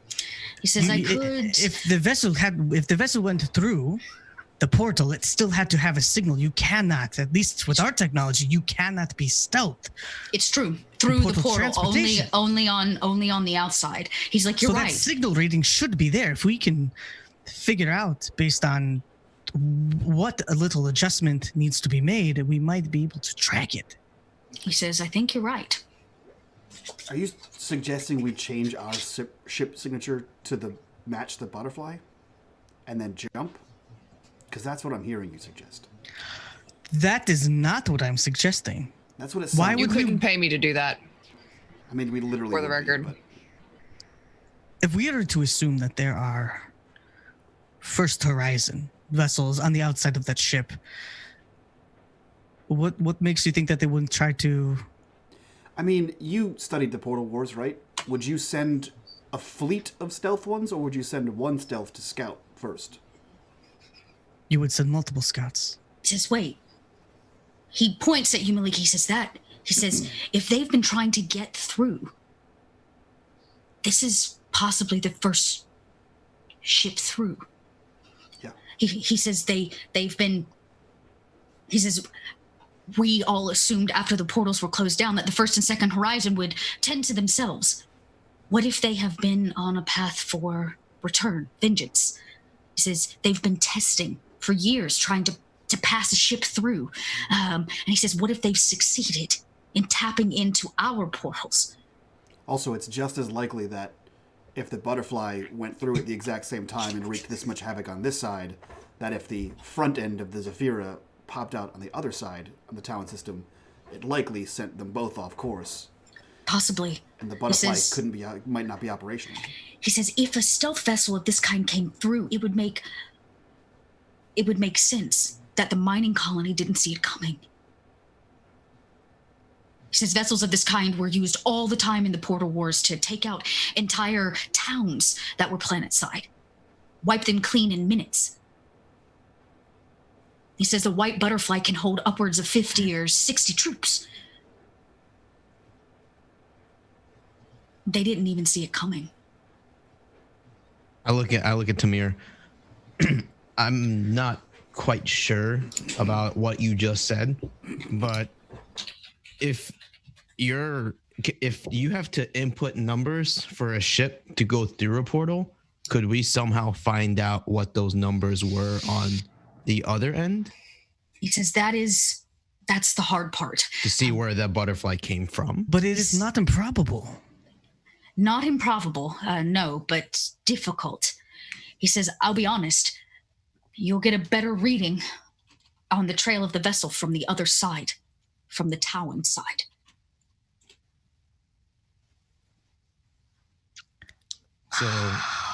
says, I could... If the vessel went through the portal, it still had to have a signal. You cannot, at least with our technology, you cannot be stealth. It's true. Through the portal, only on the outside. He's like, you're right. So that signal reading should be there. If we can figure out based on what a little adjustment needs to be made, we might be able to track it. He says, I think you're right. Are you suggesting we change our ship signature to match the butterfly and then jump? Because that's what I'm hearing you suggest. That is not what I'm suggesting. That's what it sounds like. You couldn't pay me to do that. I mean, we literally... For the record. If we are to assume that there are First Horizon vessels on the outside of that ship, what makes you think that they wouldn't try to... I mean, you studied the Portal Wars, right? Would you send a fleet of stealth ones, or would you send one stealth to scout first? You would send multiple scouts. Just wait. He points at you, Malik. He says, if they've been trying to get through, this is possibly the first ship through. Yeah. He says we all assumed after the portals were closed down that the First and Second Horizon would tend to themselves. What if they have been on a path for return, vengeance? He says they've been testing for years, trying to pass a ship through. And he says, what if they've succeeded in tapping into our portals? Also, it's just as likely that if the butterfly went through at the exact same time and wreaked this much havoc on this side, that if the front end of the Zephyra popped out on the other side of the Taoan system, it likely sent them both off course. Possibly. And the butterfly might not be operational. He says, if a stealth vessel of this kind came through, it would make sense that the mining colony didn't see it coming. He says vessels of this kind were used all the time in the Portal Wars to take out entire towns that were planet-side. Wipe them clean in minutes. He says the white butterfly can hold upwards of 50 or 60 troops. They didn't even see it coming. I look at Tamir. I'm not quite sure about what you just said, but if you have to input numbers for a ship to go through a portal, could we somehow find out what those numbers were on the other end? He says that's the hard part. To see where that butterfly came from. But it is not improbable. Not improbable, no, but difficult. He says, I'll be honest, you'll get a better reading on the trail of the vessel from the other side, from the Taoan side. So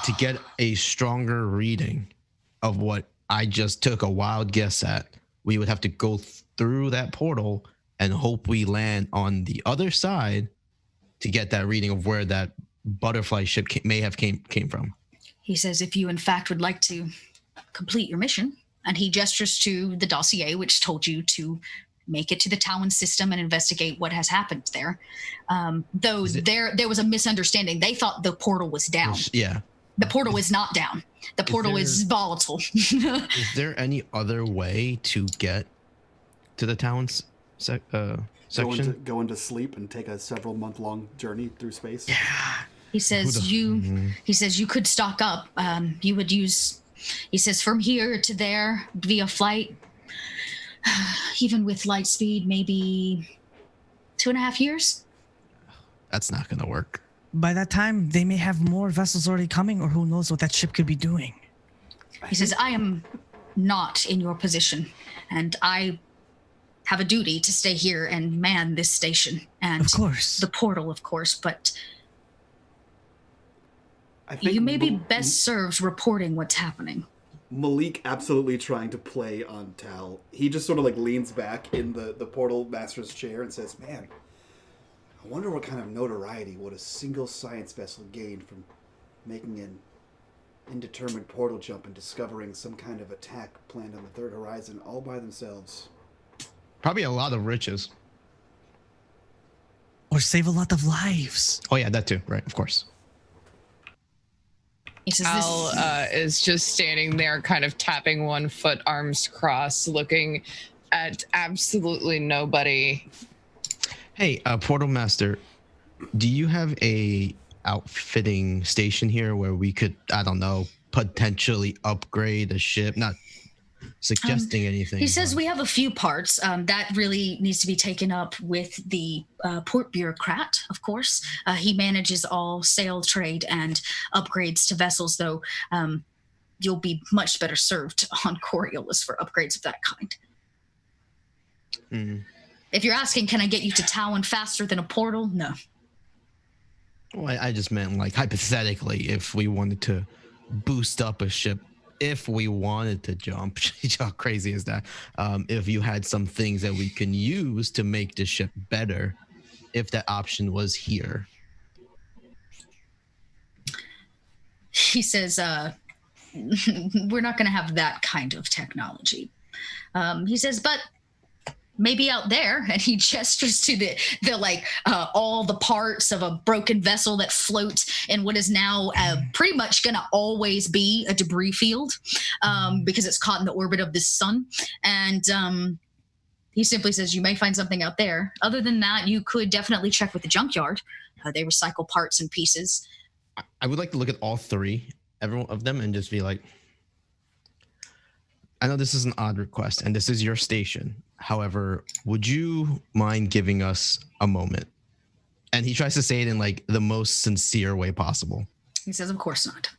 to get a stronger reading of what I just took a wild guess at, we would have to go through that portal and hope we land on the other side to get that reading of where that butterfly ship may have came from. He says, if you in fact would like to complete your mission, and he gestures to the dossier, which told you to make it to the Taoan system and investigate what has happened there. Though there was a misunderstanding. They thought the portal was down. Yeah. The portal is not down. The portal is volatile. Is there any other way to get to the Taoan section? Go into sleep and take a several month-long journey through space. Yeah. He says you could stock up. You would use, he says, from here to there via flight, even with light speed, maybe 2.5 years. That's not gonna work. By that time, they may have more vessels already coming, or who knows what that ship could be doing. He says, I am not in your position, and I have a duty to stay here and man this station. And of course. The portal, of course, but I think you may be best served reporting what's happening. Malik absolutely trying to play on Tal. He just sort of like leans back in the portal master's chair and says, man, I wonder what kind of notoriety would a single science vessel gain from making an indeterminate portal jump and discovering some kind of attack planned on the third horizon all by themselves. Probably a lot of riches. Or save a lot of lives. Oh yeah, that too. Right, of course. He says, Al is just standing there, kind of tapping one foot, arms crossed, looking at absolutely nobody. Hey, Portal Master, do you have a outfitting station here where we could, I don't know, potentially upgrade a ship? Not suggesting anything. He says we have a few parts. That really needs to be taken up with the port bureaucrat, of course. He manages all sail trade and upgrades to vessels, though you'll be much better served on Coriolis for upgrades of that kind. Mm. If you're asking, can I get you to Taoan faster than a portal? No. Well, I just meant, like, hypothetically, if we wanted to boost up a ship, if we wanted to jump, how crazy is that? If you had some things that we can use to make the ship better, if that option was here. He says, we're not going to have that kind of technology. He says, but maybe out there, and he gestures to the like all the parts of a broken vessel that float in what is now pretty much going to always be a debris field because it's caught in the orbit of this sun. And he simply says, you may find something out there. Other than that, you could definitely check with the junkyard. They recycle parts and pieces. I would like to look at all three, every one of them, and just be like, I know this is an odd request, and this is your station. However, would you mind giving us a moment? And he tries to say it in like the most sincere way possible. He says, of course not.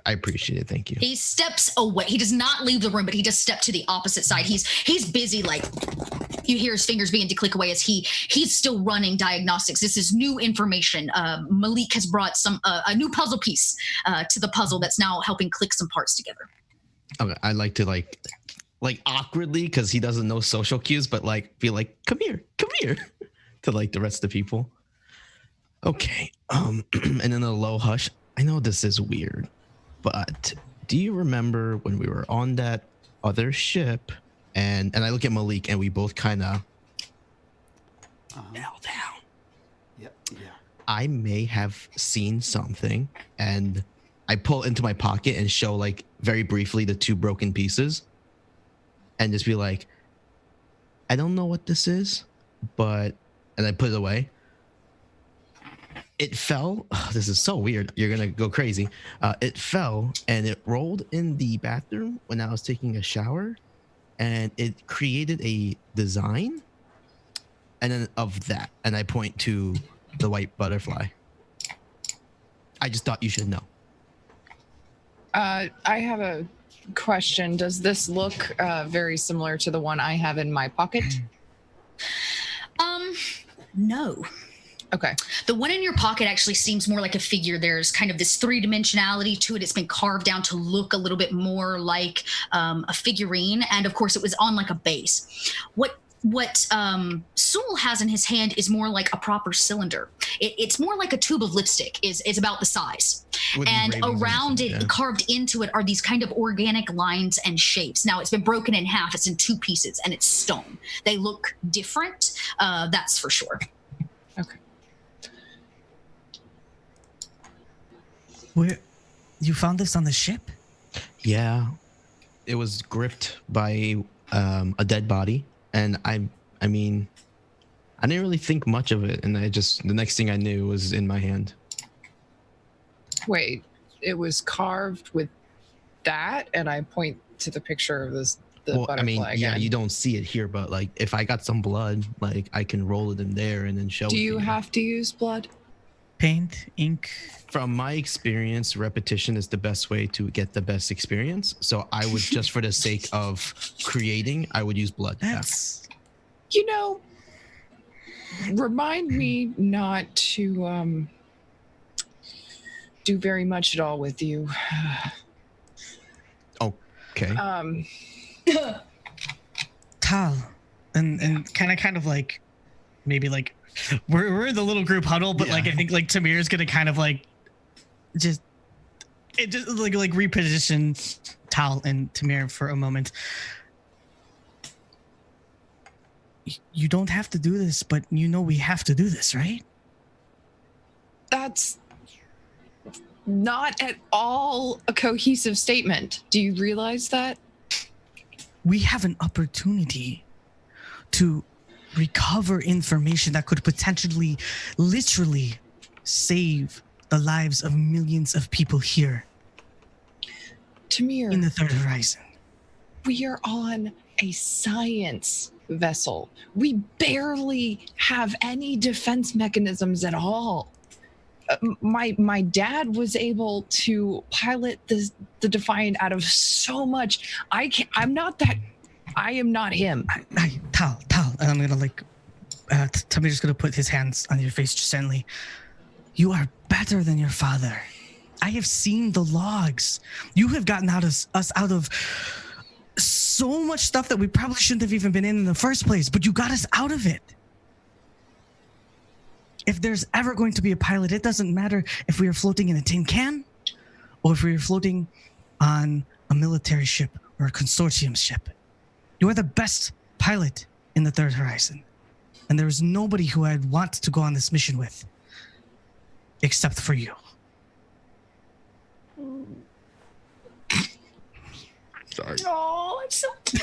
I appreciate it. Thank you. He steps away. He does not leave the room, but he just stepped to the opposite side. He's busy, like you hear his fingers begin to click away as he's still running diagnostics. This is new information. Malik has brought a new puzzle piece to the puzzle that's now helping click some parts together. Okay, I like to like awkwardly, because he doesn't know social cues, but like be like, come here to like the rest of the people. Okay. And in a low hush, I know this is weird, but do you remember when we were on that other ship and I look at Malik and we both kind of knelt down. Yeah. I may have seen something, and I pull into my pocket and show like very briefly the two broken pieces and just be like, I don't know what this is, but, and I put it away. It fell. Oh, this is so weird. You're going to go crazy. It fell and it rolled in the bathroom when I was taking a shower, and it created a design and then of that. And I point to the white butterfly. I just thought you should know. I have a question. Does this look very similar to the one I have in my pocket? No. Okay. The one in your pocket actually seems more like a figure. There's kind of this three-dimensionality to it. It's been carved down to look a little bit more like a figurine. And of course, it was on like a base. What Sewell has in his hand is more like a proper cylinder. It's more like a tube of lipstick is about the size. And around it, carved into it, are these kind of organic lines and shapes. Now, it's been broken in half. It's in two pieces, and it's stone. They look different, that's for sure. Okay. Where you found this on the ship? Yeah, it was gripped by a dead body, and I mean, I didn't really think much of it, and the next thing I knew was in my hand. Wait, it was carved with that, and I point to the picture of the butterfly. I mean, yeah, again. you don't see it here, but like, if I got some blood, like I can roll it in there and then show. Do you have to use blood? Paint, ink. From my experience, repetition is the best way to get the best experience. So I would, just for the sake of creating, I would use blood. That's You know, remind me not to do very much at all with you. Okay. Tal, and kind of like maybe like we're in the little group huddle, but like I think like Tamir's gonna kind of like just like reposition Tal and Tamir for a moment. You don't have to do this, but you know we have to do this, right? That's not at all a cohesive statement. Do you realize that? We have an opportunity to recover information that could potentially, literally save the lives of millions of people here Tamir, in the Third Horizon. we are on a science vessel. We barely have any defense mechanisms at all. My dad was able to pilot the Defiant out of so much. I am not him. Tal, and I'm gonna like, Tamir's gonna put his hands on your face gently. You are better than your father. I have seen the logs. You have gotten us out of so much stuff that we probably shouldn't have even been in the first place, but you got us out of it. If there's ever going to be a pilot, it doesn't matter if we are floating in a tin can or if we are floating on a military ship or a consortium ship. You are the best pilot in the Third Horizon. And there is nobody who I'd want to go on this mission with except for you. Sorry. Oh, it's so cute.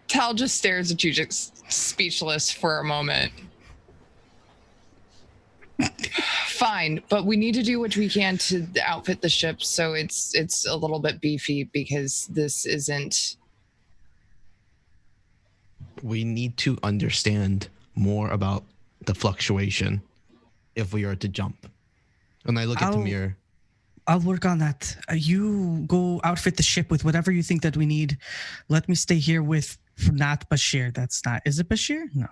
Tal just stares at you, just speechless for a moment. Fine, but we need to do what we can to outfit the ship so it's a little bit beefy, because this isn't. We need to understand more about the fluctuation if we are to jump. And I look at Tamir. I'll work on that. You go outfit the ship with whatever you think that we need. Let me stay here with not Bashir. That's not. Is it Bashir? No.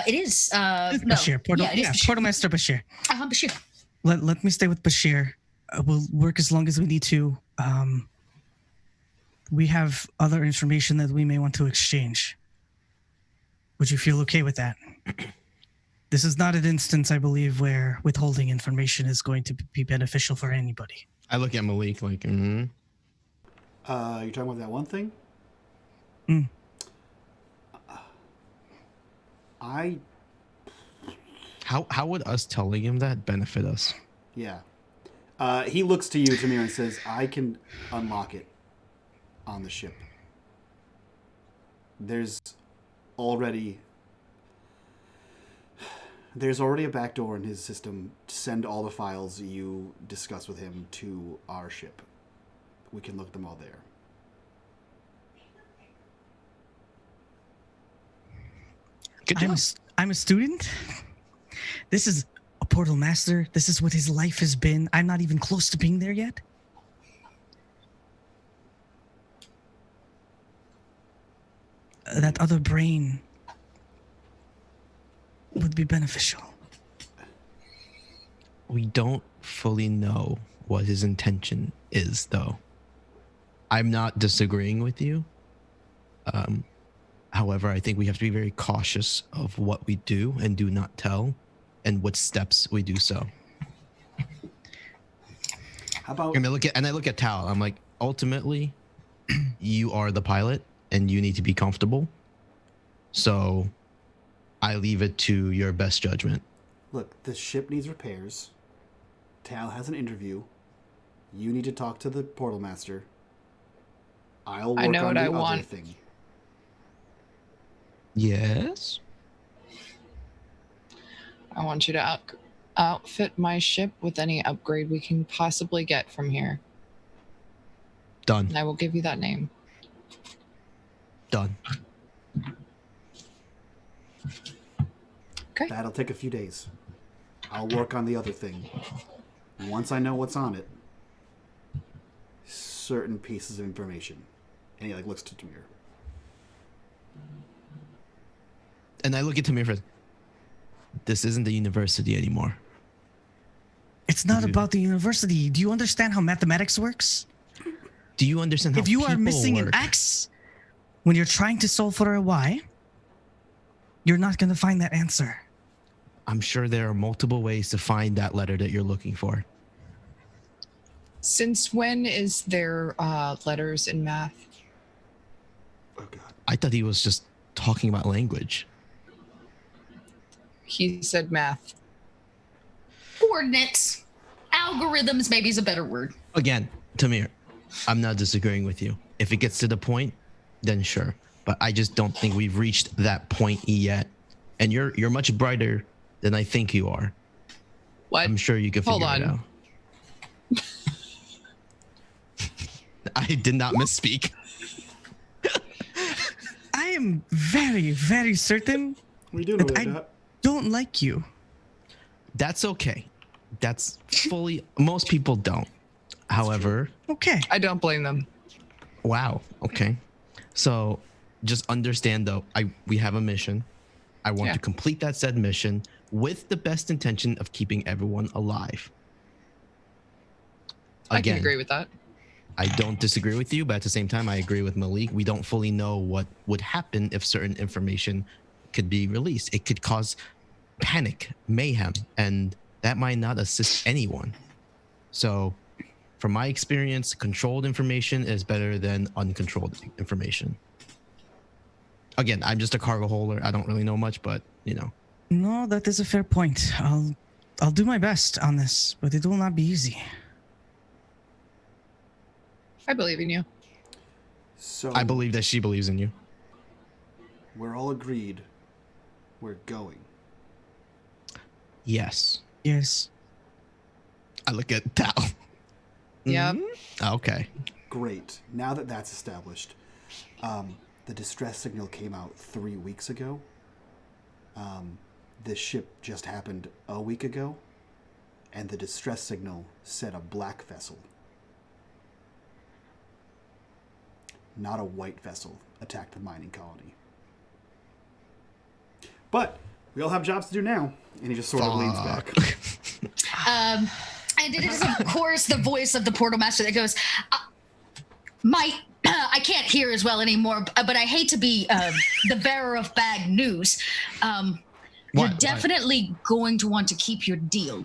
It is. It's No. Bashir. Portalmaster Bashir. Bashir. Let me stay with Bashir. We'll work as long as we need to. We have other information that we may want to exchange. Would you feel okay with that? This is not an instance, I believe, where withholding information is going to be beneficial for anybody. I look at Malik like, You talking about that one thing? How would us telling him that benefit us? Yeah. He looks to you, Tamir, and says, I can unlock it on the ship. There's already a backdoor in his system to send all the files you discuss with him to our ship. We can look them all there. Good job. I'm a student. This is a portal master. This is what his life has been. I'm not even close to being there yet. That other brain would be beneficial. We don't fully know what his intention is, though. I'm not disagreeing with you. However, I think we have to be very cautious of what we do and do not tell, and what steps we do so. How about? I look at Tal. I'm like, ultimately, you are the pilot, and you need to be comfortable. So, I leave it to your best judgment. Look, the ship needs repairs. Tal has an interview. You need to talk to the portal master. I'll work on the other thing. Yes. I want you to outfit my ship with any upgrade we can possibly get from here. Done. And I will give you that name. Done. Okay. That'll take a few days. I'll work on the other thing. Once I know what's on it, certain pieces of information. And he looks to Tamir. And I look at Tamir first. This isn't the university anymore. It's not about the university. Do you understand how mathematics works? Do you understand how if you are missing work? an X when you're trying to solve for a Y, you're not going to find that answer. I'm sure there are multiple ways to find that letter that you're looking for. Since when is there letters in math? Oh, God. I thought he was just talking about language. He said math. Coordinates. Algorithms maybe is a better word. Again, Tamir, I'm not disagreeing with you. If it gets to the point, then sure. But I just don't think we've reached that point yet. And you're much brighter than I think you are. What? I'm sure you can figure it out. I did not misspeak. I am very, very certain We do know that I don't like you. That's okay. That's fully... Most people don't. However... Okay. I don't blame them. Wow. Okay. So just understand, though, we have a mission. I want to complete that said mission with the best intention of keeping everyone alive. I can agree with that. I don't disagree with you, but at the same time, I agree with Malik. We don't fully know what would happen if certain information could be released. It could cause panic, mayhem, and that might not assist anyone. So, from my experience, controlled information is better than uncontrolled information. Again, I'm just a cargo holder. I don't really know much, but, you know. No, that is a fair point. I'll do my best on this, but it will not be easy. I believe in you. So I believe that she believes in you. we're all agreed we're going. Yes. Yes. I look at Tal. Yeah. Okay. Great. Now that that's established, the distress signal came out 3 weeks ago. This ship just happened a week ago, and the distress signal said a black vessel. Not a white vessel attacked the mining colony. But we all have jobs to do now, and he just sort of leans back. And it is, of course, the voice of the portal master that goes, I can't hear as well anymore, but I hate to be the bearer of bad news. You're definitely going to want to keep your deal.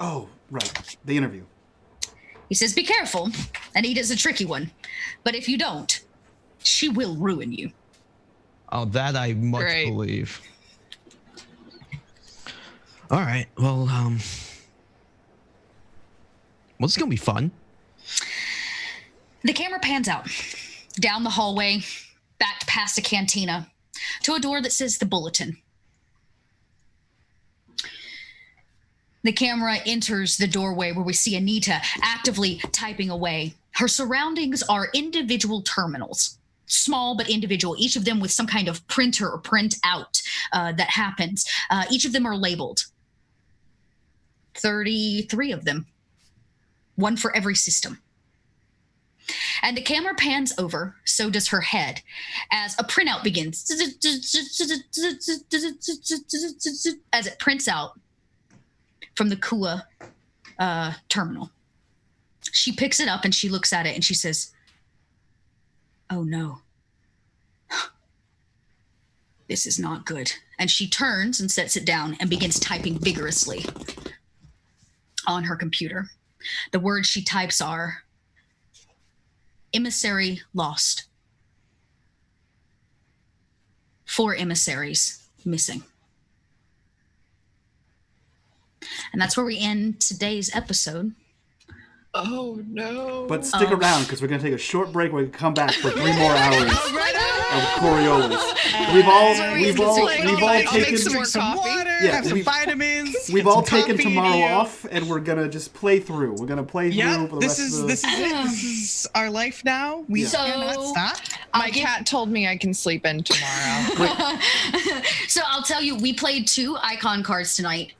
Oh, right. The interview. He says, be careful. Anita's a tricky one. But if you don't, she will ruin you. Oh, that I much believe. All right. Well, this is going to be fun. The camera pans out, down the hallway, back past a cantina, to a door that says the Bulletin. The camera enters the doorway where we see Anita actively typing away. Her surroundings are individual terminals, small but individual, each of them with some kind of printer or printout that happens. Each of them are labeled. 33 of them. One for every system. And the camera pans over, so does her head, as a printout begins. As it prints out from the Kua terminal. She picks it up and she looks at it and she says, "Oh no. This is not good." And she turns and sets it down and begins typing vigorously on her computer. The words she types are, "Emissary lost. 4 emissaries missing." And that's where we end today's episode. Oh no! But stick around because we're gonna take a short break. We can come back for 3 more hours of Coriolis. We've all taken some water, have some vitamins. We've all taken tomorrow off, and we're gonna just play through. We're gonna play through. For the this rest is of this is it. This is our life now. We cannot stop. My cat told me I can sleep in tomorrow. So I'll tell you, we played 2 icon cards tonight.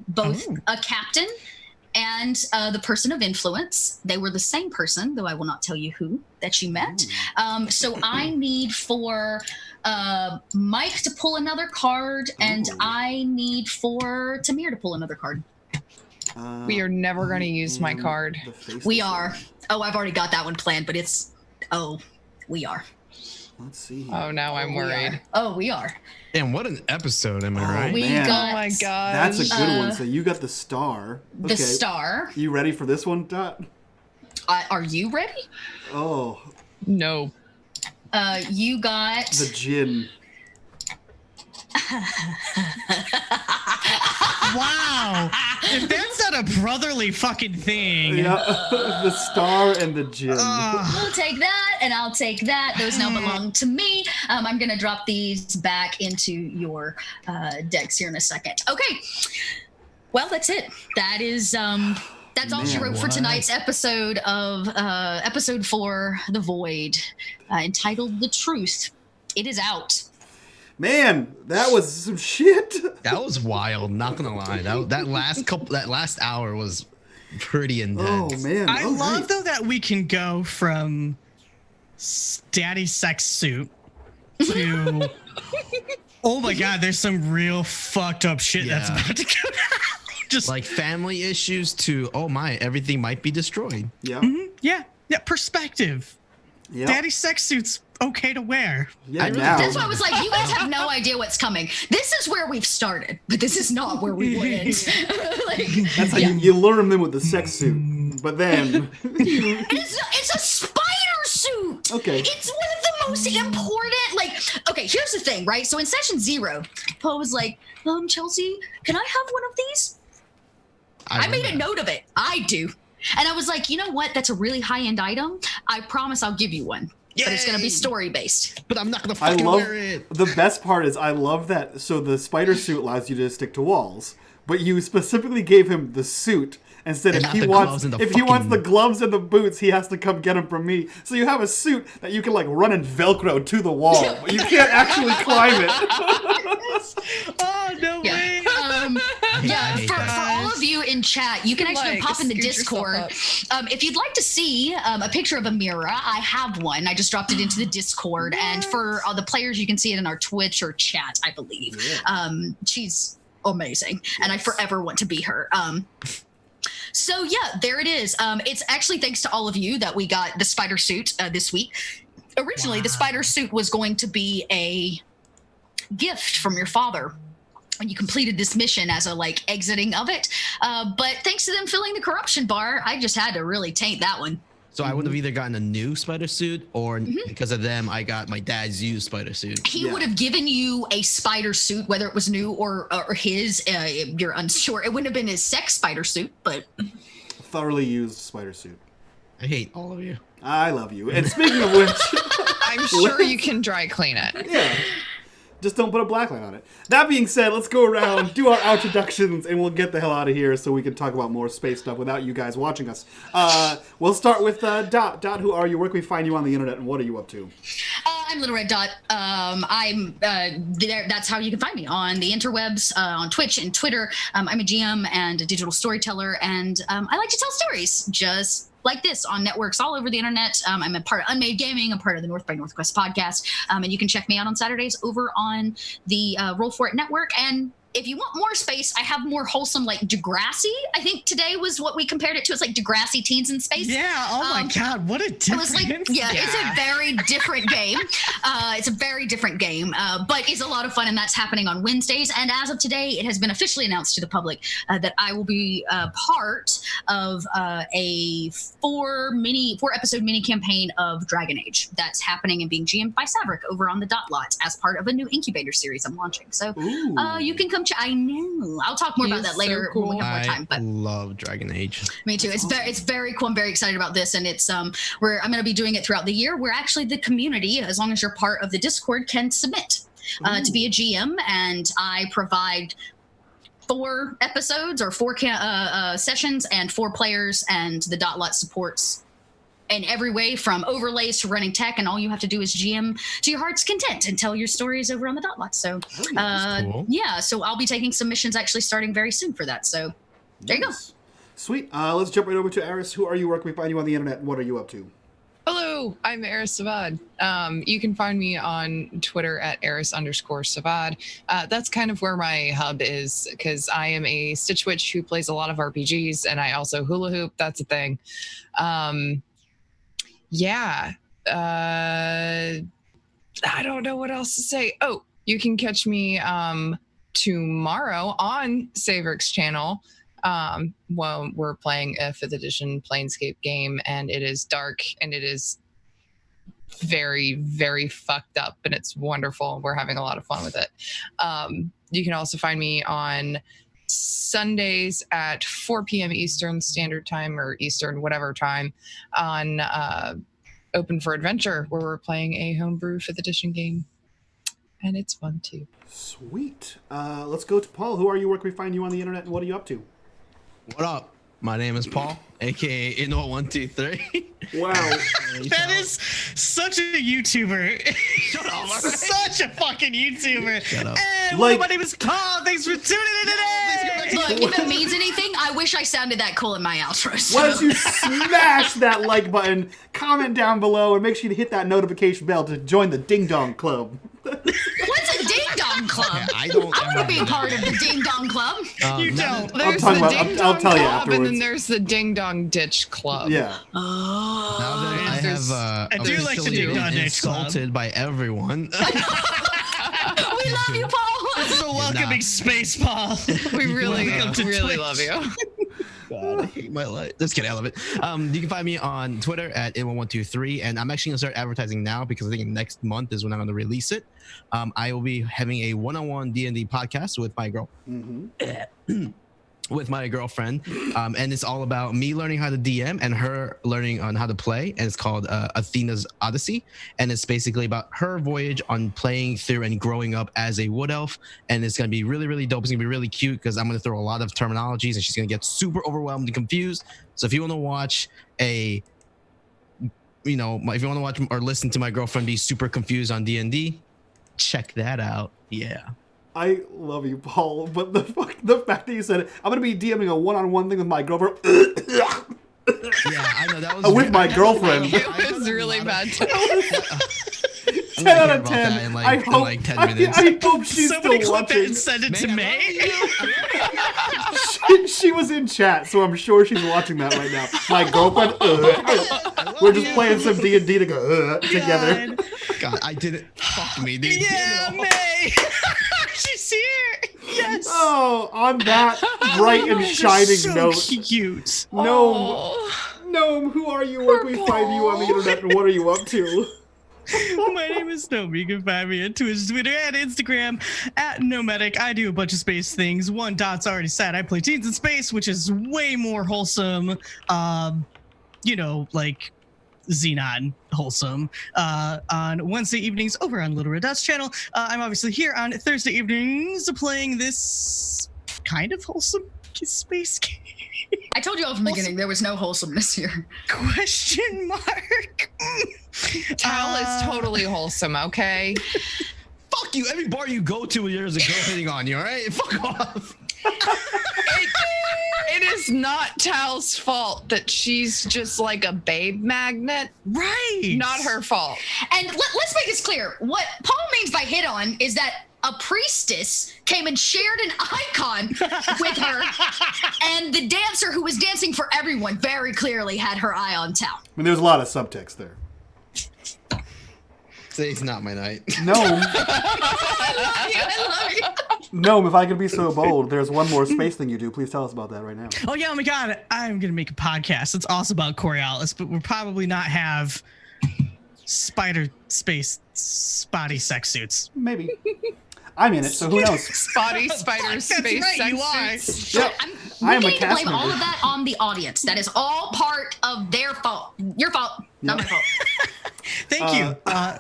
Both a captain and the person of influence. They were the same person, though I will not tell you who that you met. So I need for Mike to pull another card, and I need for Tamir to pull another card. We are never going to use my card. We are. Oh, I've already got that one planned, but it's... Oh, we are. Let's see. Oh, now I'm worried. We are. Damn, what an episode, am I right? We man. got... Oh my god. That's a good one. So you got the star. The star. You ready for this one, Dot? Are you ready? Oh. No. You got... The gin. Wow. If that's not a brotherly fucking thing. Yeah, the star and the gin. We'll take that, and I'll take that. Those now belong to me. I'm going to drop these back into your decks here in a second. Okay. Well, that's it. That is... That's all she wrote for tonight's episode of episode 4, The Void, entitled The Truth. It is out. Man, that was some shit. That was wild. Not gonna lie. That last hour was pretty intense. Oh man, I love though that we can go from daddy sex suit to oh my god, there's some real fucked up shit that's about to go down. Just like family issues to oh my, everything might be destroyed. Yeah. Yeah. Perspective. Yep. Daddy sex suit's okay to wear. Yeah, That's why I was like, you guys have no idea what's coming. This is where we've started, but this is not where we would end. That's how you lure them in with the sex suit, but then it's a spider suit. Okay. It's one of the most important. Okay, here's the thing, right? So in session 0, Poe was like, Chelsea, can I have one of these? I made a note of it. I do. And I was like, you know what? That's a really high-end item. I promise I'll give you one. Yay! But it's going to be story-based. But I'm not going to fucking wear it. The best part is I love that. So the spider suit allows you to stick to walls. But you specifically gave him the suit. Instead, if he wants the gloves and the boots, he has to come get them from me. So you have a suit that you can like run and Velcro to the wall, but you can't actually climb it. Oh no way! For all of you in chat, you can actually pop in the Discord. If you'd like to see a picture of Amira, I have one. I just dropped it into the Discord, and for all the players, you can see it in our Twitch or chat, I believe. Yeah. She's amazing, and I forever want to be her. So yeah, there it is. It's actually thanks to all of you that we got the spider suit this week. Originally, the spider suit was going to be a gift from your father when you completed this mission as a exiting of it. But thanks to them filling the corruption bar, I just had to really taint that one. So I would have either gotten a new spider suit or because of them, I got my dad's used spider suit. He would have given you a spider suit, whether it was new or his. You're unsure. It wouldn't have been his sex spider suit, but... Thoroughly used spider suit. I hate all of you. I love you. And speaking of which... I'm sure you can dry clean it. Yeah. Just don't put a blacklight on it. That being said, let's go around, do our introductions, and we'll get the hell out of here so we can talk about more space stuff without you guys watching us. We'll start with Dot. Dot, who are you? Where can we find you on the internet, and what are you up to? I'm Little Red Dot. I'm there. That's how you can find me on the interwebs, on Twitch and Twitter. I'm a GM and a digital storyteller, and I like to tell stories just like this on networks all over the internet. I'm a part of unMadeGaming. I'm part of the North by Northwest podcast, and you can check me out on Saturdays over on the Roll For It network. And if you want more space, I have more wholesome, like Degrassi. I think today was what we compared it to. It's like Degrassi Teens in Space. Yeah. Oh my God, what a difference! It was like, it's a very different game. It's a very different game, but it's a lot of fun, and that's happening on Wednesdays. And as of today, it has been officially announced to the public that I will be part of a 4-episode mini campaign of Dragon Age that's happening and being GM'd by Saverick over on the Dot Lot as part of a new incubator series I'm launching. So you can come. I know. I'll talk more about that later when we have more time. But I love Dragon Age. Me too. It's very cool. I'm very excited about this, and it's I'm going to be doing it throughout the year. Where actually the community, as long as you're part of the Discord, can submit to be a GM, and I provide 4 episodes or 4 sessions and 4 players, and the Dot Lot supports in every way from overlays to running tech, and all you have to do is GM to your heart's content and tell your stories over on the Dot Lot. So, cool. Yeah, so I'll be taking submissions actually starting very soon for that. So, there you go. Sweet. Let's jump right over to Eris. Who are you? Where can we find you on the internet? And what are you up to? Hello, I'm Eris Savad. You can find me on Twitter at Eris_Savad. That's kind of where my hub is, because I am a Stitch Witch who plays a lot of RPGs, and I also hula hoop. That's a thing. Yeah, I don't know what else to say. Oh, you can catch me tomorrow on Saverick's channel. Well, we're playing a 5th edition Planescape game, and it is dark, and it is very, very fucked up, and it's wonderful. We're having a lot of fun with it. You can also find me on Sundays at 4 p.m. Eastern Standard Time, or Eastern whatever time, on Open for Adventure, where we're playing a homebrew 5th edition game, and it's fun too. Sweet. Let's go to Paul. Who are you? Where can we find you on the internet, and what are you up to? What up? My name is Paul, aka Inno123. Wow. That is such a YouTuber. Shut up. Such a fucking YouTuber. Shut up. And Like- my name is Paul. Thanks for tuning in today. Look, if it means anything, I wish I sounded that cool in my outro. So. Why don't you smash that like button, comment down below, and make sure you hit that notification bell to join the Ding Dong Club. What's a ding dong club? Yeah, I don't. I want to be a part of the ding dong club. You don't. There's talk the about- Ding I'll Dong tell you Club, and afterwards. then there's the Ding Dong Ditch Club. Yeah. Oh. Now that I There's- have I do like the officially Ding Dong been Ditch Club. insulted by everyone. We love you, Paul. This is a welcoming space, Paul. We really, Welcome to really Twitch. love you. God, I hate my life. Just kidding, I love it. You can find me on Twitter at in1123, and I'm actually gonna start advertising now because I think next month is when I'm gonna release it. I will be having a one-on-one D&D podcast with my girl. With my girlfriend, and it's all about me learning how to DM and her learning on how to play, and it's called Athena's Odyssey, and it's basically about her voyage on playing through and growing up as a wood elf, and it's going to be really, really dope. It's going to be really cute because I'm going to throw a lot of terminologies, and she's going to get super overwhelmed and confused. So if you want to watch if you want to watch or listen to my girlfriend be super confused on D&D, check that out. Yeah. I love you, Paul, but the fact that you said it, I'm going to be DMing a one-on-one thing with my girlfriend. Yeah, I know that was With my girlfriend. It was really bad. 10 out of 10. I hope, like 10 minutes. I hope she's Somebody still clip that watching. and send it to Man, May. She was in chat, so I'm sure she's watching that right now. My girlfriend, we're just playing some D&D to go together. God, I didn't. Fuck me, dude. Yeah, May. She's here. Yes. Oh, on that bright and shining so note, cute. Gnome, who are you? Where can we find you on the internet, and what are you up to? My name is Gnome. You can find me on Twitch, Twitter, and Instagram at Nomadic. I do a bunch of space things. One Dot's already said I play Teens in Space, which is way more wholesome. Like Xenon wholesome. On Wednesday evenings over on Little Red Dot's channel. I'm obviously here on Thursday evenings playing this kind of wholesome space game. I told you all from the beginning there was no wholesomeness here. Question mark. Tal is totally wholesome, okay? Fuck you. Every bar you go to, there's a girl hitting on you, all right? Fuck off. It is not Tal's fault that she's just like a babe magnet. Right. Not her fault. And let's make this clear. What Paul means by hit on is that a priestess came and shared an icon with her, and the dancer who was dancing for everyone very clearly had her eye on Tal. I mean, there's a lot of subtext there. Today's not my night. Gnome, I love you. Gnome, if I could be so bold, there's one more space thing you do. Please tell us about that right now. Oh yeah, oh my god, I'm gonna make a podcast. It's also about Coriolis, but we'll probably not have spider space spotty sex suits. Maybe. I'm in it, so who knows? Spotty spider space right, sex you are. suits. Yep. We're I am a going to cast blame all member. of that on the audience. That is all part of their fault. Your fault, not my fault. Thank you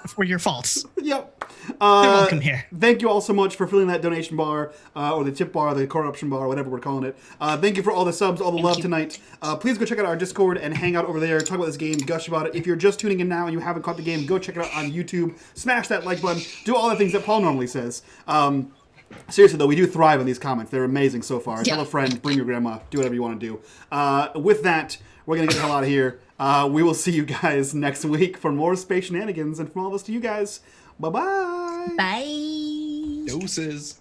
for your faults. Yep. They're welcome here. Thank you all so much for filling that donation bar, or the tip bar, the corruption bar, whatever we're calling it. Thank you for all the subs, all the love tonight. Please go check out our Discord and hang out over there, talk about this game, gush about it. If you're just tuning in now and you haven't caught the game, go check it out on YouTube. Smash that like button. Do all the things that Paul normally says. Seriously, though, we do thrive on these comments. They're amazing so far. Tell a friend, bring your grandma, do whatever you want to do. With that, we're going to get the hell out of here. We will see you guys next week for more space shenanigans. And from all of us to you guys, bye-bye. Bye. Doses.